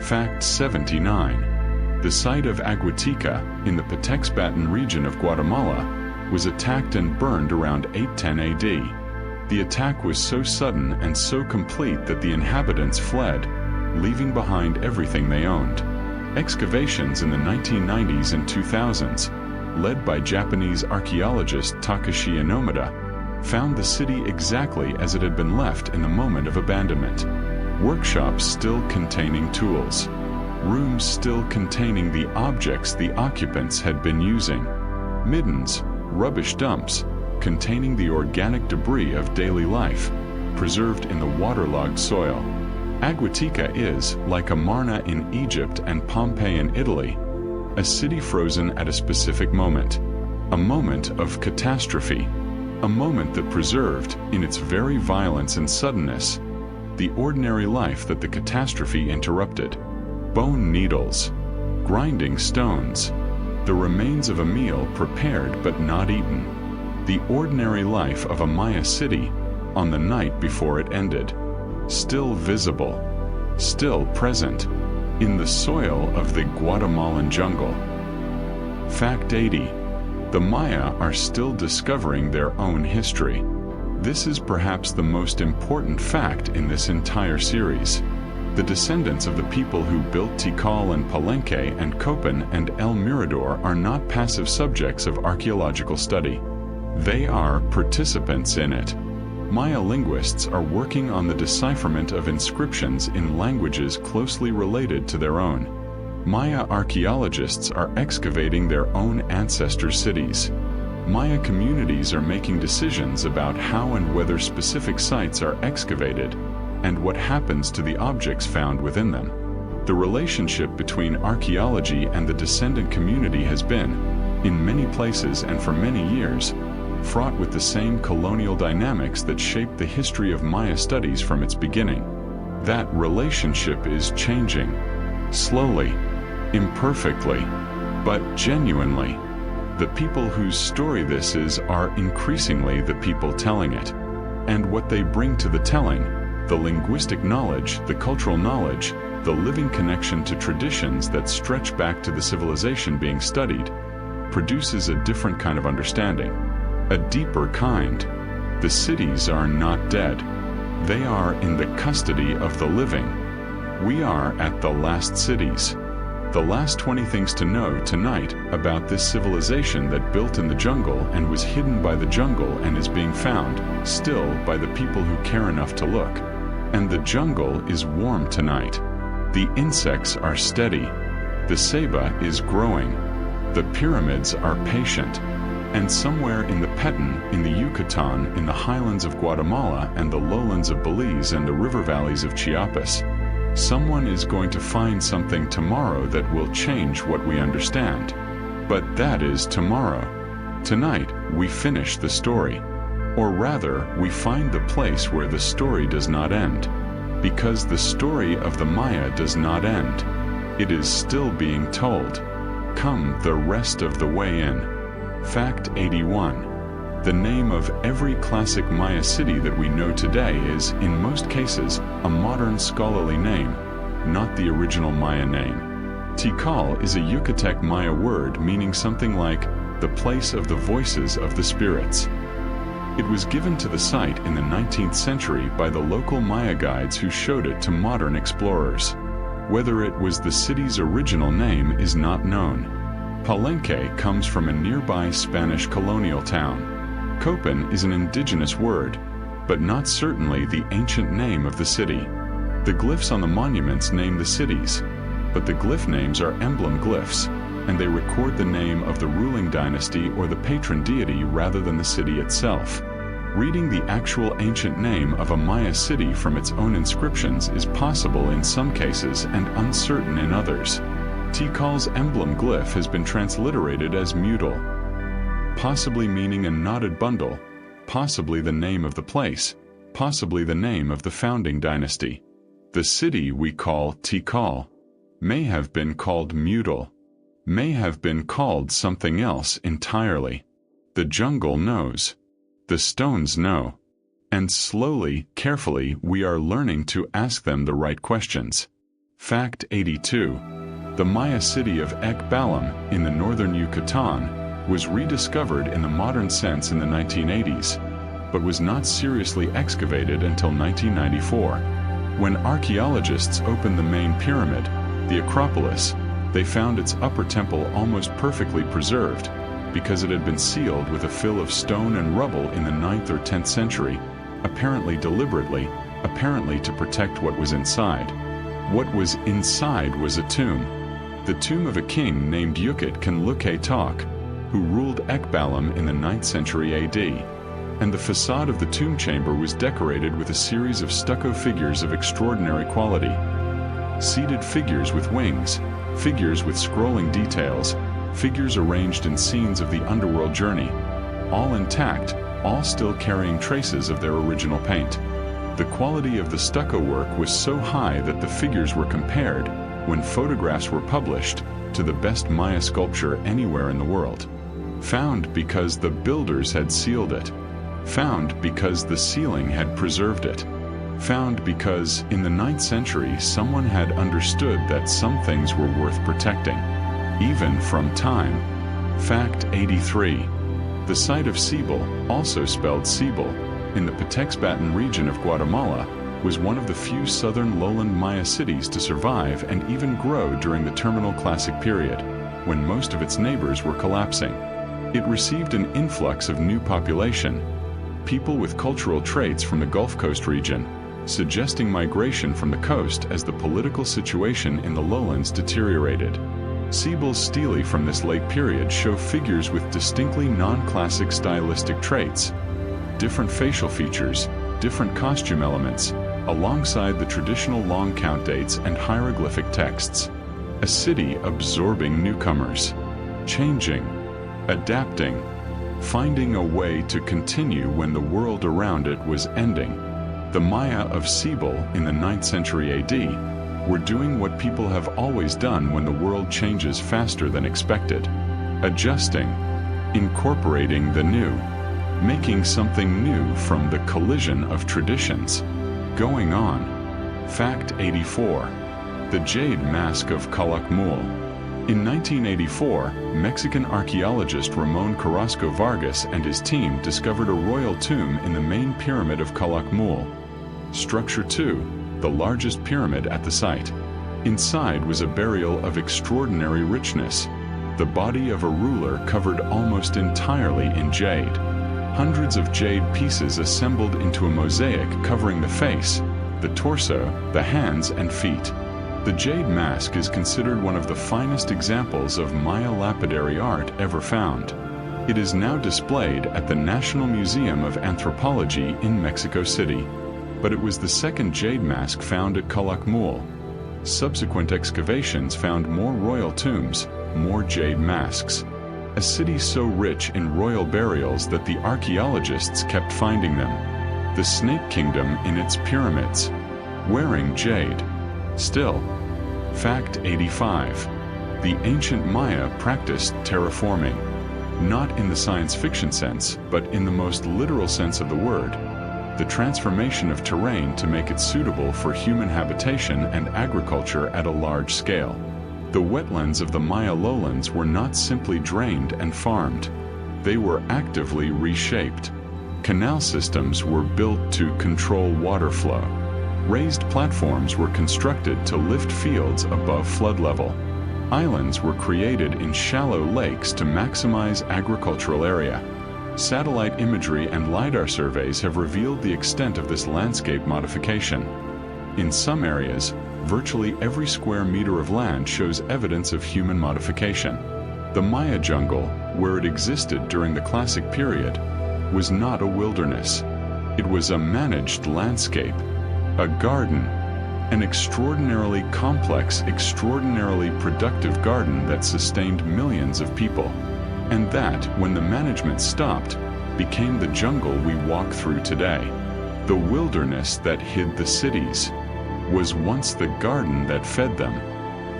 Fact 79. The site of Aguatica, in the Petexbatan region of Guatemala, was attacked and burned around 810 AD. The attack was so sudden and so complete that the inhabitants fled, leaving behind everything they owned. Excavations in the 1990s and 2000s, led by Japanese archaeologist Takashi Inomata, found the city exactly as it had been left in the moment of abandonment. Workshops still containing tools, rooms still containing the objects the occupants had been using, middens, rubbish dumps containing the organic debris of daily life, preserved in the waterlogged soil. Aguatica is, like Amarna in Egypt and Pompeii in Italy, a city frozen at a specific moment, a moment of catastrophe, a moment that preserved, in its very violence and suddenness, the ordinary life that the catastrophe interrupted. Bone needles, grinding stones, the remains of a meal prepared but not eaten, the ordinary life of a Maya city on the night before it ended, still visible, still present, in the soil of the Guatemalan jungle. Fact 80. The Maya are still discovering their own history. This is perhaps the most important fact in this entire series. The descendants of the people who built Tikal and Palenque and Copan and El Mirador are not passive subjects of archaeological study. They are participants in it. Maya linguists are working on the decipherment of inscriptions in languages closely related to their own. Maya archaeologists are excavating their own ancestor cities. Maya communities are making decisions about how and whether specific sites are excavated, and what happens to the objects found within them. The relationship between archaeology and the descendant community has been, in many places and for many years, fraught with the same colonial dynamics that shaped the history of Maya studies from its beginning. That relationship is changing, slowly, imperfectly, but genuinely. The people whose story this is are increasingly the people telling it. And what they bring to the telling, the linguistic knowledge, the cultural knowledge, the living connection to traditions that stretch back to the civilization being studied, produces a different kind of understanding. A deeper kind. The cities are not dead. They are in the custody of the living. We are at the last cities. The last 20 things to know tonight about this civilization that built in the jungle and was hidden by the jungle and is being found, still, by the people who care enough to look. And the jungle is warm tonight. The insects are steady. The ceiba is growing. The pyramids are patient. And somewhere in the Petén, in the Yucatan, in the highlands of Guatemala, and the lowlands of Belize and the river valleys of Chiapas, someone is going to find something tomorrow that will change what we understand. But that is tomorrow. Tonight, we finish the story. Or rather, we find the place where the story does not end. Because the story of the Maya does not end. It is still being told. Come the rest of the way in. Fact 81. The name of every classic Maya city that we know today is, in most cases, a modern scholarly name, not the original Maya name. Tikal is a Yucatec Maya word meaning something like the place of the voices of the spirits. It was given to the site in the 19th century by the local Maya guides who showed it to modern explorers. Whether it was the city's original name is not known. Palenque comes from a nearby Spanish colonial town. Copan is an indigenous word, but not certainly the ancient name of the city. The glyphs on the monuments name the cities, but the glyph names are emblem glyphs, and they record the name of the ruling dynasty or the patron deity rather than the city itself. Reading the actual ancient name of a Maya city from its own inscriptions is possible in some cases and uncertain in others. Tikal's emblem glyph has been transliterated as Mutal, possibly meaning a knotted bundle, possibly the name of the place, possibly the name of the founding dynasty. The city we call Tikal may have been called Mutal, may have been called something else entirely. The jungle knows. The stones know. And slowly, carefully, we are learning to ask them the right questions. Fact 82. The Maya city of Ekbalam, in the northern Yucatan, was rediscovered in the modern sense in the 1980s, but was not seriously excavated until 1994. When archaeologists opened the main pyramid, the Acropolis, they found its upper temple almost perfectly preserved, because it had been sealed with a fill of stone and rubble in the 9th or 10th century, apparently deliberately, apparently to protect what was inside. What was inside was a tomb. The tomb of a king named Yucat Kanluke Tak, who ruled Ekbalam in the 9th century AD, and the facade of the tomb chamber was decorated with a series of stucco figures of extraordinary quality. Seated figures with wings, figures with scrolling details, figures arranged in scenes of the underworld journey, all intact, all still carrying traces of their original paint. The quality of the stucco work was so high that the figures were compared, when photographs were published, to the best Maya sculpture anywhere in the world. Found because the builders had sealed it. Found because the sealing had preserved it. Found because, in the 9th century, someone had understood that some things were worth protecting, even from time. Fact 83. The site of Cibol, also spelled Cibol, in the Petexbatan region of Guatemala, was one of the few southern lowland Maya cities to survive and even grow during the Terminal Classic period, when most of its neighbors were collapsing. It received an influx of new population, people with cultural traits from the Gulf Coast region, suggesting migration from the coast as the political situation in the lowlands deteriorated. Cibol's stelae from this late period show figures with distinctly non-classic stylistic traits, different facial features, different costume elements, alongside the traditional long count dates and hieroglyphic texts. A city absorbing newcomers, changing, adapting, finding a way to continue when the world around it was ending. The Maya of Cibol in the 9th century AD were doing what people have always done when the world changes faster than expected: adjusting, incorporating the new, making something new from the collision of traditions. Going on. Fact 84. The Jade Mask of Calakmul. In 1984, Mexican archaeologist Ramon Carrasco Vargas and his team discovered a royal tomb in the main pyramid of Calakmul. Structure 2, the largest pyramid at the site. Inside was a burial of extraordinary richness, the body of a ruler covered almost entirely in jade. Hundreds of jade pieces assembled into a mosaic covering the face, the torso, the hands and feet. The jade mask is considered one of the finest examples of Maya lapidary art ever found. It is now displayed at the National Museum of Anthropology in Mexico City. But it was the second jade mask found at Calakmul. Subsequent excavations found more royal tombs, more jade masks. A city so rich in royal burials that the archaeologists kept finding them. The Snake Kingdom in its pyramids, wearing jade. Still. Fact 85. The ancient Maya practiced terraforming. Not in the science fiction sense, but in the most literal sense of the word. The transformation of terrain to make it suitable for human habitation and agriculture at a large scale. The wetlands of the Maya lowlands were not simply drained and farmed. They were actively reshaped. Canal systems were built to control water flow. Raised platforms were constructed to lift fields above flood level. Islands were created in shallow lakes to maximize agricultural area. Satellite imagery and LiDAR surveys have revealed the extent of this landscape modification. In some areas, virtually every square meter of land shows evidence of human modification. The Maya jungle, where it existed during the Classic period, was not a wilderness. It was a managed landscape. A garden, an extraordinarily complex, extraordinarily productive garden that sustained millions of people. And that, when the management stopped, became the jungle we walk through today. The wilderness that hid the cities was once the garden that fed them.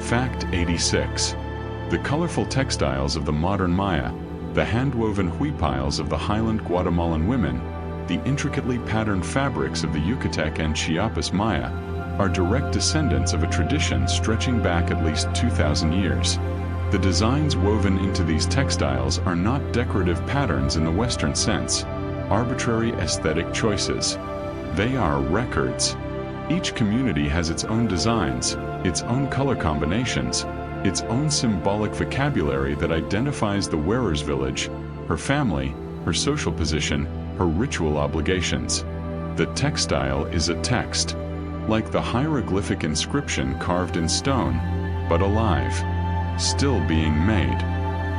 Fact 86. The colorful textiles of the modern Maya, the hand-woven huipiles of the highland Guatemalan women, the intricately patterned fabrics of the Yucatec and Chiapas Maya are direct descendants of a tradition stretching back at least 2,000 years. The designs woven into these textiles are not decorative patterns in the Western sense, arbitrary aesthetic choices. They are records. Each community has its own designs, its own color combinations, its own symbolic vocabulary that identifies the wearer's village, her family, her social position, her ritual obligations. The textile is a text, like the hieroglyphic inscription carved in stone, but alive, still being made,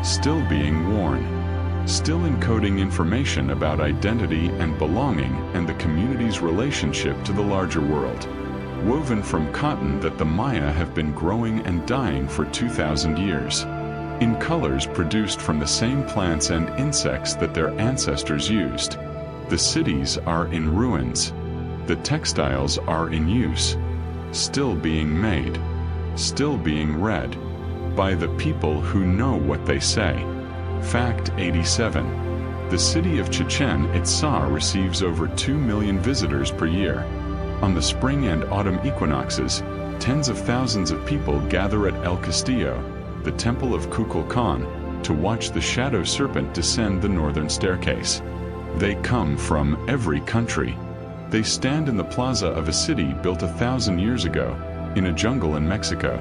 still being worn, still encoding information about identity and belonging and the community's relationship to the larger world. Woven from cotton that the Maya have been growing and dyeing for 2,000 years. In colors produced from the same plants and insects that their ancestors used. The cities are in ruins. The textiles are in use, still being made, still being read, by the people who know what they say. Fact 87. The city of Chichen Itza receives over 2 million visitors per year. On the spring and autumn equinoxes, tens of thousands of people gather at El Castillo, the temple of Kukulkan, to watch the shadow serpent descend the northern staircase. They come from every country. They stand in the plaza of a city built 1,000 years ago, in a jungle in Mexico,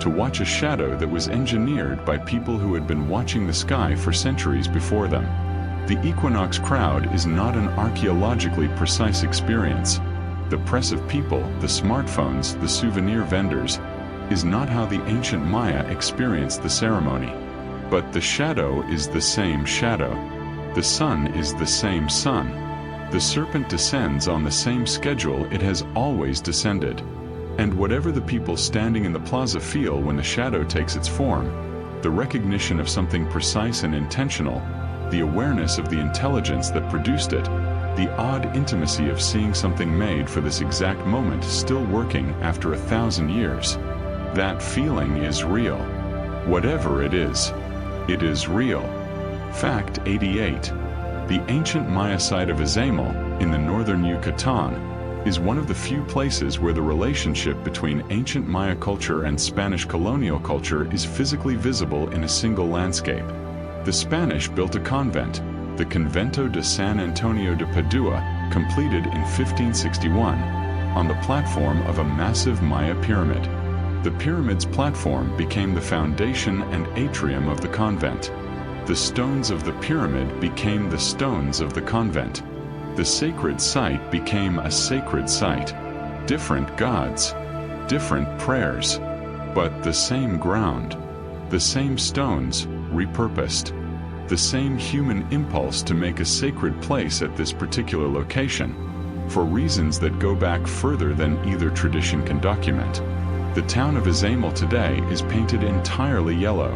to watch a shadow that was engineered by people who had been watching the sky for centuries before them. The equinox crowd is not an archaeologically precise experience. The press of people, the smartphones, the souvenir vendors, is not how the ancient Maya experienced the ceremony. But the shadow is the same shadow. The sun is the same sun. The serpent descends on the same schedule it has always descended. And whatever the people standing in the plaza feel when the shadow takes its form, the recognition of something precise and intentional, the awareness of the intelligence that produced it, the odd intimacy of seeing something made for this exact moment still working after 1,000 years, that feeling is real. Whatever it is real. Fact 88. The ancient Maya site of Izamal, in the northern Yucatan, is one of the few places where the relationship between ancient Maya culture and Spanish colonial culture is physically visible in a single landscape. The Spanish built a convent, the Convento de San Antonio de Padua, completed in 1561, on the platform of a massive Maya pyramid. The pyramid's platform became the foundation and atrium of the convent. The stones of the pyramid became the stones of the convent. The sacred site became a sacred site. Different gods, different prayers. But the same ground, the same stones, repurposed. The same human impulse to make a sacred place at this particular location, for reasons that go back further than either tradition can document. The town of Izamil today is painted entirely yellow.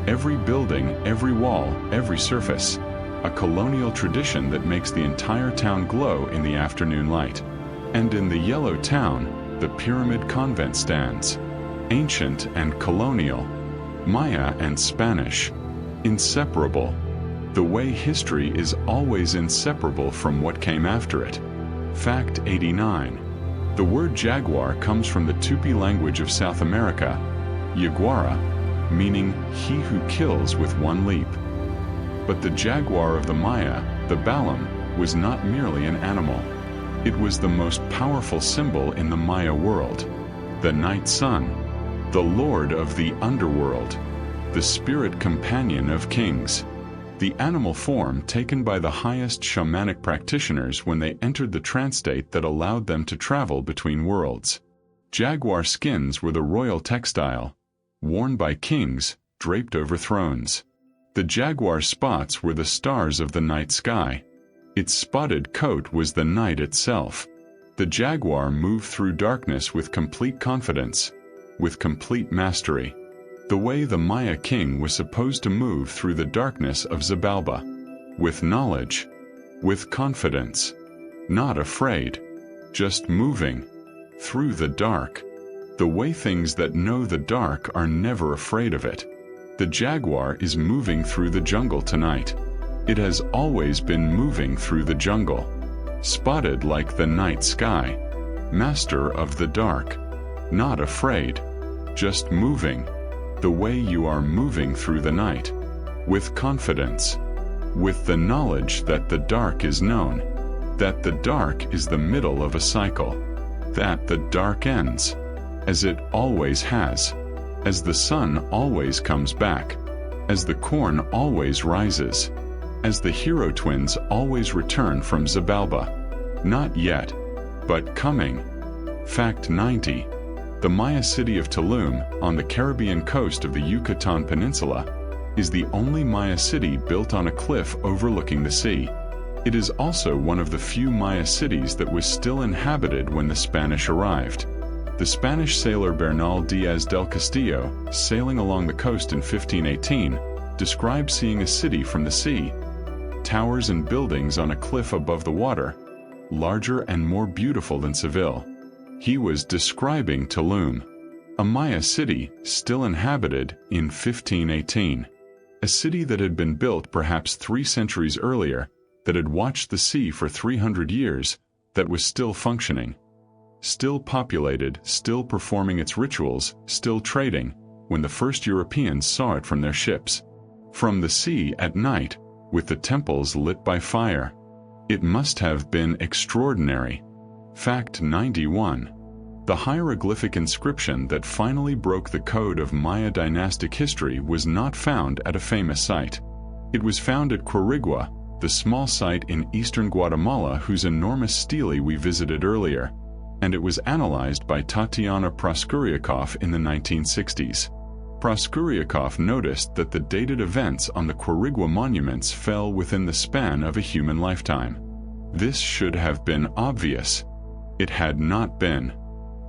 Every building, every wall, every surface. A colonial tradition that makes the entire town glow in the afternoon light. And in the yellow town, the pyramid convent stands. Ancient and colonial. Maya and Spanish. Inseparable. The way history is always inseparable from what came after it. Fact 89. The word jaguar comes from the Tupi language of South America, yaguara, meaning he who kills with one leap. But the jaguar of the Maya, the Balam, was not merely an animal. It was the most powerful symbol in the Maya world. The night sun, the lord of the underworld, the spirit companion of kings. The animal form taken by the highest shamanic practitioners when they entered the trance state that allowed them to travel between worlds. Jaguar skins were the royal textile, worn by kings, draped over thrones. The jaguar spots were the stars of the night sky. Its spotted coat was the night itself. The jaguar moved through darkness with complete confidence, with complete mastery. The way the Maya king was supposed to move through the darkness of Xibalba. With knowledge, with confidence, not afraid, just moving through the dark. The way things that know the dark are never afraid of it. The jaguar is moving through the jungle tonight. It has always been moving through the jungle. Spotted like the night sky. Master of the dark. Not afraid, just moving. The way you are moving through the night, with confidence, with the knowledge that the dark is known, that the dark is the middle of a cycle, that the dark ends, as it always has, as the sun always comes back, as the corn always rises, as the hero twins always return from Xibalba. Not yet, but coming. Fact 90. The Maya city of Tulum, on the Caribbean coast of the Yucatan Peninsula, is the only Maya city built on a cliff overlooking the sea. It is also one of the few Maya cities that was still inhabited when the Spanish arrived. The Spanish sailor Bernal Diaz del Castillo, sailing along the coast in 1518, described seeing a city from the sea. Towers and buildings on a cliff above the water, larger and more beautiful than Seville. He was describing Tulum, a Maya city still inhabited in 1518. A city that had been built perhaps 3 centuries earlier, that had watched the sea for 300 years, that was still functioning. Still populated, still performing its rituals, still trading, when the first Europeans saw it from their ships. From the sea at night, with the temples lit by fire. It must have been extraordinary. Fact 91. The hieroglyphic inscription that finally broke the code of Maya dynastic history was not found at a famous site. It was found at Quirigua, the small site in eastern Guatemala whose enormous stele we visited earlier, and it was analyzed by Tatiana Proskuryakov in the 1960s. Proskuryakov noticed that the dated events on the Quirigua monuments fell within the span of a human lifetime. This should have been obvious. It had not been.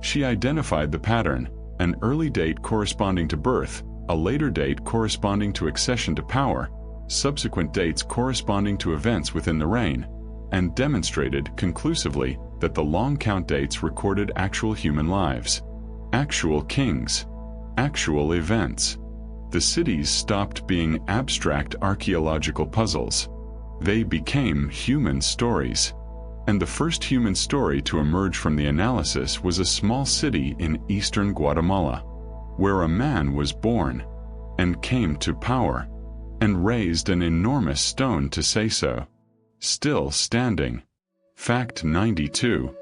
She identified the pattern, an early date corresponding to birth, a later date corresponding to accession to power, subsequent dates corresponding to events within the reign, and demonstrated conclusively that the long count dates recorded actual human lives, actual kings, actual events. The cities stopped being abstract archaeological puzzles. They became human stories. And the first human story to emerge from the analysis was a small city in eastern Guatemala, where a man was born, and came to power, and raised an enormous stone to say so. Still standing. Fact 92.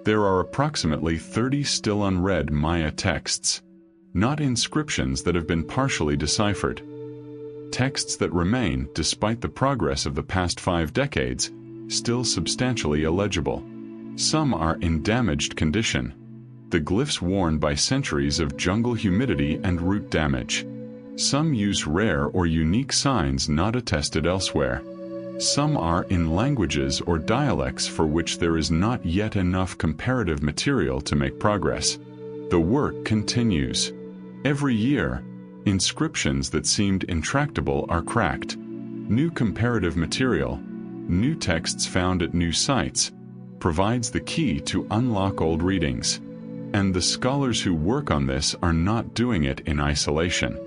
There are approximately 30 still unread Maya texts, not inscriptions that have been partially deciphered. Texts that remain, despite the progress of the past 5 decades, still substantially illegible. Some are in damaged condition. the glyphs warned by centuries of jungle humidity and root damage. Some use rare or unique signs not attested elsewhere. Some are in languages or dialects for which there is not yet enough comparative material to make progress. The work continues. Every year, inscriptions that seemed intractable are cracked. New comparative material, new texts found at new sites, provides the key to unlock old readings. And the scholars who work on this are not doing it in isolation.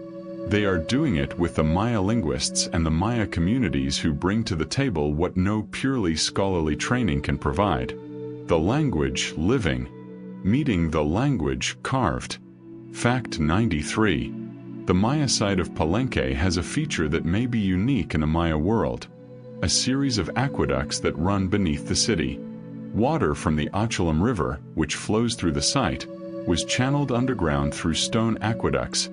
They are doing it with the Maya linguists and the Maya communities who bring to the table what no purely scholarly training can provide. The language living, meeting the language carved. Fact 93. The Maya side of Palenque has a feature that may be unique in the Maya world. A series of aqueducts that run beneath the city. Water from the Achalam River, which flows through the site, was channeled underground through stone aqueducts,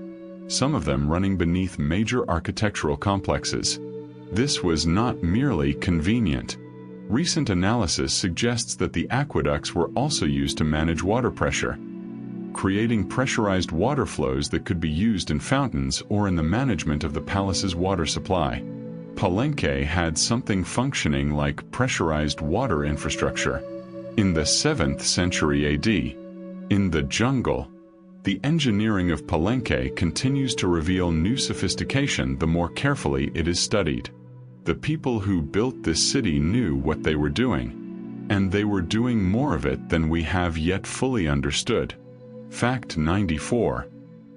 some of them running beneath major architectural complexes. This was not merely convenient. Recent analysis suggests that the aqueducts were also used to manage water pressure, creating pressurized water flows that could be used in fountains or in the management of the palace's water supply. Palenque had something functioning like pressurized water infrastructure. In the 7th century AD, in the jungle, the engineering of Palenque continues to reveal new sophistication the more carefully it is studied. The people who built this city knew what they were doing, and they were doing more of it than we have yet fully understood. Fact 94.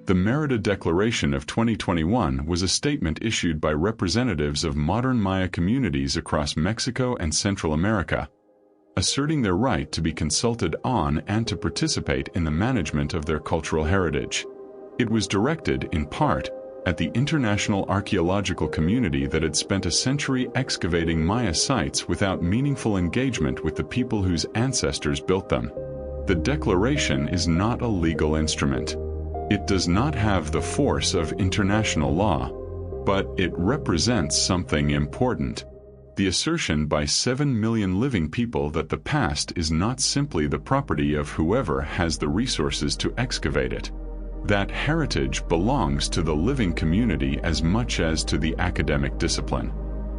The Mérida Declaration of 2021 was a statement issued by representatives of modern Maya communities across Mexico and Central America, asserting their right to be consulted on and to participate in the management of their cultural heritage. It was directed, in part, at the international archaeological community that had spent a century excavating Maya sites without meaningful engagement with the people whose ancestors built them. The declaration is not a legal instrument. It does not have the force of international law, but it represents something important. The assertion by 7 million living people that the past is not simply the property of whoever has the resources to excavate it. That heritage belongs to the living community as much as to the academic discipline.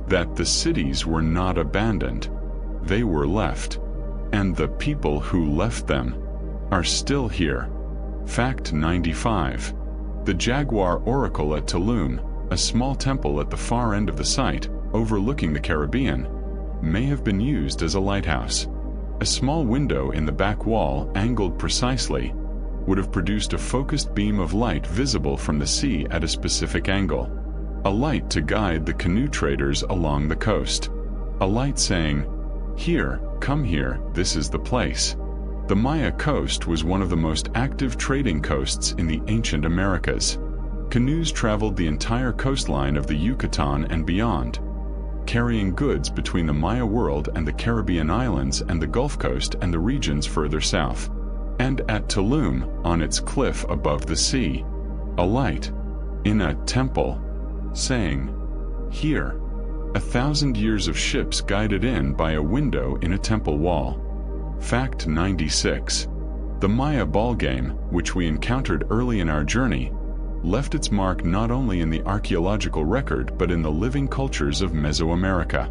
That the cities were not abandoned. They were left. And the people who left them are still here. Fact 95. The Jaguar Oracle at Tulum, a small temple at the far end of the site, overlooking the Caribbean, may have been used as a lighthouse. A small window in the back wall, angled precisely, would have produced a focused beam of light visible from the sea at a specific angle. A light to guide the canoe traders along the coast. A light saying, "Here, come here, this is the place." The Maya coast was one of the most active trading coasts in the ancient Americas. Canoes traveled the entire coastline of the Yucatan and beyond, carrying goods between the Maya world and the Caribbean islands and the Gulf Coast and the regions further south. And at Tulum, on its cliff above the sea, a light, in a temple, saying, "Here." 1,000 years of ships guided in by a window in a temple wall. Fact 96. The Maya ball game, which we encountered early in our journey, left its mark not only in the archaeological record but in the living cultures of Mesoamerica.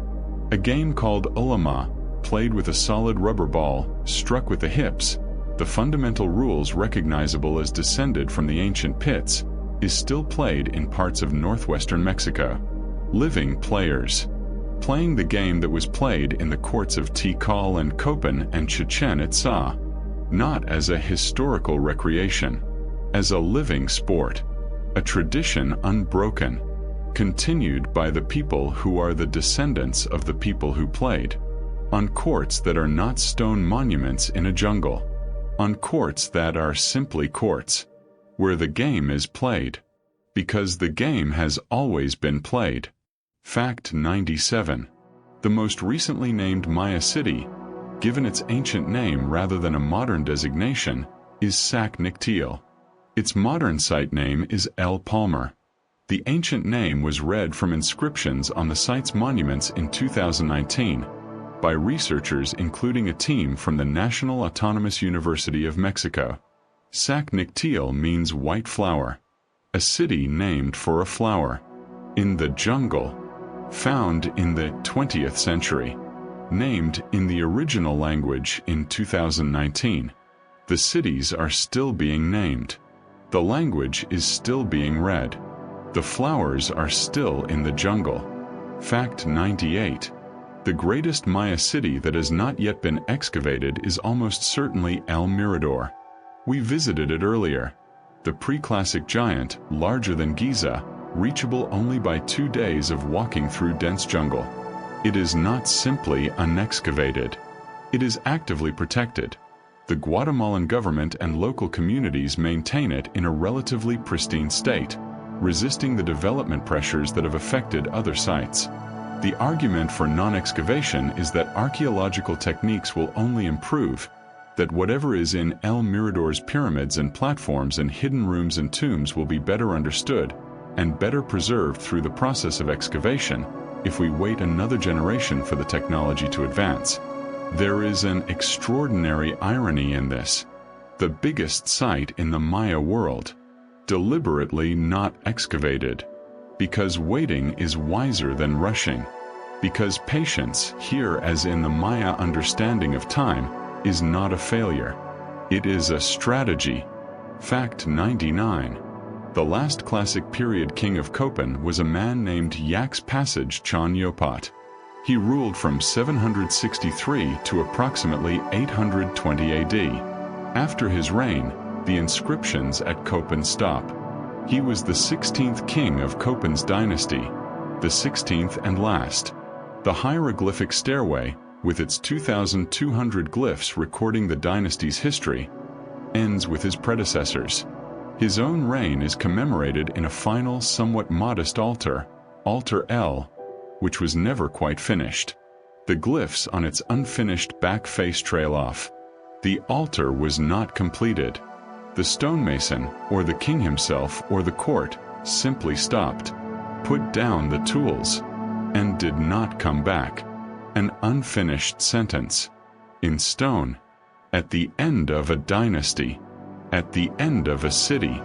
A game called ulama, played with a solid rubber ball, struck with the hips, the fundamental rules recognizable as descended from the ancient pits, is still played in parts of northwestern Mexico. Living players. Playing the game that was played in the courts of Tikal and Copan and Chichen Itza, not as a historical recreation, as a living sport. A tradition unbroken, continued by the people who are the descendants of the people who played, on courts that are not stone monuments in a jungle, on courts that are simply courts, where the game is played, because the game has always been played. Fact 97. The most recently named Maya city, given its ancient name rather than a modern designation, is Sac Nictil. Its modern site name is El Palmar. The ancient name was read from inscriptions on the site's monuments in 2019 by researchers including a team from the National Autonomous University of Mexico. Sakniktiel means white flower, a city named for a flower. In the jungle, found in the 20th century, named in the original language in 2019. The cities are still being named. The language is still being read. The flowers are still in the jungle. Fact 98. The greatest Maya city that has not yet been excavated is almost certainly El Mirador. We visited it earlier. The pre-classic giant, larger than Giza, reachable only by 2 days of walking through dense jungle. It is not simply unexcavated. It is actively protected. The Guatemalan government and local communities maintain it in a relatively pristine state, resisting the development pressures that have affected other sites. The argument for non-excavation is that archaeological techniques will only improve, that whatever is in El Mirador's pyramids and platforms and hidden rooms and tombs will be better understood and better preserved through the process of excavation if we wait another generation for the technology to advance. There is an extraordinary irony in this. The biggest site in the Maya world, deliberately not excavated, because waiting is wiser than rushing, because patience, here as in the Maya understanding of time, is not a failure. It is a strategy. Fact 99. The last classic period king of Köpen was a man named Yax Passage Chon Yopat. He ruled from 763 to approximately 820 AD. After his reign, the inscriptions at Köpen stop. He was the 16th king of Köpen's dynasty, the 16th and last. The hieroglyphic stairway, with its 2,200 glyphs recording the dynasty's history, ends with his predecessors. His own reign is commemorated in a final, somewhat modest altar, Altar L, which was never quite finished. The glyphs on its unfinished back face trail off. The altar was not completed. The stonemason, or the king himself, or the court, simply stopped, put down the tools, and did not come back. An unfinished sentence. In stone. At the end of a dynasty. At the end of a city.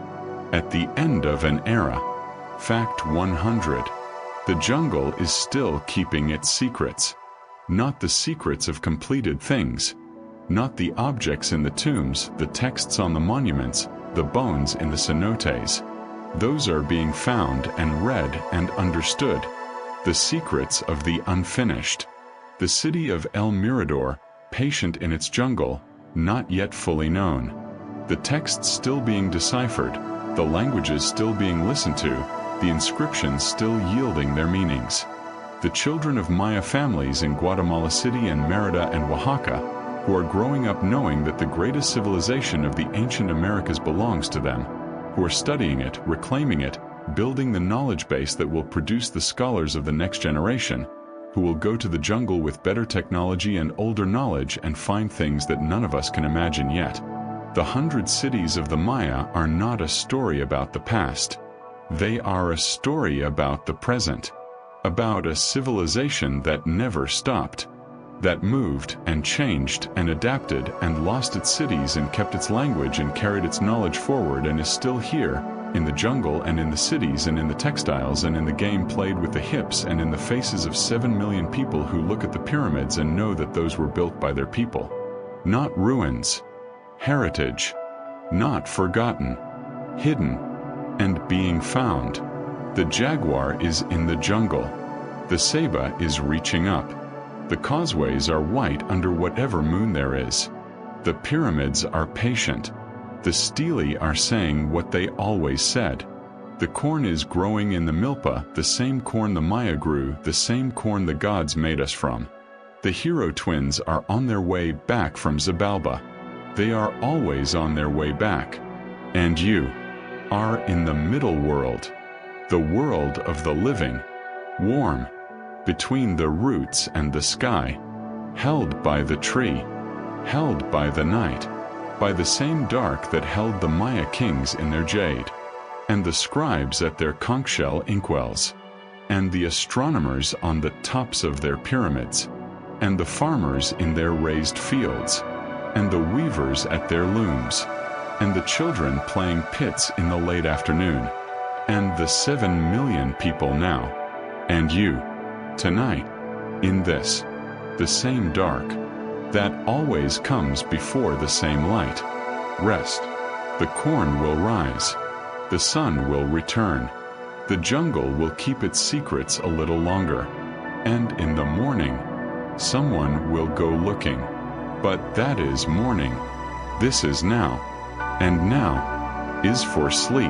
At the end of an era. Fact 100. The jungle is still keeping its secrets. Not the secrets of completed things. Not the objects in the tombs, the texts on the monuments, the bones in the cenotes. Those are being found and read and understood. The secrets of the unfinished. The city of El Mirador, patient in its jungle, not yet fully known. The texts still being deciphered, the languages still being listened to, the inscriptions still yielding their meanings. The children of Maya families in Guatemala City and Mérida and Oaxaca, who are growing up knowing that the greatest civilization of the ancient Americas belongs to them, who are studying it, reclaiming it, building the knowledge base that will produce the scholars of the next generation, who will go to the jungle with better technology and older knowledge and find things that none of us can imagine yet. The 100 cities of the Maya are not a story about the past. They are a story about the present, about a civilization that never stopped, that moved and changed and adapted and lost its cities and kept its language and carried its knowledge forward and is still here, in the jungle and in the cities and in the textiles and in the game played with the hips and in the faces of 7 million people who look at the pyramids and know that those were built by their people. Not ruins. Heritage. Not forgotten. Hidden. And being found. The jaguar is in the jungle. The ceiba is reaching up. The causeways are white under whatever moon there is. The pyramids are patient. The stelae are saying what they always said. The corn is growing in the milpa, the same corn the Maya grew, the same corn the gods made us from. The hero twins are on their way back from Xibalba. They are always on their way back. And you are in the middle world, the world of the living, warm, between the roots and the sky, held by the tree, held by the night, by the same dark that held the Maya kings in their jade, and the scribes at their conch shell inkwells, and the astronomers on the tops of their pyramids, and the farmers in their raised fields, and the weavers at their looms, and the children playing pits in the late afternoon, and the 7 million people now, and you, tonight, in this, the same dark, that always comes before the same light. Rest. The corn will rise. The sun will return. The jungle will keep its secrets a little longer. And in the morning, someone will go looking. But that is morning. This is now. And now is for sleep.